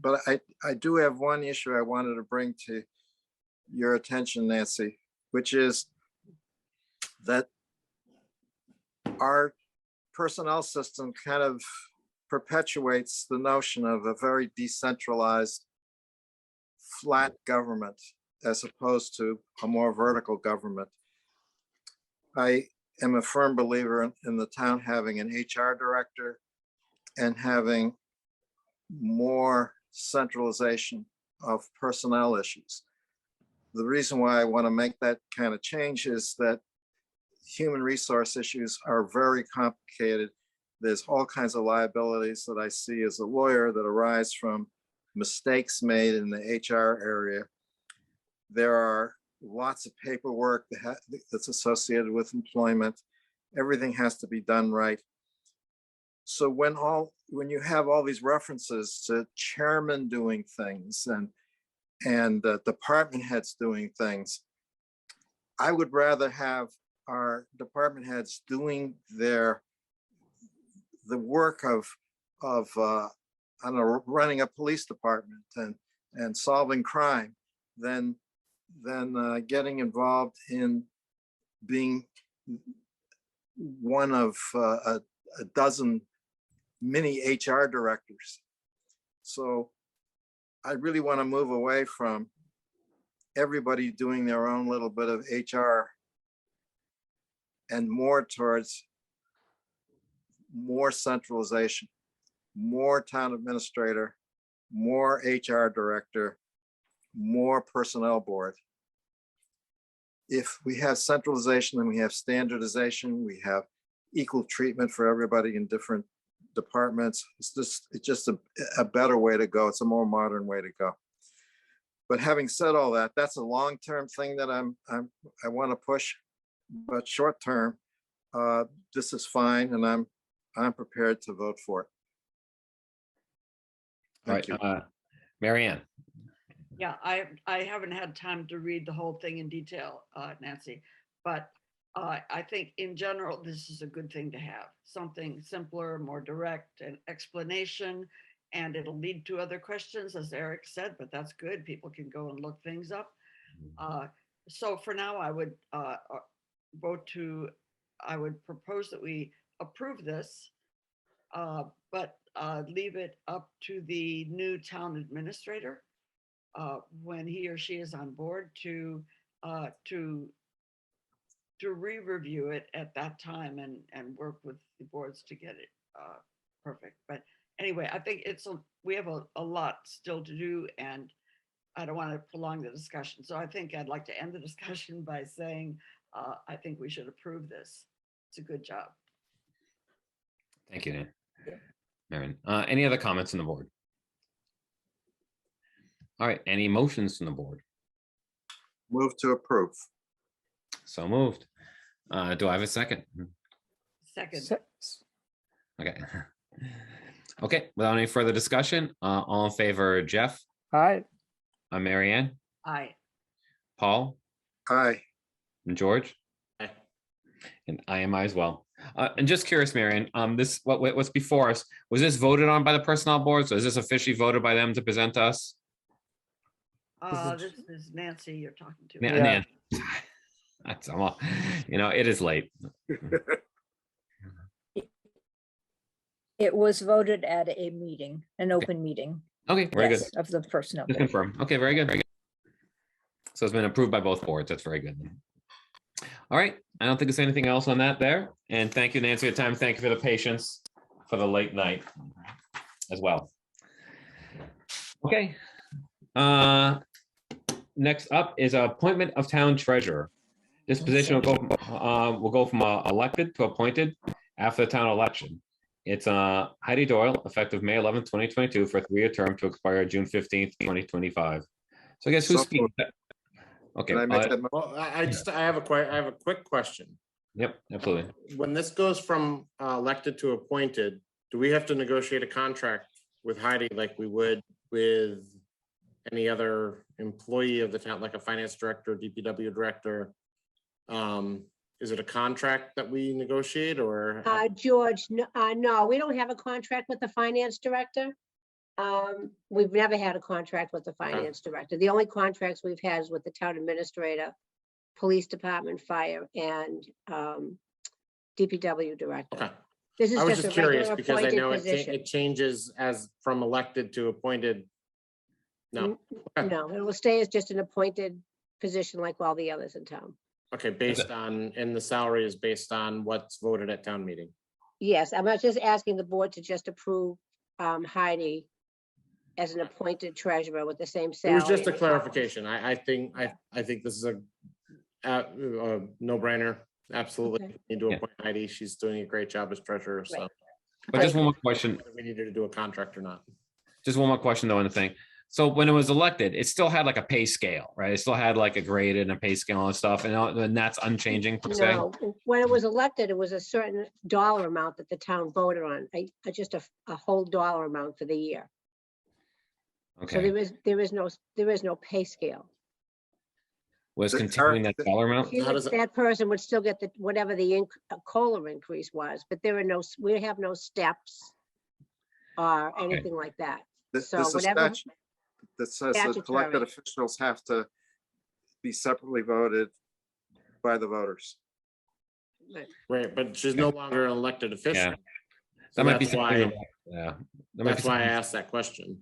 but I do have one issue I wanted to bring to your attention, Nancy, which is that our personnel system kind of perpetuates the notion of a very decentralized, flat government as opposed to a more vertical government. I am a firm believer in the town having an HR director and having more centralization of personnel issues. The reason why I want to make that kind of change is that human resource issues are very complicated. There's all kinds of liabilities that I see as a lawyer that arise from mistakes made in the HR area. There are lots of paperwork that's associated with employment. Everything has to be done right. So when you have all these references to chairman doing things and department heads doing things. I would rather have our department heads doing the work of I don't know, running a police department and solving crime than getting involved in being one of a dozen mini HR directors. So I really want to move away from everybody doing their own little bit of HR and more towards more centralization, more town administrator, more HR director, more personnel board. If we have centralization and we have standardization, we have equal treatment for everybody in different departments. It's just a better way to go. It's a more modern way to go. But having said all that, that's a long-term thing that I want to push. But short-term, this is fine, and I'm prepared to vote for it. Thank you. Mary Ann. Yeah, I haven't had time to read the whole thing in detail, Nancy, but I think in general, this is a good thing to have. Something simpler, more direct, an explanation, and it'll lead to other questions, as Eric said, but that's good. People can go and look things up. So for now, I would I would propose that we approve this, but leave it up to the new town administrator when he or she is on board to re-review it at that time and work with the boards to get it perfect. But anyway, I think we have a lot still to do, and I don't want to prolong the discussion. So I think I'd like to end the discussion by saying I think we should approve this. It's a good job. Thank you, Nan. Marion. Any other comments on the board? All right, any motions from the board? Move to approve. So moved. Do I have a second? Second. Okay. Okay, without any further discussion, all in favor, Jeff? Aye. Mary Ann? Aye. Paul? Aye. And George? Aye. And I am I as well. And just curious, Marion, this what's before us, was this voted on by the personnel board? So is this officially voted by them to present to us? This is Nancy you're talking to. Nancy. That's it is late. It was voted at a meeting, an open meeting. Okay, very yes, good. of the personnel Just board. confirm. Okay, very good. Very good. So it's been approved by both boards. That's very good. All right. I don't think there's anything else on that there. And thank you, Nancy, for your time. Thank you for the patience for the late night as well. Okay. Next up is appointment of town treasurer. This position will go from elected to appointed after the town election. It's Heidi Doyle, effective May 11th, 2022, for a 3-year term to expire June 15th, 2025. So I guess who's speaking? Okay. I have a quick question. Yep, absolutely. When this goes from elected to appointed, do we have to negotiate a contract with Heidi like we would with any other employee of the town, like a finance director, DPW director? Is it a contract that we negotiate, or? George, no, we don't have a contract with the finance director. We've never had a contract with the finance director. The only contracts we've had is with the town administrator, police department, fire, and DPW director. Okay. This is I was just just a curious regular because I appointed know position. it changes as from elected to appointed. No. Okay. No, it will stay as just an appointed position like all the others in town. Okay, based on, and the salary is based on what's voted at town meeting. Yes, I'm not just asking the board to just approve Heidi as an appointed treasurer with the same It salary. was just a clarification. I think this is a no-brainer. Absolutely. Okay. Need to appoint Heidi. She's doing a great job as treasurer, so. But just one more question. Whether we needed to do a contract or not. Just one more question though on the thing. So when it was elected, it still had like a pay scale, right? It still had like a grade and a pay scale and stuff, and that's unchanging per se? No, when it was elected, it was a certain dollar amount that the town voted on, just a whole dollar amount for the year. So Okay, there is no pay scale. was continuing that dollar amount? That person would still get whatever the COLA increase was, but we have no steps or anything like that. So This is whatever. statute that says that elected officials have to be separately voted by the voters. Right, but she's no longer an elected official. Yeah. So That might be that's why, something. Yeah. that's why I asked that question.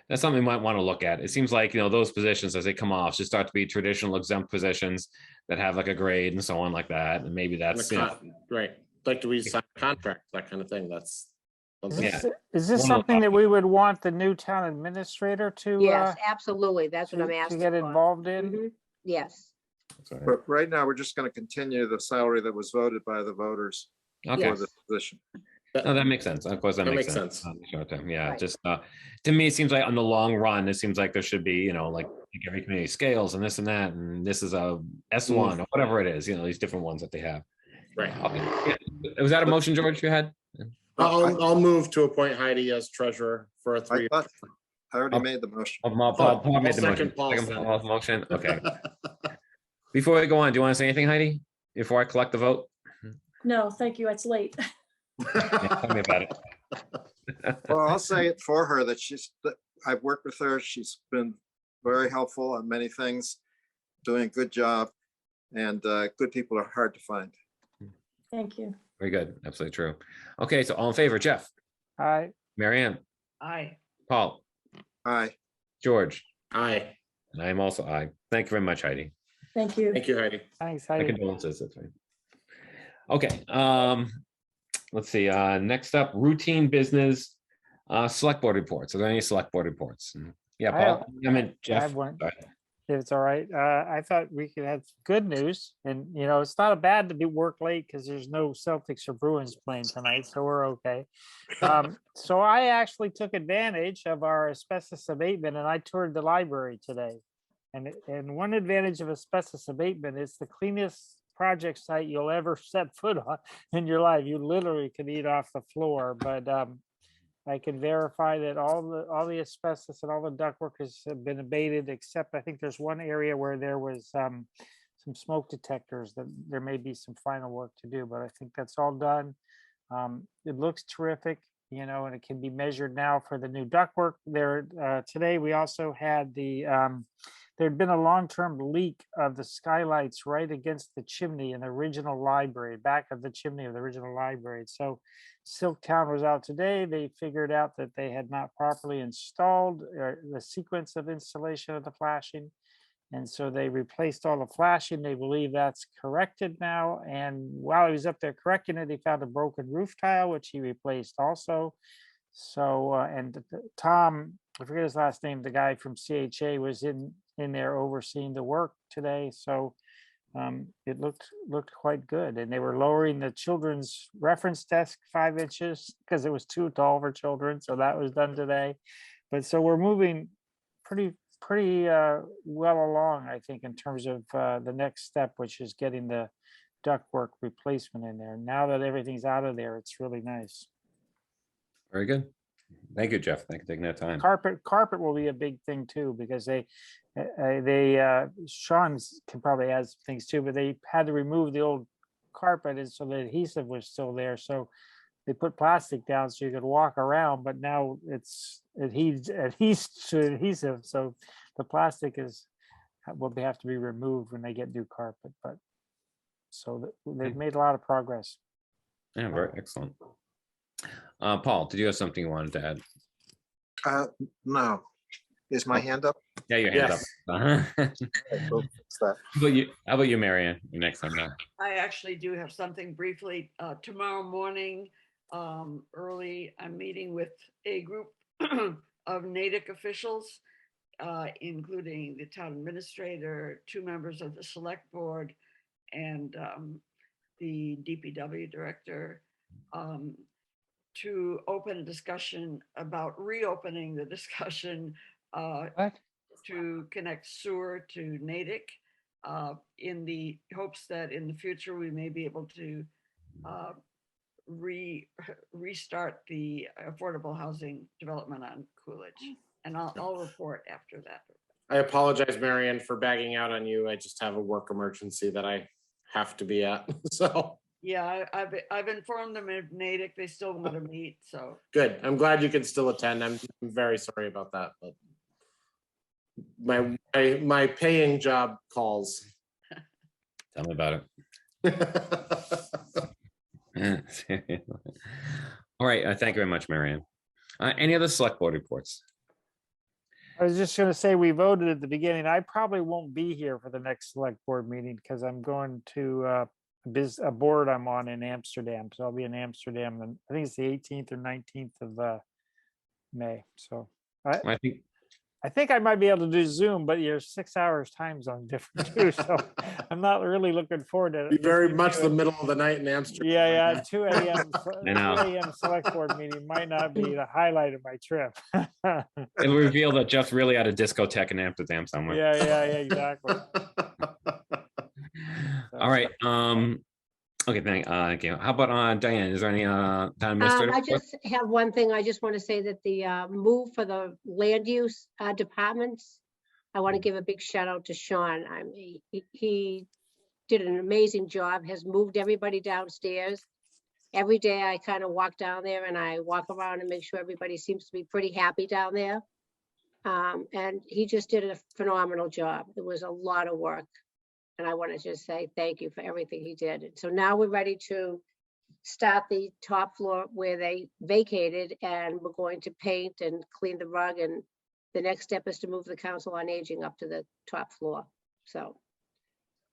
That's something we might want to look at. It seems like, those positions as they come off should start to be traditional exempt positions that have like a grade and so on like that. And maybe that's, right. Like, do we sign a contract, that kind of thing? That's. Is this something that we would want the new town administrator to? Yes, absolutely. That's what I'm to asking. get involved in? Mhm. Yes. But right now, we're just going to continue the salary that was voted by the voters Okay. for the position. No, that makes sense. Of course, that makes sense. Short term, yeah. Just to me, it seems like on the long run, it seems like there should be, like every community scales and this and that, and this is a S1 or whatever it is. These different ones that they have. Right. Okay. Yeah. Was that a motion, George? You had? I'll move to appoint Heidi as treasurer for a 3 year. I already made the motion. Paul made the second motion. Paul's Motion. Okay. Before we go on, do you want to say anything, Heidi? Before I collect the vote? No, thank you. It's late. Yeah, tell me about it. Well, I'll say it for her that I've worked with her. She's been very helpful on many things, doing a good job, and good people are hard to find. Thank you. Very good. Absolutely true. Okay, so all in favor, Jeff? Aye. Marianne? Aye. Paul? Aye. George? Aye. And I am also aye. Thank you very much, Heidi. Thank you. Thank you, Heidi. Thanks, My Heidi. condolences. That's right. Okay. Let's see. Next up, routine business, select board reports. Are there any select board reports? Yeah, Paul. I meant I Jeff. have one. Sorry. If it's all right. I thought we could have good news, and it's not bad to be work late because there's no Celtics or Bruins playing tonight, so we're okay. So I actually took advantage of our asbestos abatement, and I toured the library today. And one advantage of asbestos abatement is the cleanest project site you'll ever set foot on in your life. You literally can eat off the floor, but I can verify that all the asbestos and all the ductwork has been abated, except I think there's one area where there was some smoke detectors that there may be some final work to do, but I think that's all done. It looks terrific, and it can be measured now for the new ductwork. There today we also had there'd been a long-term leak of the skylights right against the chimney in the original library, back of the chimney of the original library. So Silktown was out today. They figured out that they had not properly installed the sequence of installation of the flashing. And so they replaced all the flashing. They believe that's corrected now. And while he was up there correcting it, he found a broken roof tile, which he replaced also. So, and Tom, I forget his last name, the guy from CHA was in there overseeing the work today. So it looked quite good. And they were lowering the children's reference desk 5 inches because it was too tall for children. So that was done today. But so we're moving pretty well along, I think, in terms of the next step, which is getting the ductwork replacement in there. Now that everything's out of there, it's really nice. Very good. Thank you, Jeff. Thanks for taking that time. Carpet will be a big thing too, because Sean can probably add some things too, but they had to remove the old carpet, and so the adhesive was still there. So they put plastic down so you could walk around, but now it's adhesive. So the plastic will have to be removed when they get new carpet. But so they've made a lot of progress. Yeah, very excellent. Paul, did you have something you wanted to add? No. Is my hand up? Yeah, your hand up. How about you, Marianne? Your next time now. I actually do have something briefly. Tomorrow morning, early, I'm meeting with a group of NATIC officials, including the town administrator, 2 members of the select board, and the DPW director, to open a discussion about reopening the discussion to connect sewer to NATIC, in the hopes that in the future we may be able to restart the affordable housing development on Coolidge. and I'll report after that. I apologize, Marianne, for bagging out on you. I just have a work emergency that I have to be at. So Yeah, I've informed them of Natick. They still want to meet, so. good. I'm glad you can still attend. I'm very sorry about that, but my paying job calls. Tell me about it. All right, thank you very much, Marianne. Any other select board reports? I was just gonna say, we voted at the beginning. I probably won't be here for the next select board meeting because I'm going to a board I'm on in Amsterdam. So I'll be in Amsterdam, and I think it's the 18th or 19th of May. So I think I might be able to do Zoom, but you're 6 hours time zone different too. So I'm not really looking forward to Be it. very much the middle of the night in Amsterdam. Yeah, 2 a.m. I know. 2 a.m. select board meeting might not be the highlight of my trip. It'll reveal that Jeff's really at a discotheque in Amsterdam somewhere. Yeah, exactly. All right. Okay, thank you. How about Diane? Is there any town administrator? I just have one thing. I just want to say that the move for the land use departments, I want to give a big shout out to Sean. I mean, he did an amazing job, has moved everybody downstairs. Every day I kind of walk down there and I walk around and make sure everybody seems to be pretty happy down there. And he just did a phenomenal job. It was a lot of work. And I want to just say thank you for everything he did. And so now we're ready to start the top floor where they vacated, and we're going to paint and clean the rug. And the next step is to move the Council on Aging up to the top floor. So.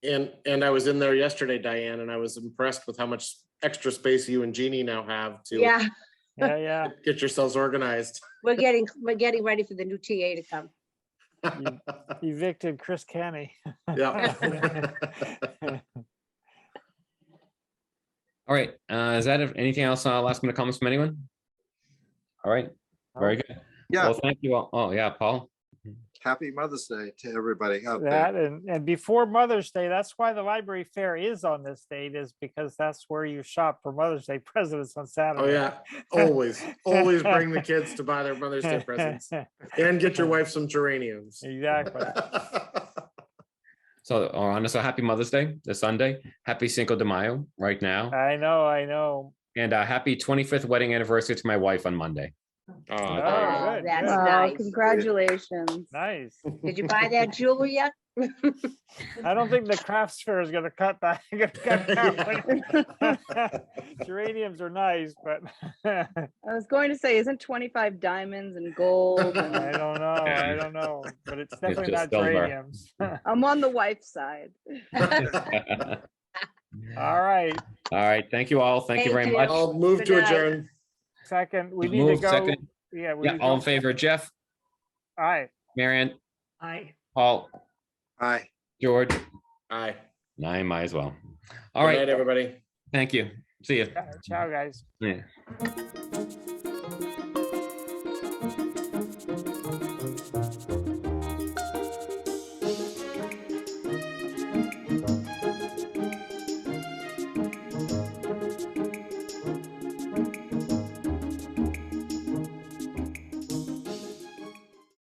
And I was in there yesterday, Diane, and I was impressed with how much extra space you and Jeannie now have to Yeah. get yourselves organized. We're getting ready for the new TA to come. Evicted Chris Kenny. Yeah. All right. Is that anything else? Last minute comments from anyone? All right. Very good. Yeah. Well, thank you all. Oh, yeah, Paul. Happy Mother's Day to everybody out there. That and before Mother's Day, that's why the library fair is on this date, is because that's where you shop for Mother's Day presents on Saturday. Oh yeah, always bring the kids to buy their Mother's Day presents, and get your wife some geraniums. Exactly. So on this, happy Mother's Day this Sunday. Happy Cinco de Mayo right now. I know. And happy 25th wedding anniversary to my wife on Monday. Oh, that's good. nice. Congratulations. Nice. Did you buy that jewelry yet? I don't think the crafts fair is going to cut that. Geraniums are nice, but I was going to say, isn't 25 diamonds and gold? And I don't know, but it's definitely not silver. geraniums. I'm on the wife's side. All right. Thank you all. Thank you very much. I'll move to adjourn. Second, we need to go. Second. Yeah, all in favor. Jeff, aye. Marianne, Aye. Paul, aye. George, aye. And I might as well. All Good right, night, everybody. Thank you. See you. Ciao, guys. Yeah.